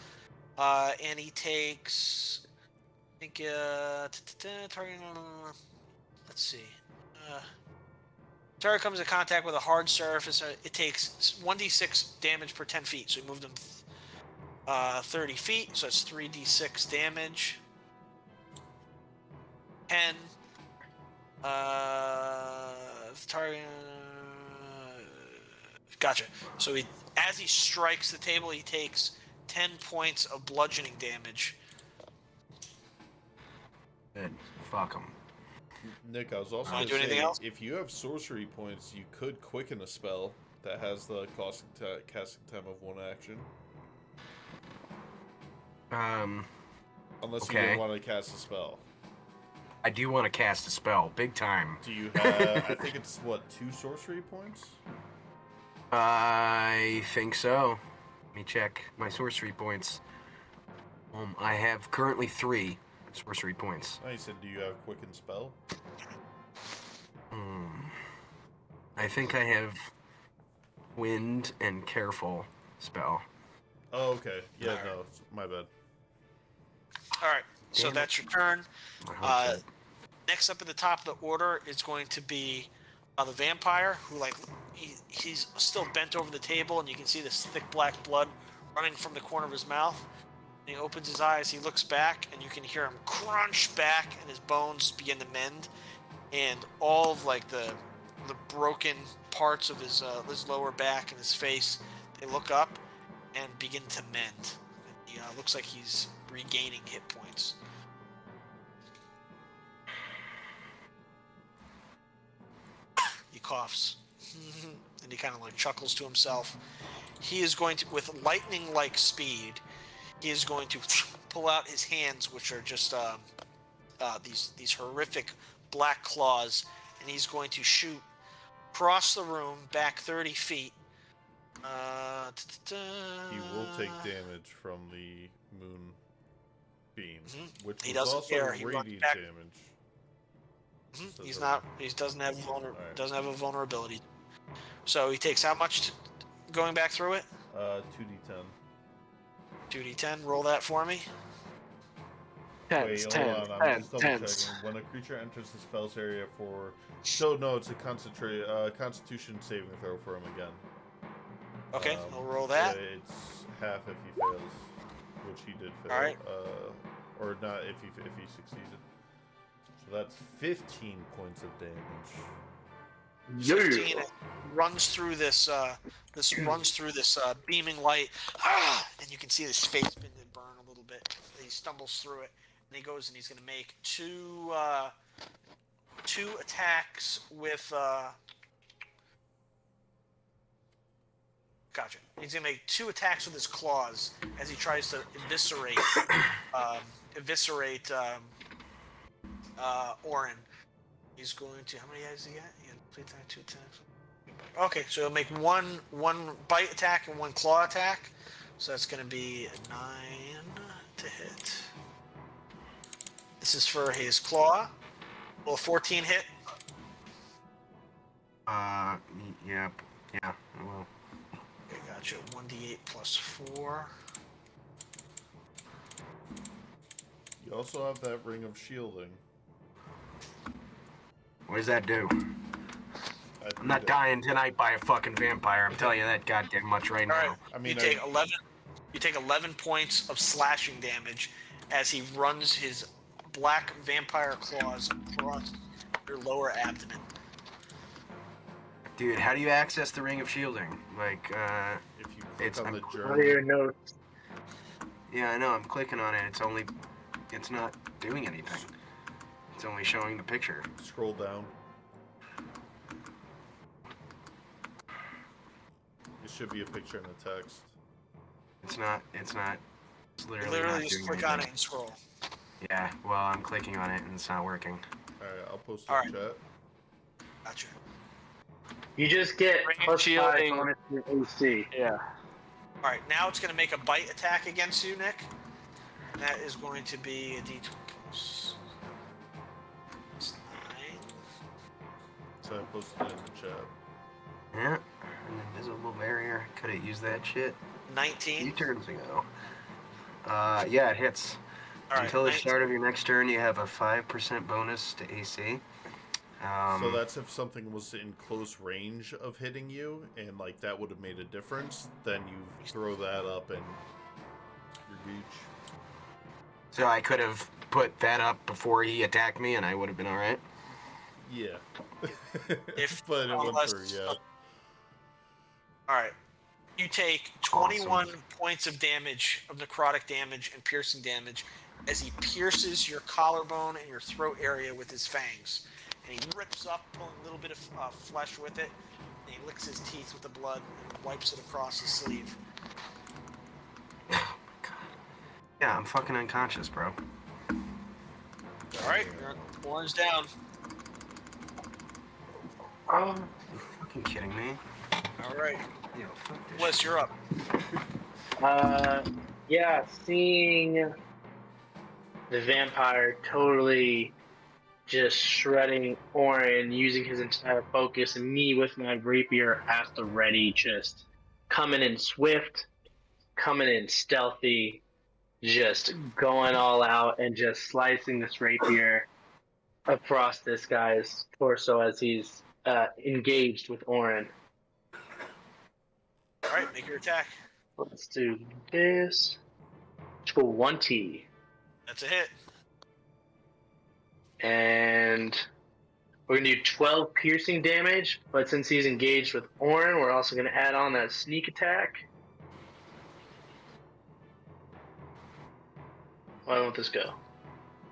Speaker 2: and he takes, I think, targeting. Let's see, Target comes in contact with a hard surface. It takes 1d6 damage per 10 feet. So you move them 30 feet. So it's 3d6 damage. 10. Target. Gotcha. So as he strikes the table, he takes 10 points of bludgeoning damage.
Speaker 4: Good. Fuck him.
Speaker 1: Nick, I was also
Speaker 2: Wanna
Speaker 1: going
Speaker 2: do
Speaker 1: to
Speaker 2: anything
Speaker 1: say,
Speaker 2: else?
Speaker 1: if you have sorcery points, you could quicken a spell that has the casting time of 1 action. Unless you
Speaker 4: Okay.
Speaker 1: don't want to cast a spell.
Speaker 4: I do want to cast a spell, big time.
Speaker 1: Do you have, I think it's, 2 sorcery points?
Speaker 4: I think so. Let me check my sorcery points. I have currently 3 sorcery points.
Speaker 1: No, you said, do you have quicken spell?
Speaker 4: I think I have wind and careful spell.
Speaker 1: Oh, okay. Yeah, no, my bad.
Speaker 2: All right. So
Speaker 4: Damn it.
Speaker 2: that's your turn.
Speaker 4: I hope so.
Speaker 2: Next up at the top of the order is going to be the vampire, who he's still bent over the table, and you can see this thick black blood running from the corner of his mouth. And he opens his eyes, he looks back, and you can hear him crunch back, and his bones begin to mend, and all of the broken parts of his lower back and his face, they look up and begin to mend. And he looks like he's regaining hit points. He coughs, and he kind of chuckles to himself. He is going to, with lightning-like speed, he is going to pull out his hands, which are just these horrific black claws, and he's going to shoot across the room, back 30 feet.
Speaker 1: He will take damage from the moon beam, which
Speaker 2: He
Speaker 1: was
Speaker 2: doesn't
Speaker 1: also
Speaker 2: care. He runs
Speaker 1: radiant
Speaker 2: back.
Speaker 1: damage.
Speaker 2: He's not. He doesn't have
Speaker 1: Alright.
Speaker 2: doesn't have a vulnerability. So he takes how much going back through it?
Speaker 1: 2d10.
Speaker 2: 2d10. Roll that for me.
Speaker 6: Tens,
Speaker 1: Wait,
Speaker 6: tens,
Speaker 1: hold on. I'm
Speaker 6: tens,
Speaker 1: just double
Speaker 6: tens.
Speaker 1: checking. When a creature enters the spell's area for... So, no, it's a constitution saving throw for him again.
Speaker 2: Okay, I'll roll that.
Speaker 1: It's half if he fails, which he did fail.
Speaker 2: Alright.
Speaker 1: Or not if he succeeded. So that's 15 points of damage.
Speaker 2: 15 runs through this beaming light, and you can see his face begin to burn a little bit. He stumbles through it, and he goes and he's going to make two attacks with. Gotcha. He's going to make 2 attacks with his claws as he tries to eviscerate Orin. He's going to. How many has he got? He had 2 attacks. Okay, so he'll make one bite attack and 1 claw attack. So that's going to be a 9 to hit. This is for his claw. Will a 14 hit?
Speaker 4: Yep. Yeah. Well.
Speaker 2: Okay, gotcha. 1d8 plus 4.
Speaker 1: You also have that ring of shielding.
Speaker 4: What does that do?
Speaker 1: I
Speaker 4: I'm not
Speaker 1: think
Speaker 4: dying tonight by a fucking vampire. I'm telling you that goddamn much right
Speaker 2: All
Speaker 4: now.
Speaker 2: right.
Speaker 1: I mean,
Speaker 2: you take 11. You take 11 points of slashing damage as he runs his black vampire claws across your lower abdomen.
Speaker 4: Dude, how do you access the ring of shielding?
Speaker 1: if you click
Speaker 4: it's-
Speaker 1: on the
Speaker 5: What are
Speaker 1: journal,
Speaker 5: your notes?
Speaker 4: Yeah, I know. I'm clicking on it. It's not doing anything. It's only showing the picture.
Speaker 1: scroll down. It should be a picture in the text.
Speaker 4: It's not. It's literally,
Speaker 2: You literally
Speaker 4: not
Speaker 2: just
Speaker 4: doing
Speaker 2: click on it
Speaker 4: anything.
Speaker 2: and scroll.
Speaker 4: Yeah. Well, I'm clicking on it and it's not working.
Speaker 1: Alright, I'll post it
Speaker 2: All
Speaker 1: in chat.
Speaker 2: Gotcha.
Speaker 5: You just get
Speaker 6: Ring of
Speaker 5: plus 5
Speaker 6: shielding.
Speaker 5: bonus to your AC.
Speaker 6: Yeah.
Speaker 2: All right, now it's going to make a bite attack against you, Nick. And that is going to be a d20 plus 9.
Speaker 1: So I posted it in the chat.
Speaker 4: Yeah. An invisible barrier. Could it use that shit?
Speaker 2: 19.
Speaker 4: 2 turns ago. Yeah, it hits.
Speaker 2: All right,
Speaker 4: Until the
Speaker 2: 19.
Speaker 4: start of your next turn, you have a 5% bonus to AC.
Speaker 1: So that's if something was in close range of hitting you, and like that would have made a difference. Then you throw that up and your reach.
Speaker 4: So I could have put that up before he attacked me, and I would have been all right.
Speaker 1: Yeah.
Speaker 2: If
Speaker 1: but it went
Speaker 2: unless-
Speaker 1: through. Yeah.
Speaker 2: All right. You take 21 points of damage, of necrotic damage and piercing damage, as he pierces your collarbone and your throat area with his fangs. And he rips up, pulling a little bit of flesh with it, and he licks his teeth with the blood and wipes it across his sleeve.
Speaker 4: Yeah, I'm fucking unconscious, bro.
Speaker 2: All right, orange down.
Speaker 4: Are you fucking kidding me?
Speaker 2: All right,
Speaker 4: Yo, fuck this
Speaker 2: Wes,
Speaker 4: shit.
Speaker 2: you're up.
Speaker 5: Yeah, seeing the vampire totally just shredding Orin, using his entire focus, and me with my rapier at the ready, just coming in swift, coming in stealthy, just going all out and just slicing this rapier across this guy's torso as he's engaged with Orin.
Speaker 2: All right, make your attack.
Speaker 5: Let's do this. 20.
Speaker 2: That's a hit.
Speaker 5: And we're going to do 12 piercing damage, but since he's engaged with Orin, we're also going to add on that sneak attack. Why won't this go?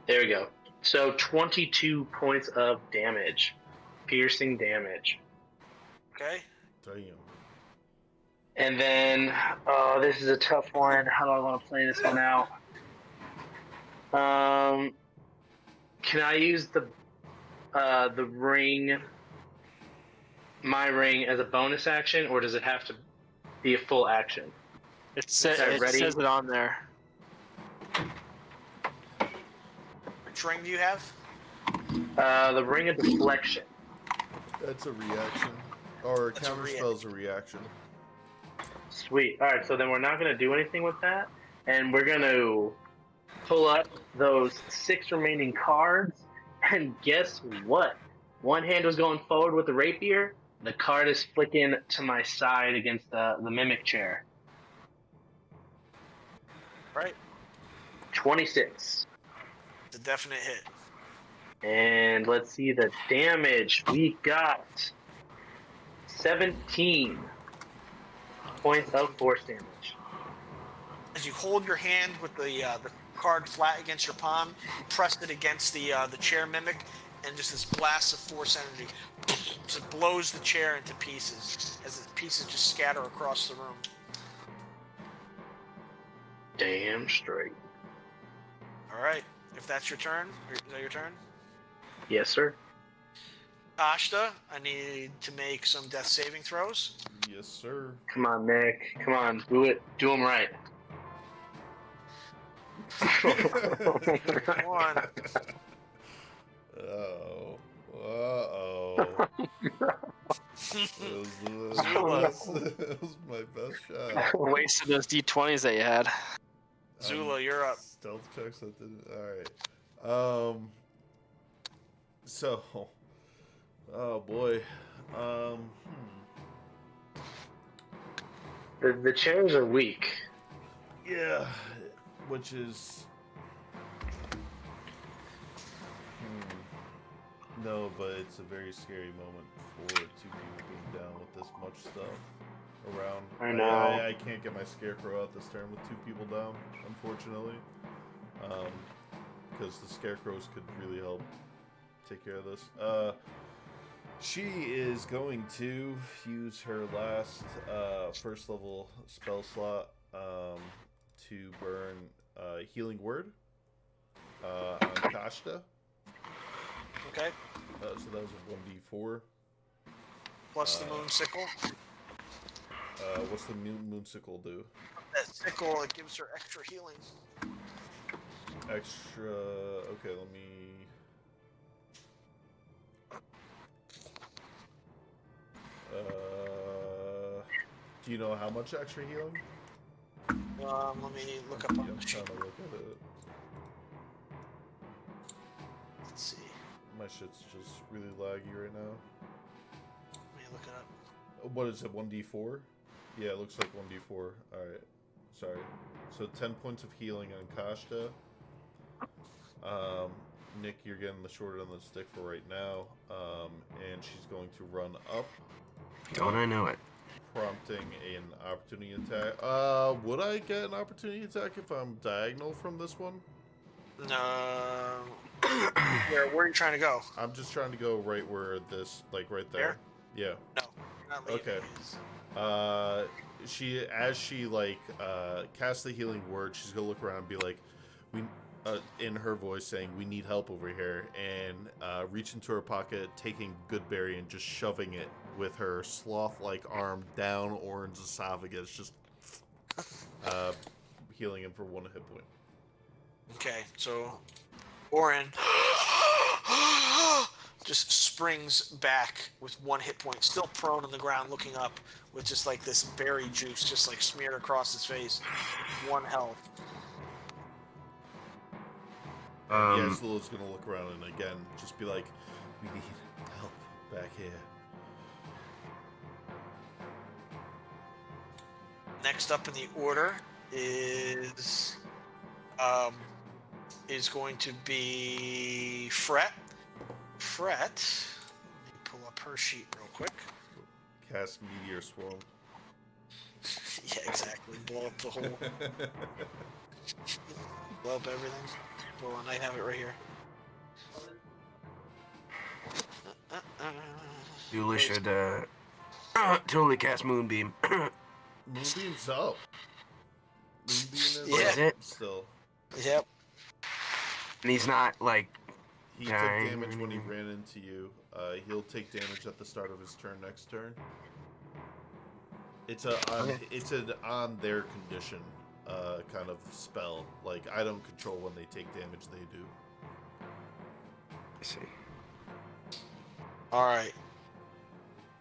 Speaker 5: There we go. So 22 points of damage. Piercing damage.
Speaker 2: Okay.
Speaker 1: Damn.
Speaker 5: And then, oh, this is a tough one. How do I want to play this one out? Can I use the ring, my ring, as a bonus action, or does it have to be a full action?
Speaker 6: It
Speaker 5: Okay, ready?
Speaker 6: says it on there.
Speaker 2: Which ring do you have?
Speaker 5: The ring of deflection.
Speaker 1: That's a reaction. Or
Speaker 2: That's a
Speaker 1: counter spell's a reaction.
Speaker 5: Sweet. All right, so then we're not going to do anything with that, and we're going to pull up those 6 remaining cards, and guess what? One hand was going forward with the rapier. The card is flicking to my side against the mimic chair.
Speaker 2: Right.
Speaker 5: 26.
Speaker 2: It's a definite hit.
Speaker 5: And let's see the damage. We got 17 points of force damage.
Speaker 2: As you hold your hand with the card flat against your palm, you press it against the chair mimic, and just this blast of force energy just blows the chair into pieces as the pieces just scatter across the room.
Speaker 5: Damn straight.
Speaker 2: All right. If that's your turn, is that your turn?
Speaker 5: Yes, sir.
Speaker 2: Ashta, I need to make some death saving throws.
Speaker 1: Yes, sir.
Speaker 5: Come on, Nick. Come on, do it. Do them right.
Speaker 2: One.
Speaker 1: Oh. Uh-oh. It was my best shot.
Speaker 6: Wasted those D20s that you had.
Speaker 2: Zula, you're up.
Speaker 1: Stealth checks that didn't. All right. So. Oh boy.
Speaker 5: The chairs are weak.
Speaker 1: Yeah. Which is. No, but it's a very scary moment for 2 people being down with this much stuff around.
Speaker 5: I know.
Speaker 1: I can't get my scarecrow out this turn with 2 people down, unfortunately. Because the scarecrows could really help take care of this. She is going to use her last first level spell slot to burn Healing Word on Kashta.
Speaker 2: Okay.
Speaker 1: So that was a 1d4.
Speaker 2: Plus the moon sickle.
Speaker 1: What's the moon sickle do?
Speaker 2: That sickle, it gives her extra healing.
Speaker 1: Extra. Okay, let me. Do you know how much extra healing?
Speaker 2: Let me look up on
Speaker 1: I'm
Speaker 2: the sheet.
Speaker 1: trying to look at it.
Speaker 2: Let's see.
Speaker 1: My shit's just really laggy right now.
Speaker 2: Let me look it up.
Speaker 1: What is it, 1d4? Yeah, it looks like 1d4. Alright. Sorry. So 10 points of healing on Kashta. Nick, you're getting the short end of the stick for right now. And she's going to run up.
Speaker 4: Don't I know it?
Speaker 1: Prompting an opportunity attack. Would I get an opportunity attack if I'm diagonal from this one?
Speaker 2: No. Where are you trying to go?
Speaker 1: I'm just trying to go right where this, like right there. Yeah.
Speaker 2: No. You're not leaving.
Speaker 1: Okay. As she casts the healing word, she's gonna look around and be like, we, in her voice saying, "We need help over here," and reach into her pocket, taking Goodberry and just shoving it with her sloth-like arm down Orin's esophagus, just healing him for 1 hit point.
Speaker 2: Okay, so Orin just springs back with 1 hit point, still prone on the ground, looking up with just like this berry juice just like smeared across his face. 1 health.
Speaker 1: Yeah, Zula's gonna look around and again just be like, "We need help back here."
Speaker 2: Next up in the order is going to be Fret. Fret. Let me pull up her sheet real quick.
Speaker 1: Cast Meteor Swarm.
Speaker 2: Yeah, exactly. Blow up the whole. Blow up everything. Well, and I have it right here.
Speaker 4: Dula should totally cast Moonbeam.
Speaker 1: Moonbeam's up. Moonbeam is
Speaker 2: Yeah.
Speaker 4: Is it?
Speaker 1: still.
Speaker 2: Yep.
Speaker 4: And he's not like.
Speaker 1: He took damage when he ran into you. He'll take damage at the start of his turn next turn. It's an on their condition kind of spell. Like, I don't control when they take damage, they do.
Speaker 4: I see.
Speaker 2: All right.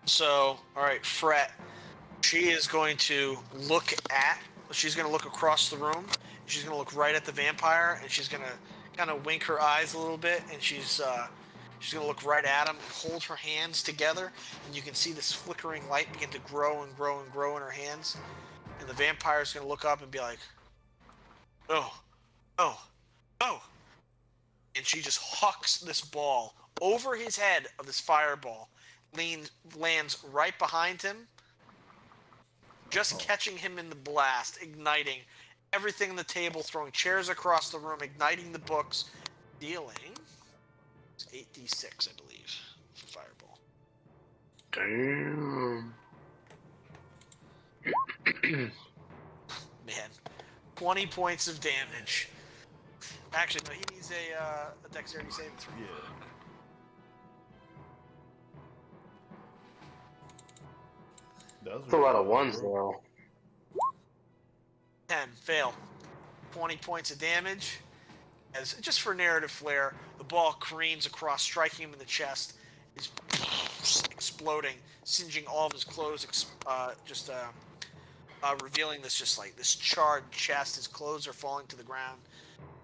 Speaker 2: So, all right, Fret. She is going to look at. She's going to look across the room. She's going to look right at the vampire, and she's going to kind of wink her eyes a little bit, and she's going to look right at him and hold her hands together, and you can see this flickering light begin to grow and grow and grow in her hands, and the vampire is going to look up and be like, "Oh, oh, oh," and she just hucks this ball over his head of this fireball, lands right behind him, just catching him in the blast, igniting everything on the table, throwing chairs across the room, igniting the books, dealing 8d6, I believe, for fireball.
Speaker 5: Damn.
Speaker 2: Man, 20 points of damage. Actually, no, he needs a dexterity saving throw.
Speaker 1: Yeah.
Speaker 5: That's a lot of ones, though.
Speaker 2: 10, fail. 20 points of damage. As just for narrative flair, the ball careens across, striking him in the chest. Is exploding, singeing all of his clothes, revealing this just like this charred chest. His clothes are falling to the ground.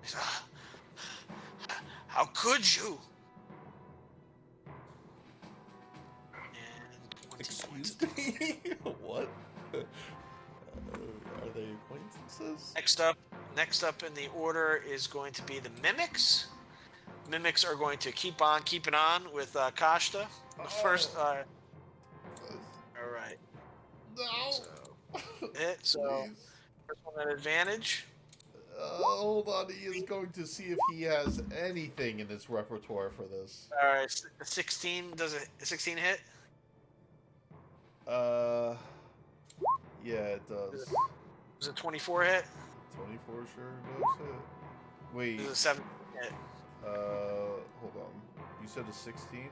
Speaker 2: He's, how could you? And 20 points of damage.
Speaker 1: Excuse me? What? Are they acquaintances?
Speaker 2: Next up in the order is going to be the mimics. Mimics are going to keep on keeping on with Kashta. The first, all right.
Speaker 1: No.
Speaker 2: So
Speaker 1: Please.
Speaker 2: first one at advantage.
Speaker 1: Hold on, he is going to see if he has anything in his repertoire for this.
Speaker 2: All right, 16. Does a 16 hit?
Speaker 1: Yeah, it does.
Speaker 2: Does a 24 hit?
Speaker 1: 24 sure does hit. Wait,
Speaker 2: Does a 17 hit?
Speaker 1: hold on. You said a 16?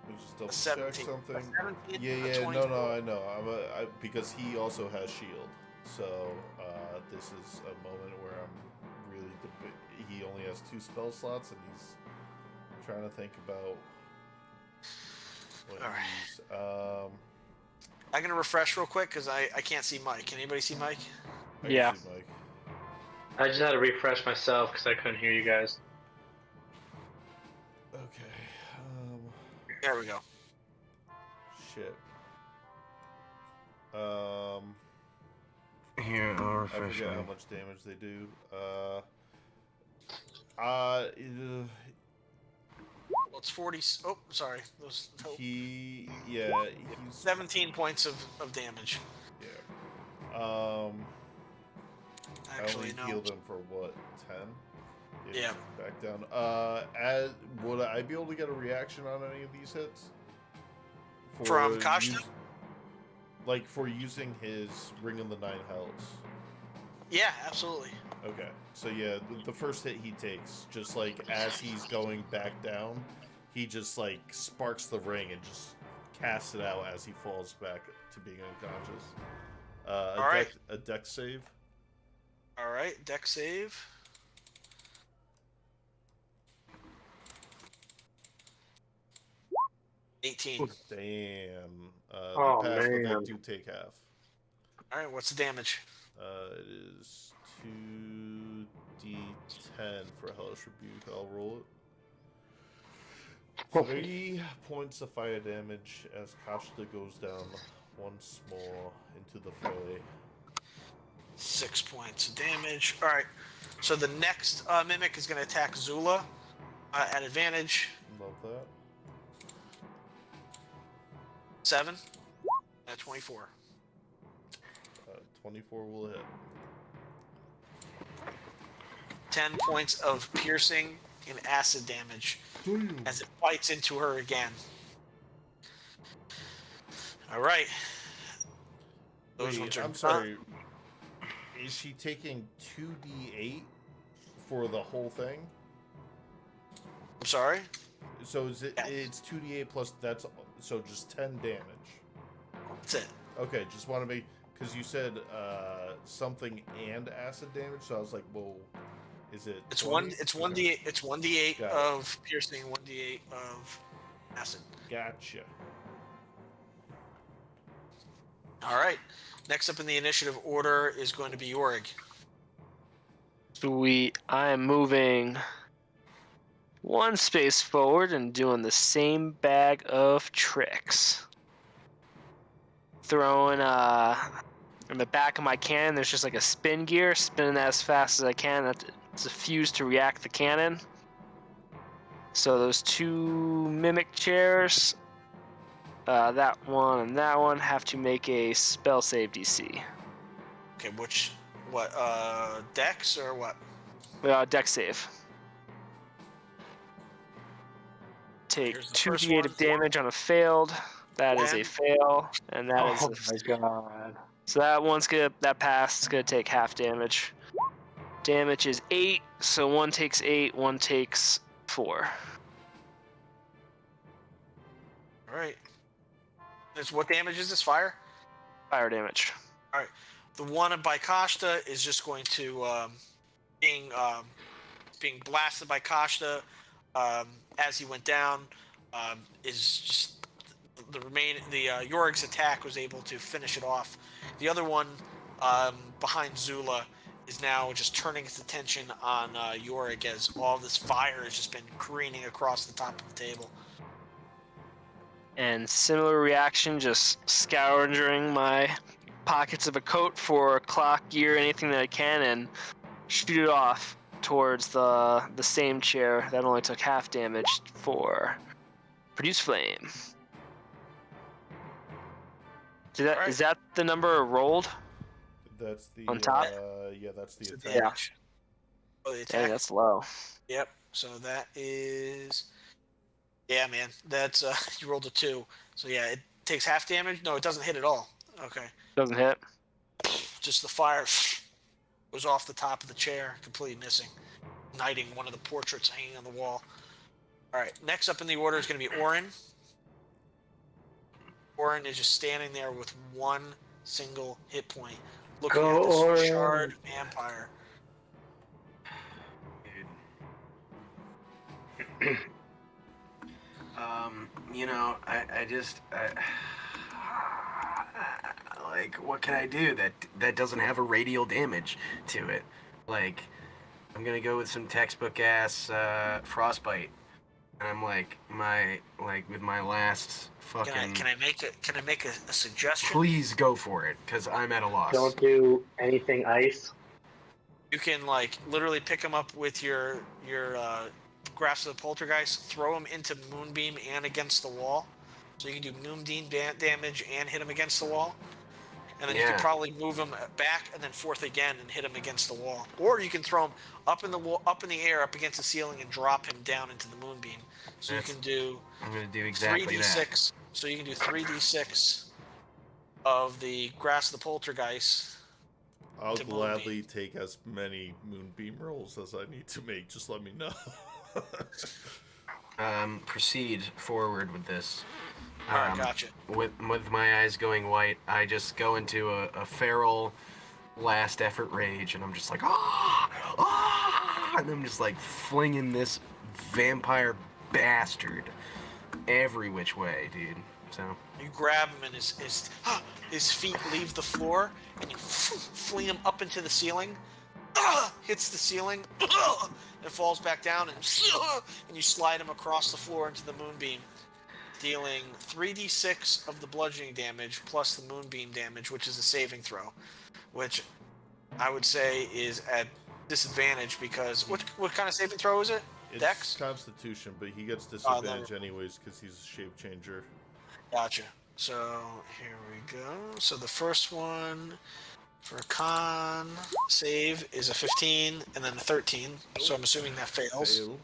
Speaker 1: Let's just
Speaker 2: A
Speaker 1: double
Speaker 2: 17.
Speaker 1: check something.
Speaker 2: A 17,
Speaker 1: Yeah,
Speaker 2: a
Speaker 1: yeah,
Speaker 2: 24.
Speaker 1: no, I know. Because he also has shield. So, this is a moment where I'm really he only has 2 spell slots and he's trying to think about what
Speaker 2: All right.
Speaker 1: he's
Speaker 2: I'm gonna refresh real quick because I can't see Mike. Can anybody see Mike?
Speaker 1: I can
Speaker 6: Yeah.
Speaker 1: see Mike.
Speaker 5: I just had to refresh myself because I couldn't hear you guys.
Speaker 1: Okay.
Speaker 2: There we go.
Speaker 1: Shit.
Speaker 4: Here, I'll
Speaker 1: I
Speaker 4: refresh
Speaker 1: forget how
Speaker 4: my-
Speaker 1: much damage they do. Uh,
Speaker 2: Well, it's 40. Oh, sorry. Those, nope.
Speaker 1: he's
Speaker 2: 17 points of damage.
Speaker 1: yeah. I
Speaker 2: Actually,
Speaker 1: only
Speaker 2: no.
Speaker 1: healed him for what, 10?
Speaker 2: Yeah.
Speaker 1: Back down. Would I be able to get a reaction on any of these hits?
Speaker 2: From Kashta?
Speaker 1: Like for using his Ring of the Nine Hells.
Speaker 2: Yeah, absolutely.
Speaker 1: Okay, so yeah, the first hit he takes, just like as he's going back down, he just like sparks the ring and just casts it out as he falls back to being unconscious.
Speaker 2: All right.
Speaker 1: A dex save.
Speaker 2: All right, deck save. $18.
Speaker 1: Damn.
Speaker 5: Oh,
Speaker 1: They pass, but
Speaker 5: man.
Speaker 1: they do take half.
Speaker 2: All right, what's the damage?
Speaker 1: It is 2d10 for Hellish Rebuke. I'll roll it. 3 points of fire damage as Kashta goes down once more into the fray.
Speaker 2: 6 points of damage. All right, so the next mimic is going to attack Zula at advantage.
Speaker 1: Love that.
Speaker 2: 7 at 24.
Speaker 1: 24 will hit.
Speaker 2: 10 points of piercing and acid damage as it bites into her again. All right. Those
Speaker 1: Wait,
Speaker 2: ones are
Speaker 1: I'm sorry. Is she taking 2d8 for the whole thing?
Speaker 2: I'm sorry.
Speaker 1: So is it?
Speaker 2: Yes.
Speaker 1: It's 2d8 plus that's so just 10 damage.
Speaker 2: That's it.
Speaker 1: Okay, just want to make because you said something and acid damage, so I was like, whoa, is it?
Speaker 2: It's
Speaker 1: 20?
Speaker 2: one. It's 1d8. It's 1d8
Speaker 1: Got it.
Speaker 2: of piercing, 1d8 of acid.
Speaker 1: Gotcha.
Speaker 2: All right. Next up in the initiative order is going to be Yorig.
Speaker 6: Sweet. I am moving one space forward and doing the same bag of tricks. Throwing in the back of my cannon, there's just like a spin gear, spinning that as fast as I can. It's a fuse to react the cannon. So those 2 mimic chairs, that one and that one, have to make a spell save DC.
Speaker 2: Okay, what, Dex or what?
Speaker 6: Deck save. Take
Speaker 2: Here's the first
Speaker 6: 2d8
Speaker 2: one.
Speaker 6: of damage on a failed. That is a
Speaker 2: Ten.
Speaker 6: fail, and that is
Speaker 5: Oh my god.
Speaker 6: so that passed. It's gonna take half damage. Damage is 8, so one takes 8, one takes 4.
Speaker 2: All right. What damage is this? Fire?
Speaker 6: Fire damage.
Speaker 2: All right. The one by Kashta is just going to being blasted by Kashta as he went down. Is just Yorik's attack was able to finish it off. The other one behind Zula is now just turning its attention on Yorik as all this fire has just been careening across the top of the table.
Speaker 6: And similar reaction, just scouring my pockets of a coat for clock, gear, anything that I can, and shoot it off towards the same chair that only took half damage for produce flame.
Speaker 2: Alright.
Speaker 6: Is that the number rolled?
Speaker 1: That's the
Speaker 6: On top?
Speaker 1: Yeah, that's the
Speaker 2: So
Speaker 1: attack.
Speaker 2: damage. Oh, the
Speaker 6: Dang,
Speaker 2: attack.
Speaker 6: that's low.
Speaker 2: Yep. So that is. Yeah, man. That's you rolled a 2. So yeah, it takes half damage. No, it doesn't hit at all. Okay.
Speaker 6: Doesn't hit.
Speaker 2: Just the fire goes off the top of the chair, completely missing, igniting one of the portraits hanging on the wall. All right. Next up in the order is going to be Orin. Orin is just standing there with one single hit point, looking
Speaker 5: Go,
Speaker 2: at this
Speaker 5: Orin.
Speaker 2: shard vampire.
Speaker 4: Like, what can I do that doesn't have a radial damage to it? Like, I'm gonna go with some textbook ass frostbite. And I'm like with my last fucking.
Speaker 2: Can I make a suggestion?
Speaker 4: Please go for it, because I'm at a loss.
Speaker 5: Don't do anything ice.
Speaker 2: You can like literally pick him up with your grasp of the poltergeist, throw him into moonbeam and against the wall, so you can do moonbeam damage and hit him against the wall. And then you
Speaker 4: Yeah.
Speaker 2: can probably move him back and then forth again and hit him against the wall. Or you can throw him up in the wall, up in the air, up against the ceiling, and drop him down into the moonbeam. So you can do
Speaker 4: I'm gonna do exactly
Speaker 2: 3d6.
Speaker 4: that.
Speaker 2: So you can do 3d6 of the grasp of the poltergeist.
Speaker 1: I'll
Speaker 2: To
Speaker 1: gladly take as many moonbeam rolls as I need to make. Just let me know.
Speaker 4: Proceed forward with this.
Speaker 2: Alright, gotcha.
Speaker 4: With my eyes going white, I just go into a feral last effort rage, and I'm just like, and I'm just like flinging this vampire bastard every which way, dude. So
Speaker 2: You grab him and his feet leave the floor, and you fling him up into the ceiling. Hits the ceiling, and falls back down, and you slide him across the floor into the moonbeam, dealing 3d6 of the bludgeoning damage plus the moonbeam damage, which is a saving throw, which I would say is at disadvantage because what kind of saving throw is it?
Speaker 1: It's
Speaker 2: Dex?
Speaker 1: Constitution, but he gets disadvantage anyways because he's a shape changer.
Speaker 2: Gotcha. So here we go. So the first one for con save is a 15 and then a 13. So I'm assuming that fails.
Speaker 1: Fail.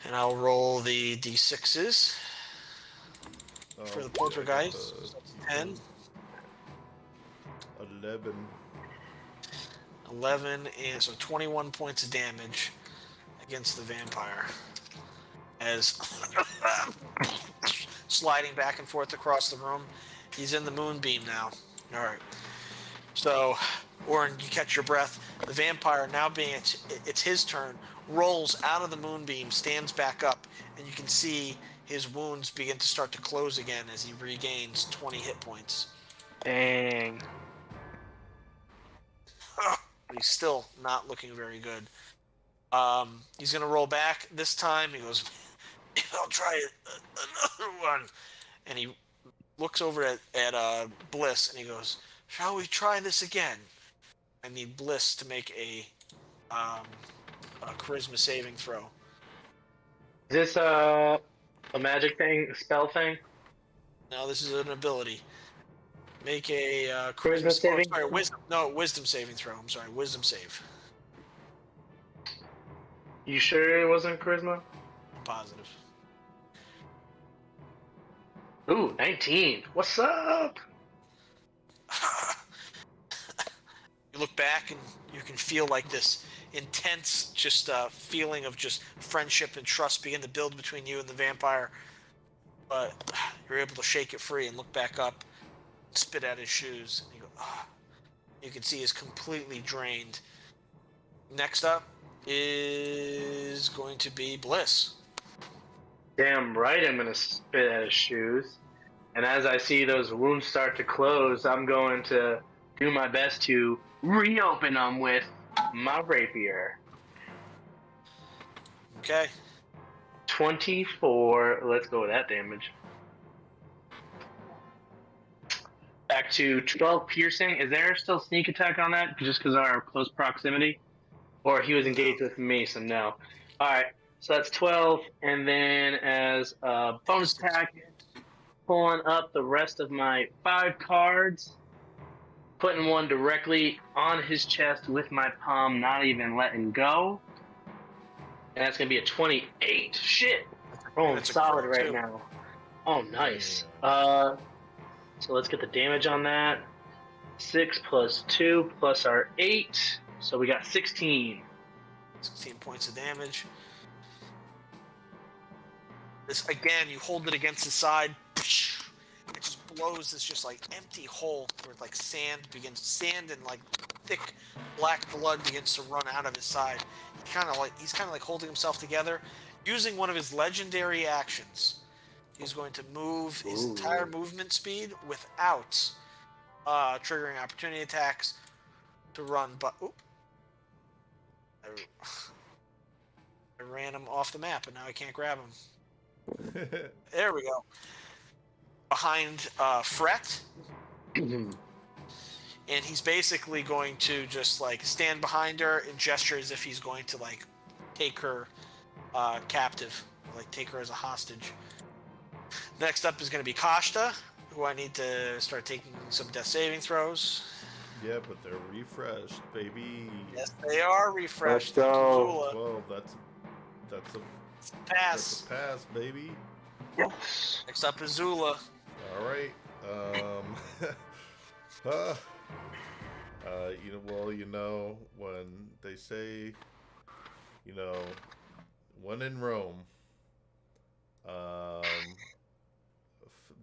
Speaker 2: And I'll roll the d6s for the poltergeist. So that's 10,
Speaker 1: 11.
Speaker 2: 11, and so 21 points of damage against the vampire. As sliding back and forth across the room, he's in the moonbeam now. All right. So, Orin, you catch your breath. The vampire, now being it's his turn, rolls out of the moonbeam, stands back up, and you can see his wounds begin to start to close again as he regains 20 hit points.
Speaker 6: Dang.
Speaker 2: But he's still not looking very good. He's going to roll back. This time he goes, I'll try another one. And he looks over at Bliss and he goes, shall we try this again? I need Bliss to make a charisma saving throw.
Speaker 5: Is this a magic thing, a spell thing?
Speaker 2: No, this is an ability. Make a
Speaker 5: Charisma saving?
Speaker 2: Sorry, wisdom saving throw. I'm sorry, wisdom save.
Speaker 5: You sure it wasn't charisma?
Speaker 2: I'm positive.
Speaker 5: Ooh, 19. What's up?
Speaker 2: You look back and you can feel like this intense just feeling of just friendship and trust begin to build between you and the vampire. But you're able to shake it free and look back up, spit at his shoes, and you go, you can see he's completely drained. Next up is going to be Bliss.
Speaker 5: Damn right I'm gonna spit at his shoes. And as I see those wounds start to close, I'm going to do my best to reopen them with my rapier.
Speaker 2: Okay.
Speaker 5: 24. Let's go with that damage. Back to 12 piercing. Is there still sneak attack on that? Just because of our close proximity? Or he was engaged with me, so no. Alright, so that's 12. And then as a bonus attack, pulling up the rest of my 5 cards, putting one directly on his chest with my palm, not even letting go. And that's going to be a 28. Shit! Rolling solid right now. Oh, nice. So let's get the damage on that. 6 plus 2 plus our 8. So we got 16.
Speaker 2: 16 points of damage. This again, you hold it against his side. It just blows this just like empty hole where like sand and like thick black blood begins to run out of his side. He's kind of like holding himself together, using one of his legendary actions. He's going to move his entire movement speed without triggering opportunity attacks to run. But I ran him off the map, and now I can't grab him. There we go. Behind Fret, and he's basically going to just like stand behind her and gesture as if he's going to like take her captive, like take her as a hostage. Next up is going to be Kashta, who I need to start taking some death saving throws.
Speaker 1: Yeah, but they're refreshed, baby.
Speaker 2: Yes, they are refreshed.
Speaker 5: Let's go.
Speaker 2: Zula.
Speaker 1: 12. That's a
Speaker 2: Pass.
Speaker 1: pass, baby.
Speaker 5: Yes.
Speaker 2: Next up is Zula.
Speaker 1: All right. When they say, when in Rome,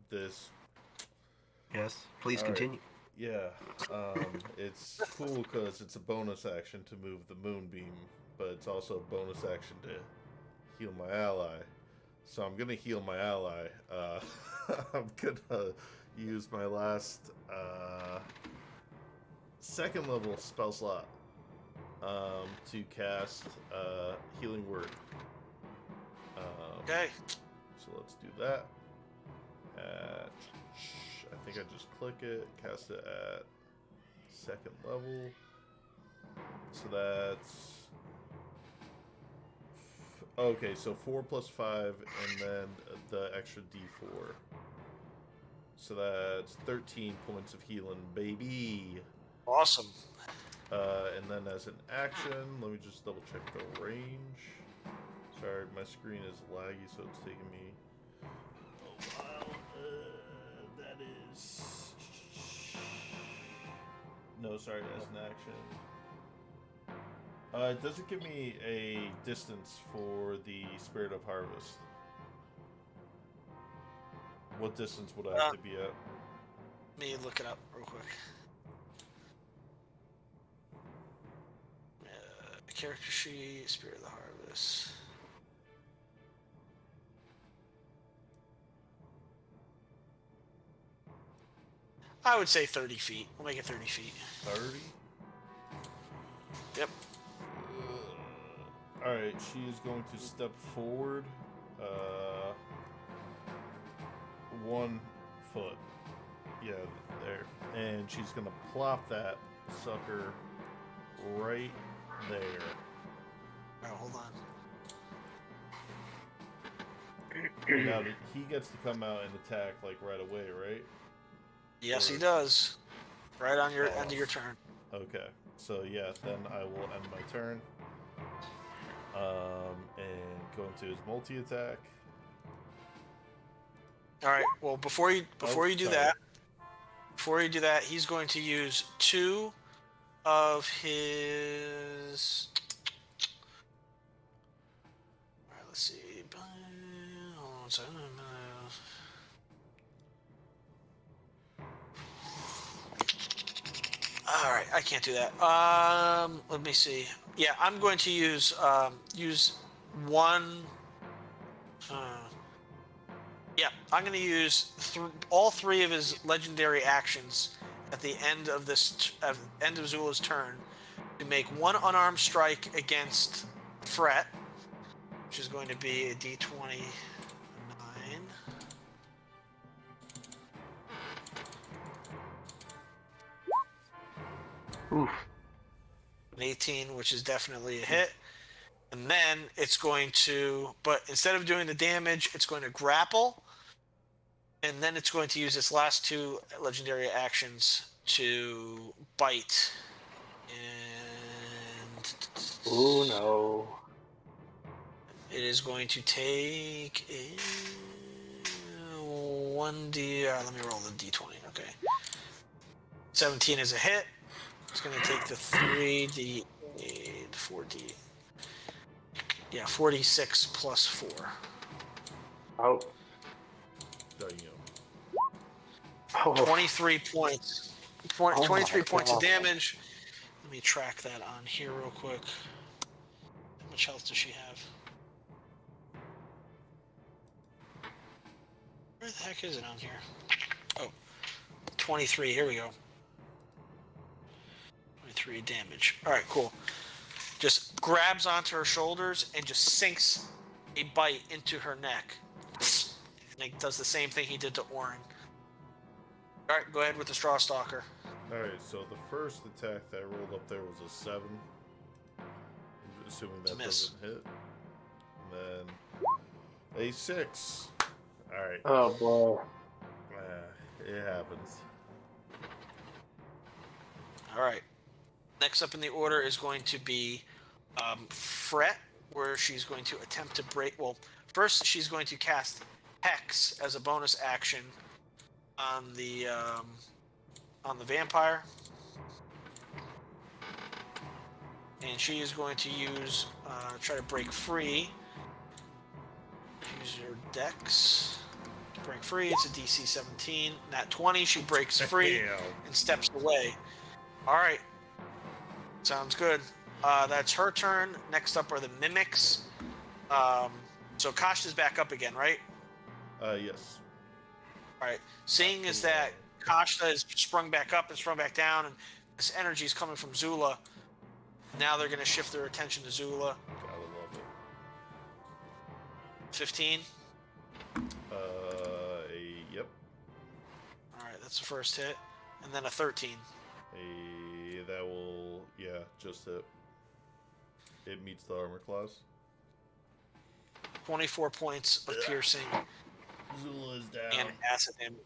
Speaker 1: this,
Speaker 4: Yes, please
Speaker 1: All right.
Speaker 4: continue.
Speaker 1: yeah, it's cool because it's a bonus action to move the moonbeam, but it's also a bonus action to heal my ally. So I'm gonna heal my ally. I'm gonna use my last second level spell slot to cast Healing Word.
Speaker 2: Okay.
Speaker 1: So let's do that. I think I just click it, cast it at second level. So that's okay. So 4 plus 5, and then the extra D4. So that's 13 points of healing, baby.
Speaker 2: Awesome.
Speaker 1: And then as an action, let me just double check the range. Sorry, my screen is laggy, so it's taking me a while. That is... No, sorry, as an action. It doesn't give me a distance for the Spirit of Harvest. What distance would I have to be at?
Speaker 2: Let me look it up real quick. Character sheet, Spirit of the Harvest. I would say 30 feet. We'll make it 30 feet.
Speaker 1: 30?
Speaker 2: Yep.
Speaker 1: Alright, she is going to step forward 1 foot. Yeah, there. And she's going to plop that sucker right there.
Speaker 2: Oh, hold on.
Speaker 1: Now, he gets to come out and attack like right away, right?
Speaker 2: Yes, he does. Right on your end of your turn.
Speaker 1: Okay. So yeah, then I will end my turn. And go into his multi-attack.
Speaker 2: All right. Well, before you do
Speaker 1: sorry.
Speaker 2: that, he's going to use 2 of his. All right. Let's see. Hold on a second. All right, I can't do that. Let me see. Yeah, I'm going to use 1. Yeah, I'm going to use all 3 of his legendary actions at the end of end of Zula's turn to make 1 unarmed strike against Fret, which is going to be a D29.
Speaker 5: Oof.
Speaker 2: An 18, which is definitely a hit. And then it's going to, but instead of doing the damage, it's going to grapple. And then it's going to use its last 2 legendary actions to bite. And
Speaker 5: Oh no.
Speaker 2: it is going to take a 1d. Let me roll the d20. Okay. 17 is a hit. It's going to take the 3d, 4d. Yeah, 46 plus 4.
Speaker 5: Oh.
Speaker 1: There you
Speaker 5: Oh.
Speaker 2: 23 points.
Speaker 5: Oh
Speaker 2: 23
Speaker 5: my
Speaker 2: points of
Speaker 5: God.
Speaker 2: damage. Let me track that on here real quick. How much health does she have? Where the heck is it on here? Oh, 23. Here we go. 23 damage. All right, cool. just grabs onto her shoulders and just sinks a bite into her neck. And he does the same thing he did to Orin. All right, go ahead with the Straw Stalker.
Speaker 1: Alright, so the first attack that I rolled up there was a 7. Assuming that
Speaker 2: Miss.
Speaker 1: doesn't hit. And then a 6. Alright.
Speaker 5: Oh boy.
Speaker 1: It happens.
Speaker 2: All right. Next up in the order is going to be Fret, where she's going to attempt to break. Well, first she's going to cast Hex as a bonus action on the vampire, and she is going to use try to break free. Use her Dex. Break free. It's a DC 17. Nat 20. She breaks free
Speaker 1: Damn.
Speaker 2: and steps away. All right. Sounds good. That's her turn. Next up are the mimics. So Kashta's back up again, right?
Speaker 1: Yes.
Speaker 2: All right. Seeing as that Kashta is sprung back up and sprung back down, and this energy is coming from Zula, now they're going to shift their attention to Zula.
Speaker 1: Gotta love it.
Speaker 2: 15.
Speaker 1: Yep.
Speaker 2: All right. That's the first hit. And then a 13.
Speaker 1: That will, just hit. It meets the armor class.
Speaker 2: 24 points of piercing
Speaker 1: Zula is down.
Speaker 2: and acid damage.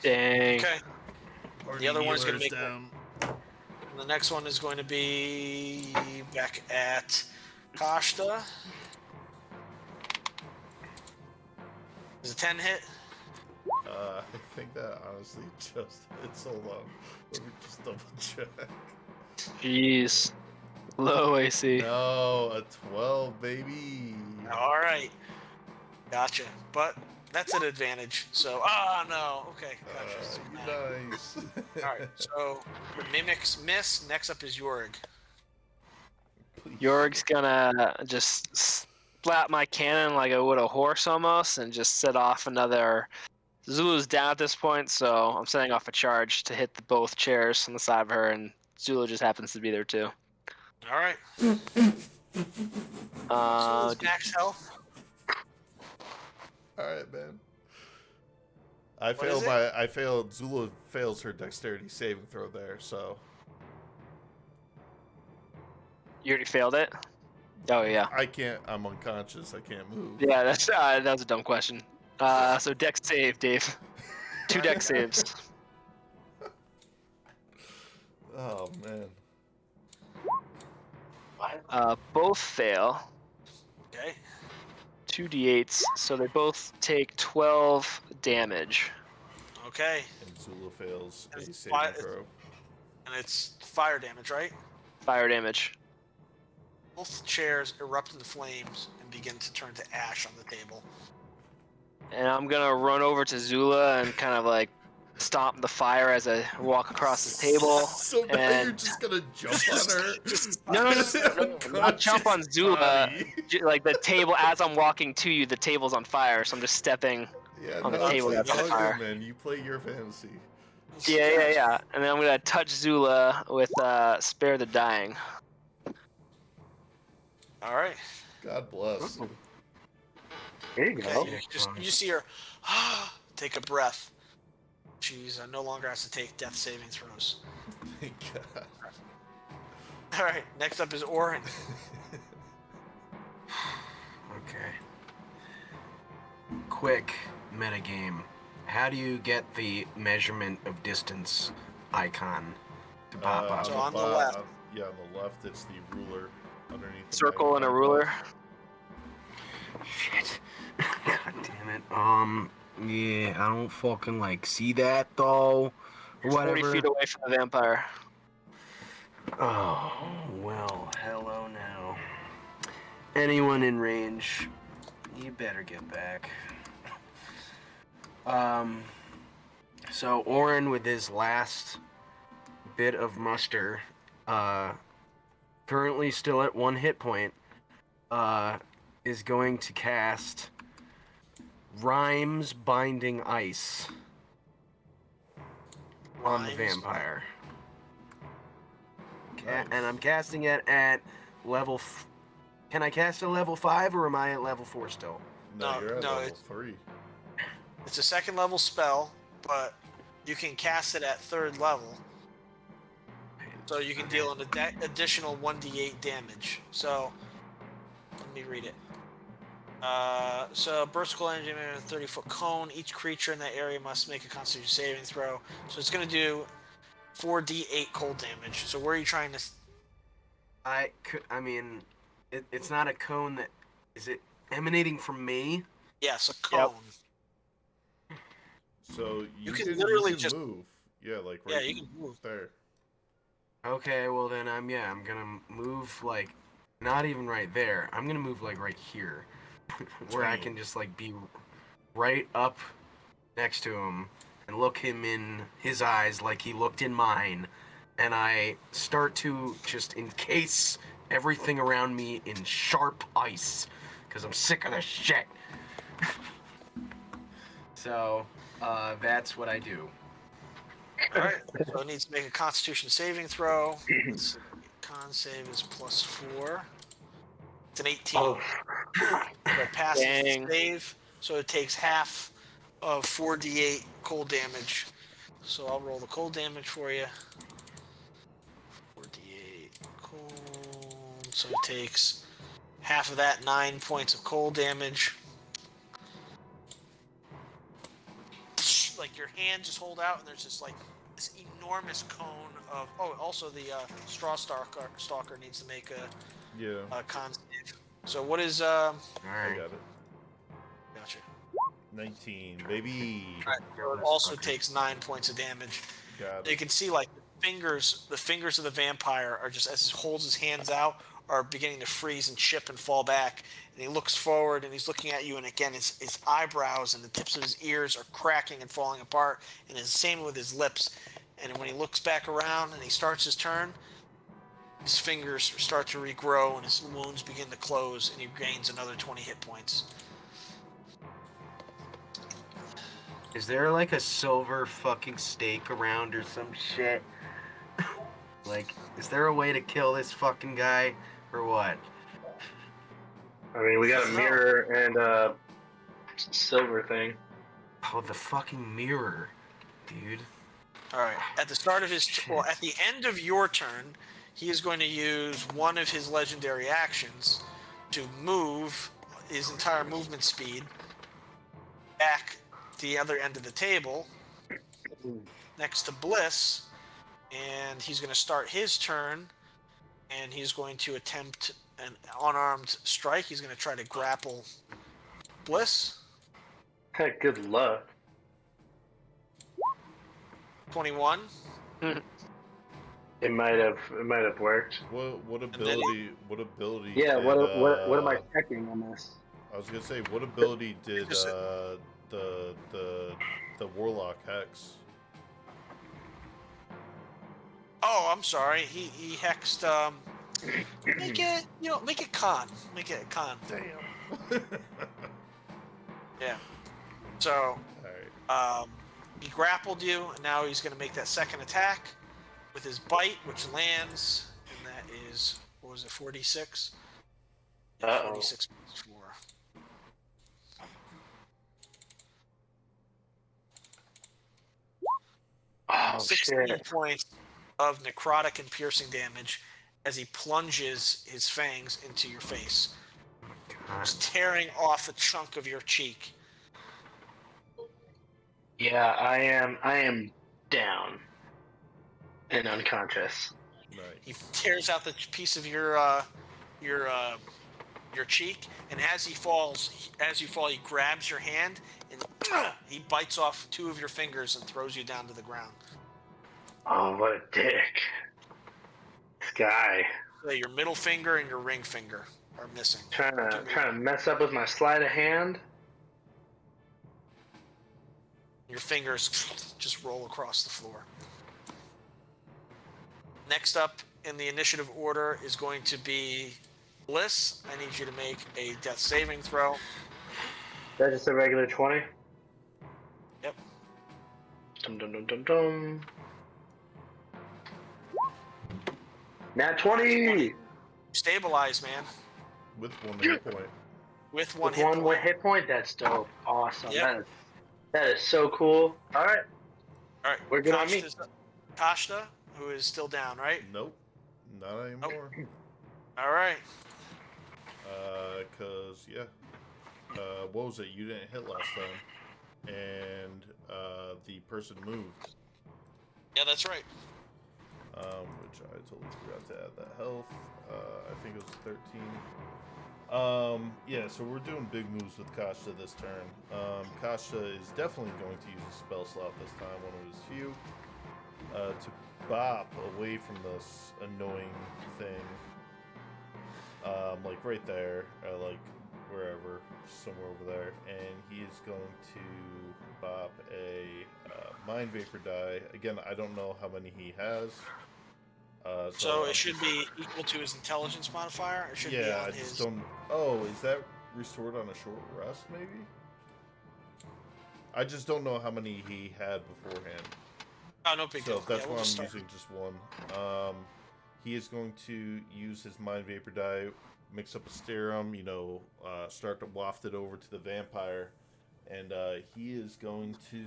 Speaker 6: Dang.
Speaker 2: Okay. The other one is going to make
Speaker 1: down.
Speaker 2: And the next one is going to be back at Kashta. Is a 10 hit?
Speaker 1: I think that honestly just hits. Hold on. Let me just double check.
Speaker 6: Jeez. Low AC.
Speaker 1: No, a 12, baby.
Speaker 2: All right. Gotcha. But that's an advantage. So, no. Okay. Gotcha.
Speaker 1: Nice.
Speaker 2: All right. So, the mimics miss. Next up is Yorg.
Speaker 6: Jorg's gonna just slap my cannon like I would a horse almost and just set off another. Zulu's down at this point, so I'm setting off a charge to hit both chairs on the side of her, and Zulu just happens to be there too.
Speaker 2: All right. Zulu's max health.
Speaker 1: All right, man.
Speaker 2: is it?
Speaker 1: I failed. Zula fails her dexterity saving throw there, so
Speaker 6: You already failed it? Oh, yeah.
Speaker 1: I can't. I'm unconscious. I can't move.
Speaker 6: Yeah, that was a dumb question. So dex save, Dave. 2 dex saves.
Speaker 1: Oh man.
Speaker 6: Both fail.
Speaker 2: Okay.
Speaker 6: 2d8s, so they both take 12 damage.
Speaker 2: Okay.
Speaker 1: And Zula fails a
Speaker 2: It's
Speaker 1: saving
Speaker 2: fi-
Speaker 1: throw.
Speaker 2: And it's fire damage, right?
Speaker 6: Fire damage.
Speaker 2: Both chairs erupt into flames and begin to turn to ash on the table.
Speaker 6: And I'm gonna run over to Zula and kind of like stomp the fire as I walk across the table.
Speaker 1: So now
Speaker 6: and-
Speaker 1: you're just gonna jump on her?
Speaker 6: No, not jump on Zula.
Speaker 1: Body.
Speaker 6: Like the table, as I'm walking to you, the table's on fire, so I'm just stepping.
Speaker 1: Yeah,
Speaker 6: On the
Speaker 1: no, it's
Speaker 6: table,
Speaker 1: like,
Speaker 6: that's on
Speaker 1: all
Speaker 6: fire.
Speaker 1: good, man. You play your fantasy.
Speaker 6: Yeah. And then I'm gonna touch Zula with Spare the Dying.
Speaker 2: All right.
Speaker 1: God bless.
Speaker 5: There you
Speaker 2: Okay.
Speaker 5: go.
Speaker 2: You see her take a breath. She's no longer has to take death saving throws.
Speaker 1: Thank God.
Speaker 2: All right. Next up is Orin.
Speaker 4: Okay. Quick metagame. How do you get the measurement of distance icon to pop up?
Speaker 2: So on the
Speaker 1: bo-
Speaker 2: left.
Speaker 1: Yeah, on the left, it's the ruler underneath. the
Speaker 6: Circle and a
Speaker 1: magnifying
Speaker 6: ruler.
Speaker 1: glass.
Speaker 4: Shit. God damn it. Yeah, I don't fucking like see that though. Or
Speaker 6: 40
Speaker 4: whatever.
Speaker 6: feet away from the vampire.
Speaker 4: Oh, well, hello now. Anyone in range, you better get back. So Orin with his last bit of muster, currently still at 1 hit point, is going to cast Rhymes Binding Ice on the
Speaker 2: Rhymes?
Speaker 4: vampire. and I'm casting it at level. Can I cast at level 5 or am I at level 4 still?
Speaker 1: No,
Speaker 2: No,
Speaker 1: you're at
Speaker 2: no,
Speaker 1: level 3.
Speaker 2: It's a second level spell, but you can cast it at third level. So you can deal an additional 1d8 damage. So, let me read it. So, burst cold energy in a 30-foot cone. Each creature in that area must make a Constitution saving throw. So it's going to do 4d8 cold damage. So where are you trying to...
Speaker 4: I mean, it's not a cone that... Is it emanating from me?
Speaker 2: Yes, a cone.
Speaker 1: So you
Speaker 2: can
Speaker 1: can
Speaker 2: literally just
Speaker 1: move. Yeah, like right
Speaker 2: you can move.
Speaker 1: there.
Speaker 4: Okay, well then I'm gonna move like not even right there. I'm gonna move like right here, where I can just like be right up next to him and look him in his eyes like he looked in mine, and I start to just encase everything around me in sharp ice because I'm sick of this shit. So that's what I do.
Speaker 2: Alright, so it needs to make a Constitution saving throw. Let's see. Con save is +4. It's an 18.
Speaker 5: Oh,
Speaker 2: So it passes the
Speaker 6: Dang.
Speaker 2: save, so it takes half of 4d8 cold damage. So I'll roll the cold damage for you. 4d8 cold. So it takes half of that, 9 points of cold damage. Like your hand just hold out, and there's just like this enormous cone of. Oh, also the straw stalker needs to make a con save. So what is
Speaker 1: I
Speaker 4: Alright.
Speaker 1: got it.
Speaker 2: Gotcha.
Speaker 1: 19, baby.
Speaker 2: Right, so it also takes 9 points of damage.
Speaker 1: Got
Speaker 2: You
Speaker 1: it.
Speaker 2: can see like the fingers of the vampire are just as he holds his hands out are beginning to freeze and chip and fall back. And he looks forward and he's looking at you, and again his eyebrows and the tips of his ears are cracking and falling apart, and it's the same with his lips. And when he looks back around and he starts his turn, his fingers start to regrow and his wounds begin to close, and he gains another 20 hit points.
Speaker 4: Is there like a silver fucking stake around or some shit? Like, is there a way to kill this fucking guy or what?
Speaker 5: I mean, we got a mirror and a silver thing.
Speaker 4: Oh, the fucking mirror, dude.
Speaker 2: All right. At the start of his, at the end of your turn, he is going to use one of his legendary actions to move his entire movement speed back to the other end of the table, next to Bliss, and he's going to start his turn, and he's going to attempt an unarmed strike. He's going to try to grapple Bliss.
Speaker 5: Heck, good luck.
Speaker 2: 21.
Speaker 5: It might have worked.
Speaker 1: What
Speaker 2: then
Speaker 1: ability? What ability?
Speaker 5: Yeah.
Speaker 1: did,
Speaker 5: What am I checking on this?
Speaker 1: I was gonna say, what ability did
Speaker 2: Just
Speaker 1: the warlock hex?
Speaker 2: Oh, I'm sorry. He hexed. Make it con. Make it a con.
Speaker 1: Damn.
Speaker 2: Yeah. So,
Speaker 1: Alright.
Speaker 2: he grappled you, and now he's going to make that second attack with his bite, which lands, and that is, what was it, 46? Yeah,
Speaker 5: Uh-oh.
Speaker 2: 46 plus 4.
Speaker 5: Oh
Speaker 2: 16
Speaker 5: shit!
Speaker 2: points of necrotic and piercing damage as he plunges his fangs into your face, just tearing off a chunk of your cheek.
Speaker 5: Yeah, I am down and unconscious.
Speaker 2: He
Speaker 1: Nice.
Speaker 2: tears out the piece of your cheek, and as you fall, he grabs your hand and he bites off 2 of your fingers and throws you down to the ground.
Speaker 5: Oh, what a dick! This guy
Speaker 2: So your middle finger and your ring finger are missing.
Speaker 5: trying to mess up with my sleight of hand.
Speaker 2: Your fingers just roll across the floor. Next up in the initiative order is going to be Bliss. I need you to make a death saving throw.
Speaker 5: That's just a regular 20.
Speaker 2: Yep.
Speaker 5: Dum dum dum dum dum. Nat 20
Speaker 2: Stabilize, man.
Speaker 1: With 1 hit point.
Speaker 2: With one
Speaker 5: with
Speaker 2: hit
Speaker 5: one
Speaker 2: point.
Speaker 5: hit point. That's dope. Awesome.
Speaker 2: Yep.
Speaker 5: That is so cool. All right,
Speaker 2: All right.
Speaker 5: we're good on me.
Speaker 2: Kashta, who is still down, right?
Speaker 1: Nope. Not anymore.
Speaker 2: All right.
Speaker 1: Cause yeah. What was it? You didn't hit last time, and the person moved.
Speaker 2: Yeah, that's right.
Speaker 1: Which I totally forgot to add that health. I think it was 13. Yeah, so we're doing big moves with Kashta this turn. Kashta is definitely going to use a spell slot this time, one of his few, to bop away from this annoying thing. Like right there, like wherever, somewhere over there, and he is going to bop a mind vapor die. Again, I don't know how many he has.
Speaker 2: So it should be equal to his intelligence modifier. It should be
Speaker 1: yeah,
Speaker 2: on
Speaker 1: I
Speaker 2: his.
Speaker 1: just don't. Oh, is that restored on a short rest? Maybe. I just don't know how many he had beforehand.
Speaker 2: Oh, no big deal.
Speaker 1: So that's
Speaker 2: Yeah, we'll
Speaker 1: why
Speaker 2: just
Speaker 1: I'm
Speaker 2: start.
Speaker 1: using just one. He is going to use his mind vapor die, mix up a serum, start to waft it over to the vampire, and he is going to.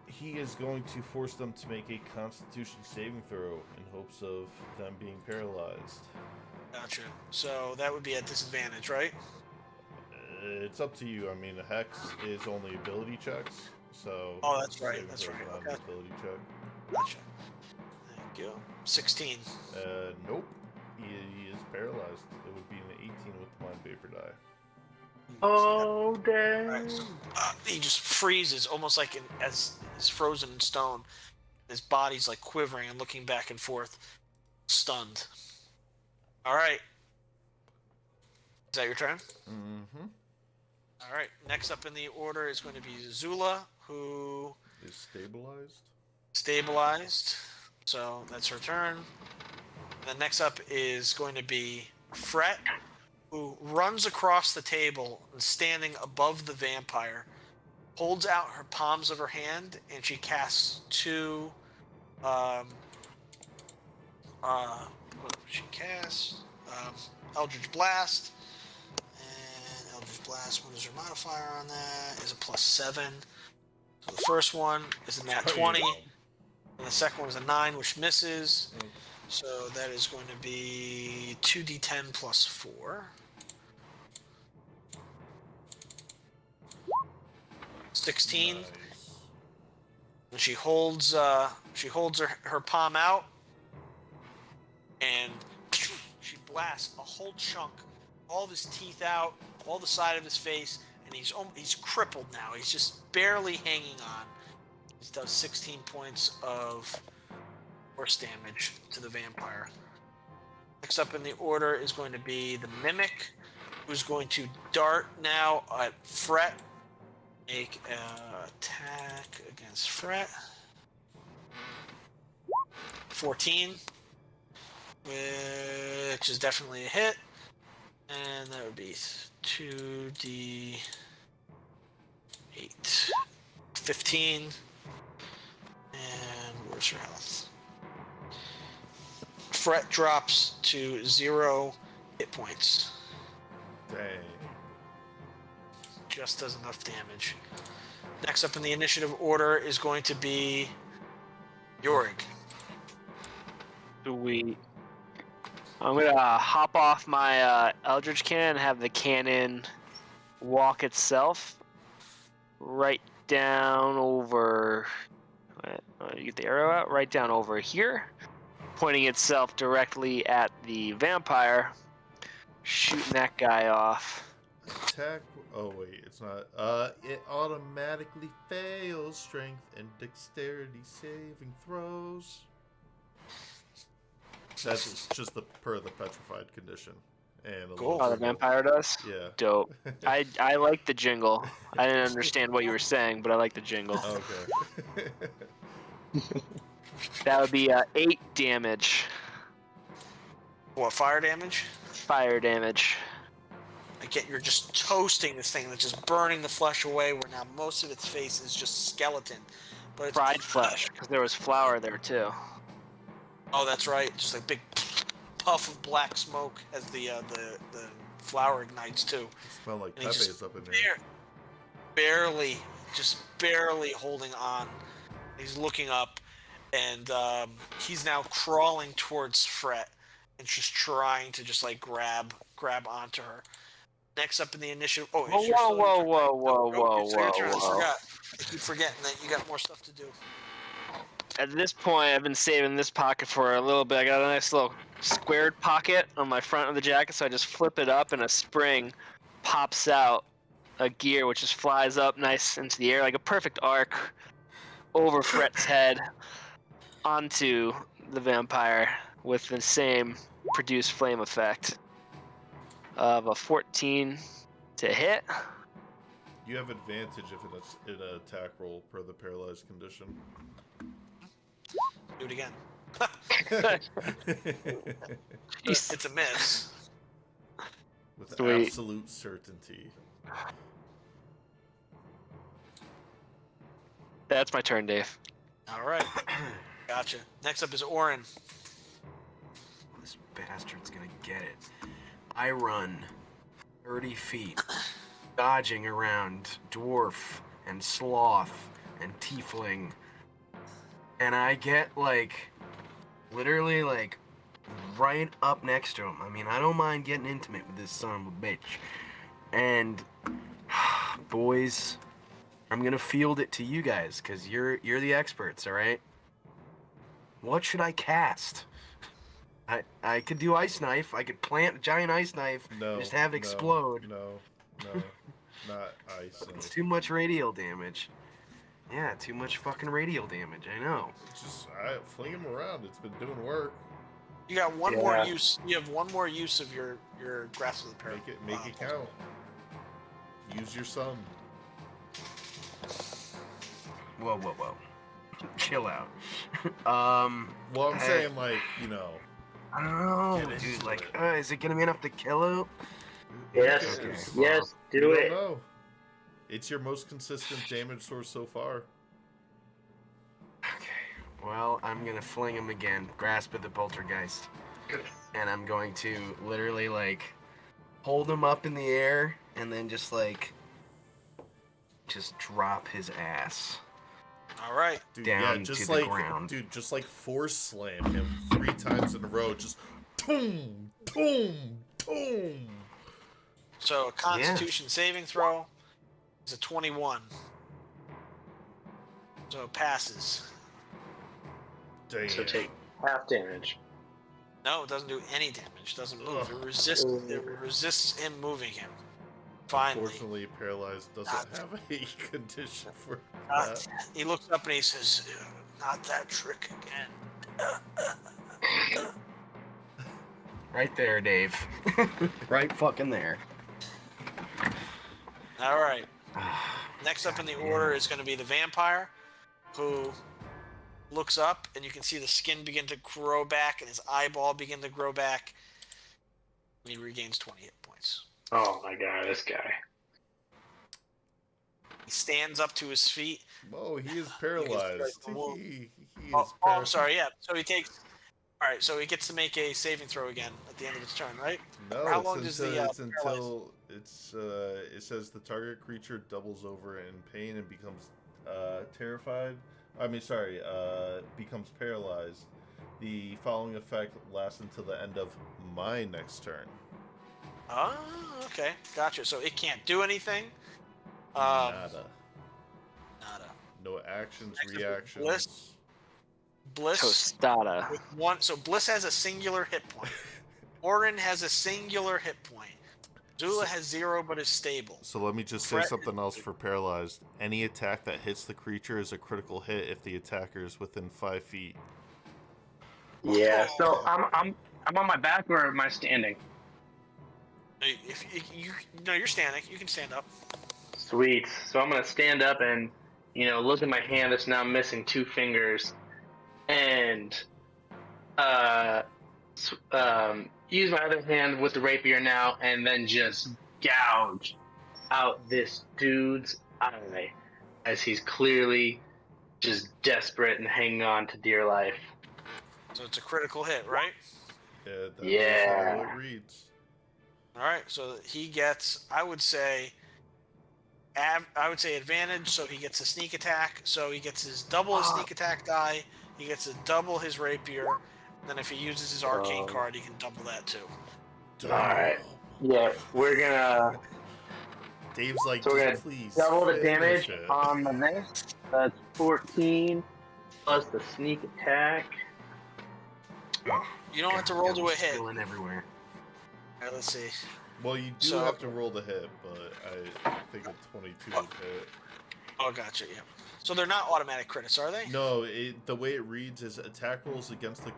Speaker 1: He is going to force them to make a Constitution saving throw in hopes of them being paralyzed.
Speaker 2: Gotcha. So that would be at disadvantage, right?
Speaker 1: It's up to you. I mean, a hex is only ability checks, so.
Speaker 2: Oh, that's right.
Speaker 1: saving
Speaker 2: That's
Speaker 1: throws
Speaker 2: right.
Speaker 1: not an
Speaker 2: Okay.
Speaker 1: ability check.
Speaker 2: Gotcha. Thank you. 16.
Speaker 1: Nope. He is paralyzed. It would be an 18 with the mind vapor die.
Speaker 5: Oh damn!
Speaker 2: Alright, so, he just freezes, almost like as is frozen in stone. His body's like quivering and looking back and forth, stunned. All right. Is that your turn?
Speaker 1: Mm-hmm.
Speaker 2: All right. Next up in the order is going to be Zula, who
Speaker 1: Is stabilized.
Speaker 2: stabilized. So that's her turn. The next up is going to be Fret, who runs across the table and standing above the vampire, holds out her palms of her hand, and she casts two. What did she cast? Eldritch Blast. And Eldritch Blast, what is her modifier on that? Is a +7. So the first one is a nat 20. And the second one is a 9, which misses. So that is going to be 2d10 plus 4. 16.
Speaker 1: Nice.
Speaker 2: And she holds her palm out, and she blasts a whole chunk, all of his teeth out, all the side of his face, and he's crippled now. He's just barely hanging on. He does 16 points of force damage to the vampire. Next up in the order is going to be the Mimic, who's going to dart now at Fret. Make an attack against Fret. 14, which is definitely a hit. And that would be 2d8. 15. And where's her health? Fret drops to 0 hit points.
Speaker 1: Dang.
Speaker 2: Just does enough damage. Next up in the initiative order is going to be Yorig.
Speaker 6: Sweet. I'm gonna hop off my Eldritch Cannon and have the cannon walk itself right down over. You get the arrow out right down over here, pointing itself directly at the vampire, shooting that guy off.
Speaker 1: Attack. Oh wait, it's not. It automatically fails strength and dexterity saving throws. That's just the petrified condition. And a
Speaker 2: Cool.
Speaker 1: little
Speaker 6: Oh, the
Speaker 1: jingle.
Speaker 6: vampire does?
Speaker 1: Yeah.
Speaker 6: Dope. I like the jingle. I didn't understand what you were saying, but I like the jingle.
Speaker 1: Okay.
Speaker 6: That would be 8 damage.
Speaker 2: What, fire damage?
Speaker 6: Fire damage.
Speaker 2: Again, you're just toasting this thing that's just burning the flesh away, where now most of its face is just skeleton. But
Speaker 6: Fried flesh, because there was flour there too.
Speaker 2: Oh, that's right. Just like big puff of black smoke as the flour ignites too.
Speaker 1: Smell like
Speaker 2: And he
Speaker 1: Pepe's
Speaker 2: just
Speaker 1: up in there.
Speaker 2: barely, just barely holding on. He's looking up, and he's now crawling towards Fret, and just trying to just like grab onto her. Next up in the initiative. Oh, it's your still your turn, right? No, it's your turn. I forgot. I keep forgetting that you got more stuff to do.
Speaker 6: At this point, I've been saving this pocket for a little bit. I got a nice little squared pocket on my front of the jacket, so I just flip it up, and a spring pops out a gear, which just flies up nice into the air like a perfect arc over Fret's head onto the vampire with the same produced flame effect of a 14 to hit.
Speaker 1: You have advantage if it's in an attack roll per the paralyzed condition.
Speaker 2: Do it again.
Speaker 6: Jeez.
Speaker 2: It's a miss.
Speaker 1: With
Speaker 6: Sweet.
Speaker 1: absolute certainty.
Speaker 6: That's my turn, Dave.
Speaker 2: All right. Gotcha. Next up is Orin.
Speaker 4: This bastard's gonna get it. I run 30 feet, dodging around dwarf and sloth and tiefling. And I get, like, literally, like, right up next to him. I mean, I don't mind getting intimate with this son of a bitch. And, boys, I'm gonna field it to you guys, because you're the experts, all right? What should I cast? I could do ice knife. I could plant a giant ice knife,
Speaker 1: No.
Speaker 4: just have it explode.
Speaker 1: No. Not ice.
Speaker 4: It's too much radial damage. Yeah, too much fucking radial damage. I know.
Speaker 1: Just fling him around. It's been doing work.
Speaker 2: You got one more use. You have one more use of your grasp of the parrot.
Speaker 1: Make it count. Use your sun.
Speaker 4: Whoa. Chill out.
Speaker 1: Well, I'm saying, like, you know.
Speaker 4: I don't know,
Speaker 1: Get into
Speaker 4: dude. Like,
Speaker 1: it.
Speaker 4: is it gonna be enough to kill it?
Speaker 5: Yes.
Speaker 1: Okay.
Speaker 5: Yes,
Speaker 1: You
Speaker 5: do
Speaker 1: don't
Speaker 5: it.
Speaker 1: know. It's your most consistent damage source so far.
Speaker 4: Okay. Well, I'm gonna fling him again. Grasp of the poltergeist. And I'm going to literally, like, hold him up in the air and then just drop his ass.
Speaker 2: All right.
Speaker 1: Dude,
Speaker 4: Down
Speaker 1: just
Speaker 4: to the
Speaker 1: like,
Speaker 4: ground.
Speaker 1: Dude, just like force slam him 3 times in a row. Just boom, boom, boom.
Speaker 2: So a Constitution saving throw is a 21. So it passes.
Speaker 1: Damn.
Speaker 5: So take half damage.
Speaker 2: No, it doesn't do any damage. It doesn't move. It resists him moving him. Finally.
Speaker 1: Unfortunately, paralyzed doesn't have a condition for
Speaker 2: Uh,
Speaker 1: that.
Speaker 2: he looks up and he says, "Not that trick again."
Speaker 4: Right there, Dave. Right fucking there.
Speaker 2: All right. Next up in the order is going to be the vampire, who looks up, and you can see the skin begin to grow back, and his eyeball begin to grow back. And he regains 20 hit points.
Speaker 5: Oh my god, this guy.
Speaker 2: He stands up to his feet.
Speaker 1: Oh, he is paralyzed.
Speaker 2: Well,
Speaker 1: He is
Speaker 2: Oh, I'm
Speaker 1: paralyzed.
Speaker 2: sorry. Yeah. So he takes. All right. So he gets to make a saving throw again at the end of his turn, right?
Speaker 1: No,
Speaker 2: How
Speaker 1: it's
Speaker 2: long does
Speaker 1: until,
Speaker 2: the,
Speaker 1: it's until it's it says the target creature doubles over in pain and becomes terrified. Becomes paralyzed. The following effect lasts until the end of my next turn.
Speaker 2: Oh, okay. Gotcha. So it can't do anything.
Speaker 1: Nada.
Speaker 2: Nada.
Speaker 1: No actions,
Speaker 2: Next is
Speaker 1: reactions.
Speaker 2: Bliss
Speaker 6: Tostada.
Speaker 2: with one. So Bliss has a singular hit point. Orin has a singular hit point. Zula has 0 but is stable.
Speaker 1: So let me just say
Speaker 2: Fret-
Speaker 1: something else for paralyzed. Any attack that hits the creature is a critical hit if the attacker is within 5 feet.
Speaker 5: Yeah. So I'm on my back, or am I standing?
Speaker 2: If you're standing. You can stand up.
Speaker 5: Sweet. So I'm gonna stand up and, look at my hand that's now missing 2 fingers, and use my other hand with the rapier now, and then just gouge out this dude's eye as he's clearly just desperate and hanging on to dear life.
Speaker 2: So it's a critical hit, right?
Speaker 1: Yeah, that is
Speaker 5: Yeah.
Speaker 1: how it reads.
Speaker 2: All right. So he gets, I would say advantage. So he gets a sneak attack. So he gets his double his sneak attack die. He gets to double his rapier. Then if he uses his arcane card, he can double that too.
Speaker 5: Alright. Yeah, we're gonna
Speaker 1: Dave's like,
Speaker 5: So we're
Speaker 1: just
Speaker 5: gonna
Speaker 1: please
Speaker 5: double the
Speaker 1: finish
Speaker 5: damage
Speaker 1: it.
Speaker 5: on the next. That's 14 plus the sneak attack.
Speaker 2: You don't have to roll to a hit.
Speaker 4: Spilling everywhere.
Speaker 2: All right, let's see.
Speaker 1: Well, you do
Speaker 2: So-
Speaker 1: have to roll the hit, but I think a 22 would hit.
Speaker 2: Oh, gotcha. Yeah. So they're not automatic crits, are they?
Speaker 1: No, the way it reads is attack rolls against the.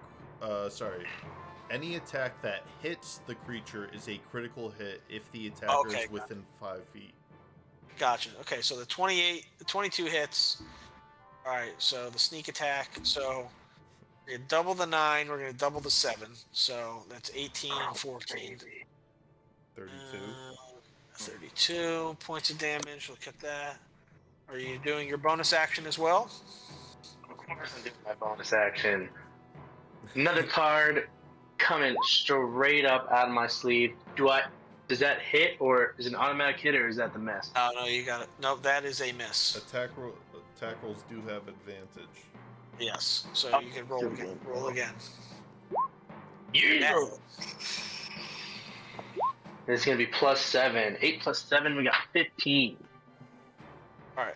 Speaker 1: Any attack that hits the creature is a critical hit if the attacker
Speaker 2: Okay,
Speaker 1: is within 5 feet.
Speaker 2: Gotcha. Okay, so the 22 hits. All right, so the sneak attack. So we're gonna double the 9. We're gonna double the 7. So that's 18 and 14.
Speaker 1: 32.
Speaker 2: 32 points of damage. Look at that. Are you doing your bonus action as well?
Speaker 5: Of course I'm doing my bonus action. Another card coming straight up out of my sleeve. Does that hit, or is it an automatic hit, or is that the mess?
Speaker 2: Oh, no, you got it. No, that is a miss.
Speaker 1: Attack rolls do have advantage.
Speaker 2: Yes. So you can roll again. Roll again.
Speaker 5: Yeah. It's gonna be plus 7. 8 plus 7, we got 15.
Speaker 2: All right.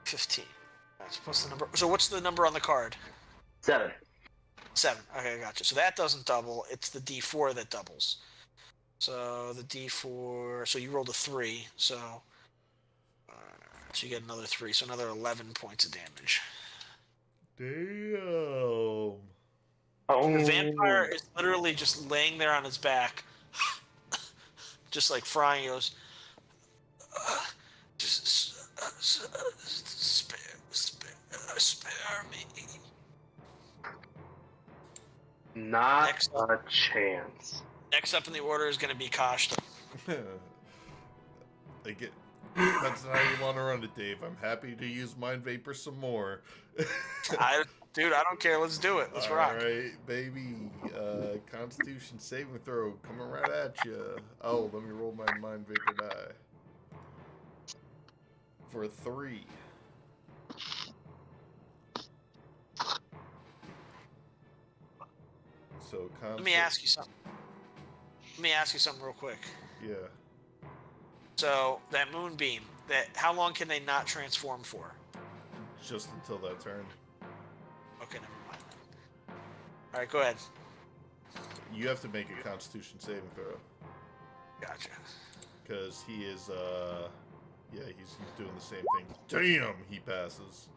Speaker 2: 15. That's plus the number. So what's the number on the card?
Speaker 5: 7.
Speaker 2: 7. Okay, gotcha. So that doesn't double. It's the D4 that doubles. So the D4. So you rolled a 3. So you get another 3. So another 11 points of damage.
Speaker 1: Damn.
Speaker 5: Oh.
Speaker 2: The vampire is literally just laying there on his back, just like frying. He goes, spare me.
Speaker 5: Not
Speaker 2: Next
Speaker 5: a chance.
Speaker 2: Next up in the order is going to be Kashta.
Speaker 1: That's how you want to run it, Dave. I'm happy to use Mind Vapor some more.
Speaker 2: Dude, I don't care. Let's do it. Let's rock.
Speaker 1: All right, baby. Constitution saving throw coming right at you. Oh, let me roll my Mind Vapor die. For a 3. So
Speaker 2: Let me ask you something. Real quick.
Speaker 1: Yeah.
Speaker 2: So that moonbeam, how long can they not transform for?
Speaker 1: Just until that turn.
Speaker 2: Okay, never mind. All right, go ahead.
Speaker 1: You have to make a Constitution saving throw.
Speaker 2: Gotcha.
Speaker 1: Because he is, he's doing the same thing. Damn, he passes.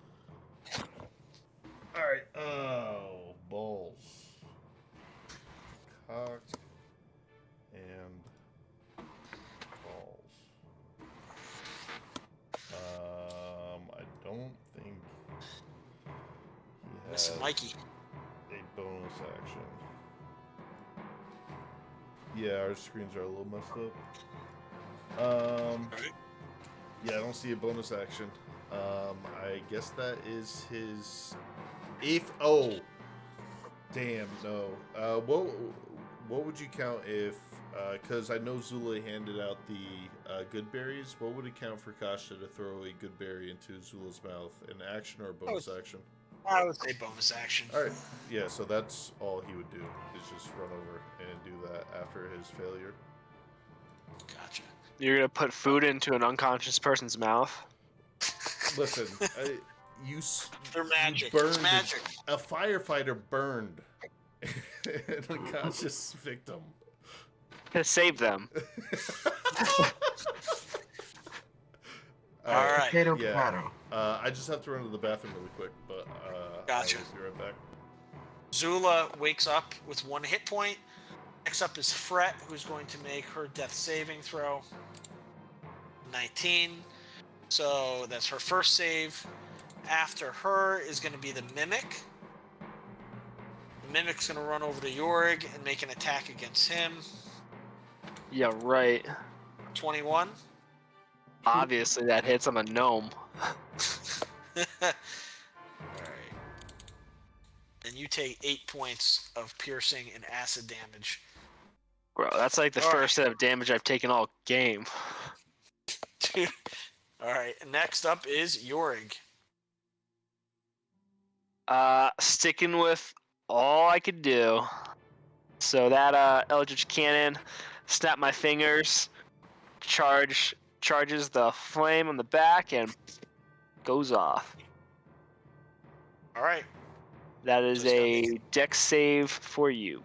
Speaker 1: Alright, oh, balls. Cock and balls. I don't think he has
Speaker 2: Mr. Mikey.
Speaker 1: a bonus action. Yeah, our screens are a little messed up. Yeah, I don't see a bonus action. I guess that is his. Damn, no. What would you count if? Because I know Zula handed out the good berries. What would it count for Kasha to throw a good berry into Zula's mouth? An action or a bonus action?
Speaker 2: I would say bonus action.
Speaker 1: All right. Yeah, so that's all he would do is just run over and do that after his failure.
Speaker 2: Gotcha.
Speaker 6: You're gonna put food into an unconscious person's mouth.
Speaker 1: Listen,
Speaker 2: They're magic.
Speaker 1: burned
Speaker 2: It's magic.
Speaker 1: A firefighter burned an unconscious victim.
Speaker 6: To save them.
Speaker 2: All right.
Speaker 4: Potato,
Speaker 1: Yeah.
Speaker 4: potato.
Speaker 1: I just have to run to the bathroom really quick, but
Speaker 2: Gotcha.
Speaker 1: I'll be right back.
Speaker 2: Zula wakes up with 1 hit point. Next up is Fret, who's going to make her death saving throw. 19. So that's her first save. After her is going to be the Mimic. The Mimic's going to run over to Yorig and make an attack against him.
Speaker 6: Yeah, right.
Speaker 2: 21.
Speaker 6: Obviously that hits. I'm a gnome.
Speaker 2: Alright. And you take 8 points of piercing and acid damage.
Speaker 6: Bro, that's like the
Speaker 2: All
Speaker 6: first set of damage I've taken all game.
Speaker 2: Dude. Alright, next up is Yorig.
Speaker 6: Sticking with all I could do. So that Eldritch Cannon, snap my fingers, charges the flame on the back, and goes off.
Speaker 2: Alright.
Speaker 6: That is
Speaker 2: Just gotta
Speaker 6: a
Speaker 2: make-
Speaker 6: dex save for you.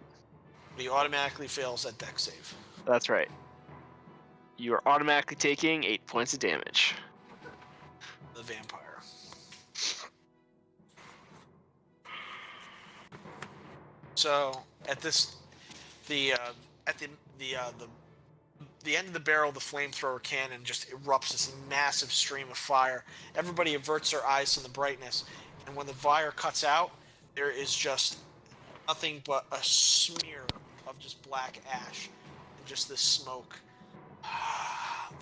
Speaker 2: He automatically fails that dex save.
Speaker 6: That's right. You are automatically taking 8 points of damage.
Speaker 2: The vampire. So at this, the end of the barrel, the flamethrower cannon just erupts this massive stream of fire. Everybody averts their eyes from the brightness, and when the fire cuts out, there is just nothing but a smear of just black ash and just this smoke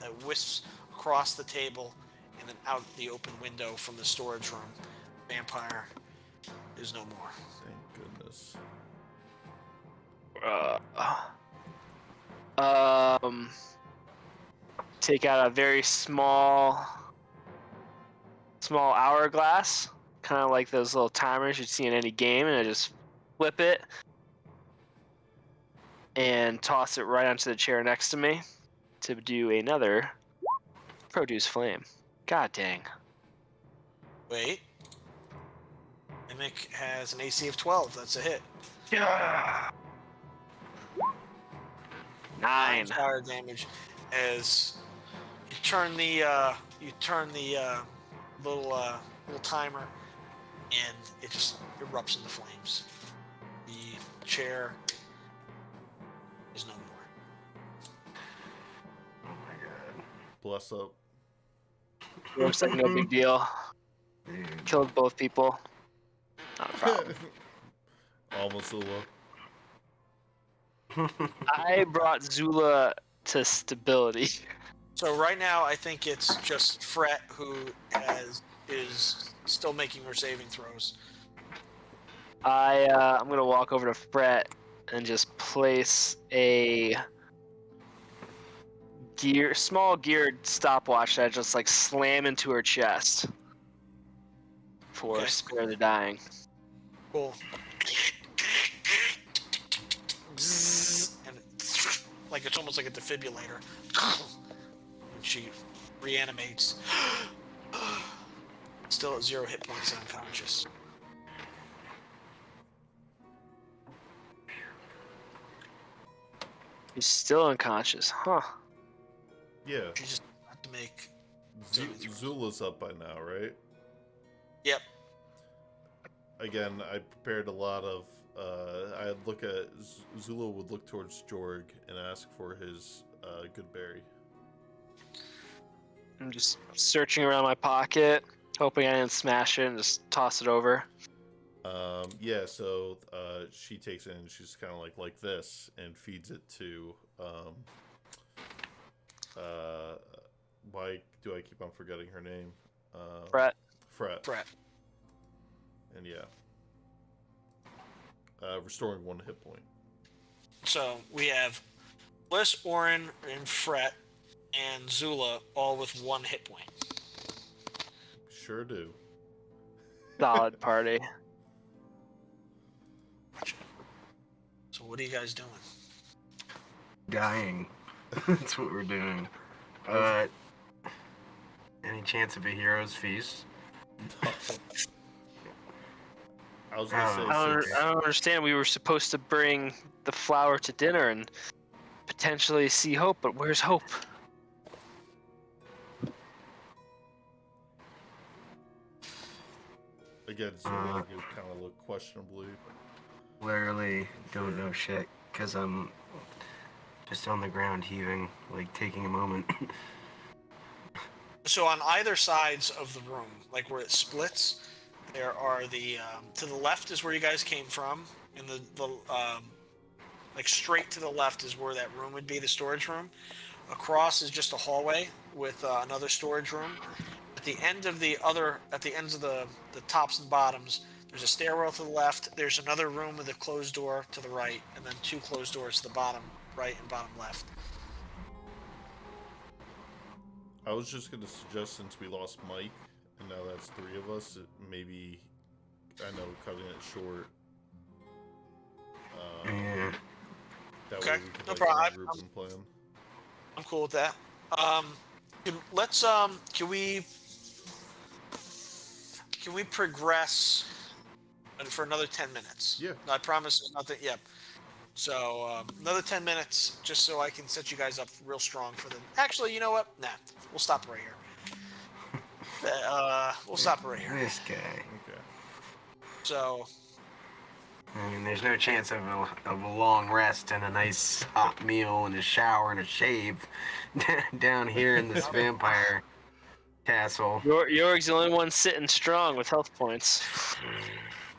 Speaker 2: that wisps across the table and then out the open window from the storage room. Vampire is no more.
Speaker 1: Thank goodness.
Speaker 6: Take out a very small hourglass, kind of like those little timers you'd see in any game, and I just flip it and toss it right onto the chair next to me to do another produce flame. God dang.
Speaker 2: Wait. Mimic has an AC of 12. That's a hit.
Speaker 6: Yeah. 9.
Speaker 2: Fire damage as you turn the little timer, and it just erupts into flames. The chair is no more.
Speaker 4: Oh my god.
Speaker 1: Bless up.
Speaker 6: Looks like no big deal.
Speaker 4: Dude.
Speaker 6: Killed both people. Not a problem.
Speaker 1: Almost Zula.
Speaker 6: I brought Zula to stability.
Speaker 2: So right now, I think it's just Fret who is still making her saving throws.
Speaker 6: I'm gonna walk over to Fret and just place a small geared stopwatch that I just like slam into her chest for
Speaker 2: Okay.
Speaker 6: Spare the Dying.
Speaker 2: Cool. Bzzz, and like it's almost like a defibrillator. And she reanimates. Still at 0 hit points and unconscious.
Speaker 6: He's still unconscious, huh?
Speaker 1: Yeah.
Speaker 2: She just had to make.
Speaker 1: Zula's up by now, right?
Speaker 2: Yep.
Speaker 1: Again, I prepared a lot of. I'd look at Zula would look towards Jorg and ask for his good berry.
Speaker 6: I'm just searching around my pocket, hoping I didn't smash it, and just toss it over.
Speaker 1: Yeah. So she takes it and she's kind of like this and feeds it to. Why do I keep on forgetting her name?
Speaker 6: Fret.
Speaker 2: Fret.
Speaker 1: And yeah. Restoring 1 hit point.
Speaker 2: So we have Bliss, Orin, and Fret, and Zula all with 1 hit point.
Speaker 1: Sure do.
Speaker 6: Solid party.
Speaker 2: So what are you guys doing?
Speaker 4: Dying. That's what we're doing. Any chance of a hero's feast?
Speaker 1: I was gonna say.
Speaker 6: I don't understand. We were supposed to bring the flower to dinner and potentially see Hope, but where's Hope?
Speaker 1: Again, Zula you kind of look questionably.
Speaker 4: Literally don't know shit, because I'm just on the ground heaving, like taking a moment.
Speaker 2: So on either sides of the room, like where it splits, there are the to the left is where you guys came from, and the like straight to the left is where that room would be, the storage room. Across is just a hallway with another storage room. at the ends of the tops and bottoms, there's a stairwell to the left. There's another room with a closed door to the right, and then 2 closed doors to the bottom right and bottom left.
Speaker 1: I was just gonna suggest, since we lost Mike, and now that's 3 of us, maybe, I know, cutting it short.
Speaker 4: Yeah.
Speaker 1: That
Speaker 2: Okay,
Speaker 1: way we can
Speaker 2: no
Speaker 1: like,
Speaker 2: problem.
Speaker 1: regroup and plan.
Speaker 2: I'm cool with that. Can we progress for another 10 minutes?
Speaker 1: Yeah.
Speaker 2: No, I promise nothing. Yep. So another 10 minutes, just so I can set you guys up real strong for the. Actually, you know what? Nah, we'll stop right here. We'll stop right here.
Speaker 4: This guy.
Speaker 1: Okay.
Speaker 2: So
Speaker 4: I mean, there's no chance of a long rest and a nice hot meal and a shower and a shave down here in this vampire castle.
Speaker 6: Yorg's the only one sitting strong with health points.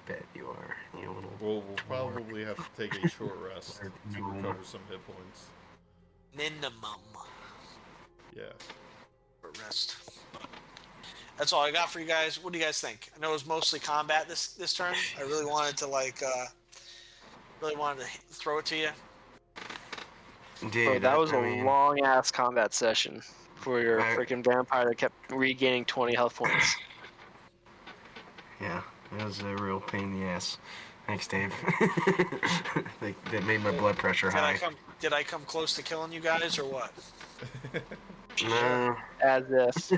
Speaker 4: Bet you are. You little.
Speaker 1: We'll probably have to take a short rest to recover some hit points.
Speaker 2: minimum
Speaker 1: Yeah.
Speaker 2: for rest. That's all I got for you guys. What do you guys think? I know it was mostly combat this turn. I really wanted to throw it to you.
Speaker 4: Indeed,
Speaker 6: Bro, that was
Speaker 4: I
Speaker 6: a
Speaker 4: mean,
Speaker 6: long ass combat session for your freaking vampire that kept regaining 20 health points.
Speaker 4: Yeah, that was a real pain in the ass. Thanks, Dave. That made my blood pressure high.
Speaker 2: Did I come close to killing you guys or what?
Speaker 4: No.
Speaker 6: As if.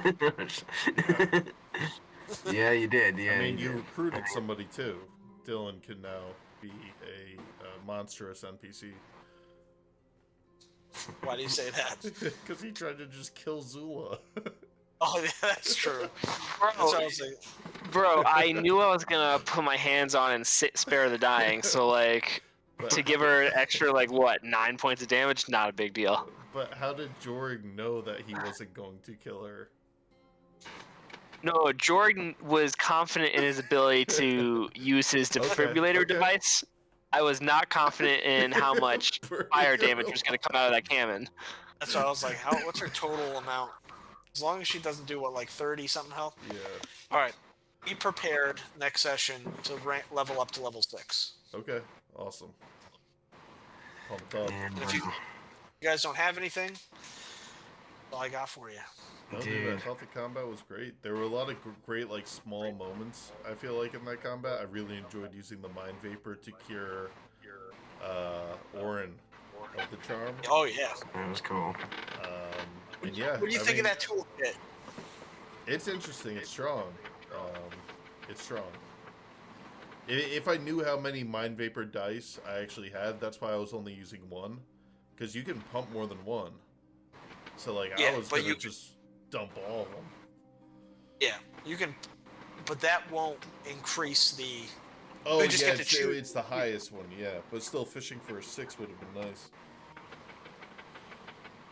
Speaker 4: Yeah, you did. Yeah.
Speaker 1: I mean, you
Speaker 4: did.
Speaker 1: recruited somebody too. Dylan can now be a monstrous NPC.
Speaker 2: Why do you say that?
Speaker 1: Because he tried to just kill Zula.
Speaker 2: Oh, yeah, that's true.
Speaker 6: Bro,
Speaker 2: That's what I was thinking.
Speaker 6: bro, I knew I was gonna put my hands on and spare the dying, so like,
Speaker 1: But,
Speaker 6: to give her an extra, like, what, 9 points of damage? Not a big deal.
Speaker 1: but how did Jorg know that he wasn't going to kill her?
Speaker 6: No, Jordan was confident in his ability to use his defibrillator
Speaker 1: okay.
Speaker 6: device. I was not confident in how much fire damage was going to come out of that cannon.
Speaker 2: That's why I was like, what's her total amount? As long as she doesn't do, 30 something health?
Speaker 1: Yeah.
Speaker 2: Alright. Be prepared next session to level up to level 6.
Speaker 1: Okay. Awesome. Pumped up.
Speaker 4: And,
Speaker 2: If you guys don't have anything, that's all I got for you.
Speaker 1: No, dude, I thought the combat was great. There were a lot of great, small moments, I feel like, in that combat. I really enjoyed using the Mind Vapor to cure Orin of the charm.
Speaker 2: Oh, yeah.
Speaker 4: that was cool.
Speaker 1: And yeah,
Speaker 2: What do you think of that toolkit?
Speaker 1: It's interesting. It's strong. It's strong. If I knew how many Mind Vapor dice I actually had, that's why I was only using 1. Because you can pump more than 1. So,
Speaker 2: Yeah,
Speaker 1: I was
Speaker 2: but
Speaker 1: going
Speaker 2: you
Speaker 1: to just dump all of them.
Speaker 2: Yeah, you can, but that won't increase the.
Speaker 1: Oh,
Speaker 2: You just
Speaker 1: yeah,
Speaker 2: get to choose.
Speaker 1: it's the highest one, yeah. But still, fishing for a 6 would have been nice.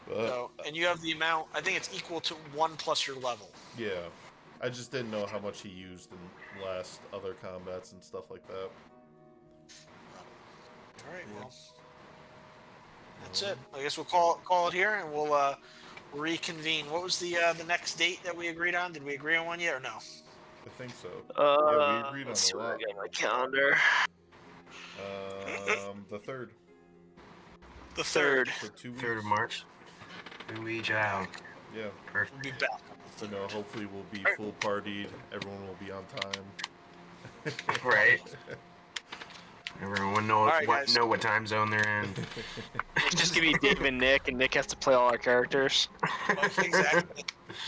Speaker 1: But,
Speaker 2: So, and you have the amount. I think it's equal to 1 plus your level.
Speaker 1: yeah. I just didn't know how much he used in last other combats and stuff like that.
Speaker 2: All right, well, that's it. I guess we'll call it here, and we'll reconvene. What was the next date that we agreed on? Did we agree on one yet or no?
Speaker 1: I think so. Yeah, we agreed on
Speaker 6: Let's see
Speaker 1: a
Speaker 6: what I
Speaker 1: lot.
Speaker 6: got on my calendar.
Speaker 1: The 3rd.
Speaker 2: The 3rd.
Speaker 1: For 2 weeks.
Speaker 4: 3rd of March. 2 weeks out.
Speaker 1: Yeah.
Speaker 4: Perfect.
Speaker 2: We'll be back.
Speaker 1: So, hopefully we'll be full partied. Everyone will be on time.
Speaker 4: Right. Everyone know
Speaker 2: All right, guys.
Speaker 4: what time zone they're in.
Speaker 6: Just give me Dave and Nick has to play all our characters.
Speaker 2: Exactly.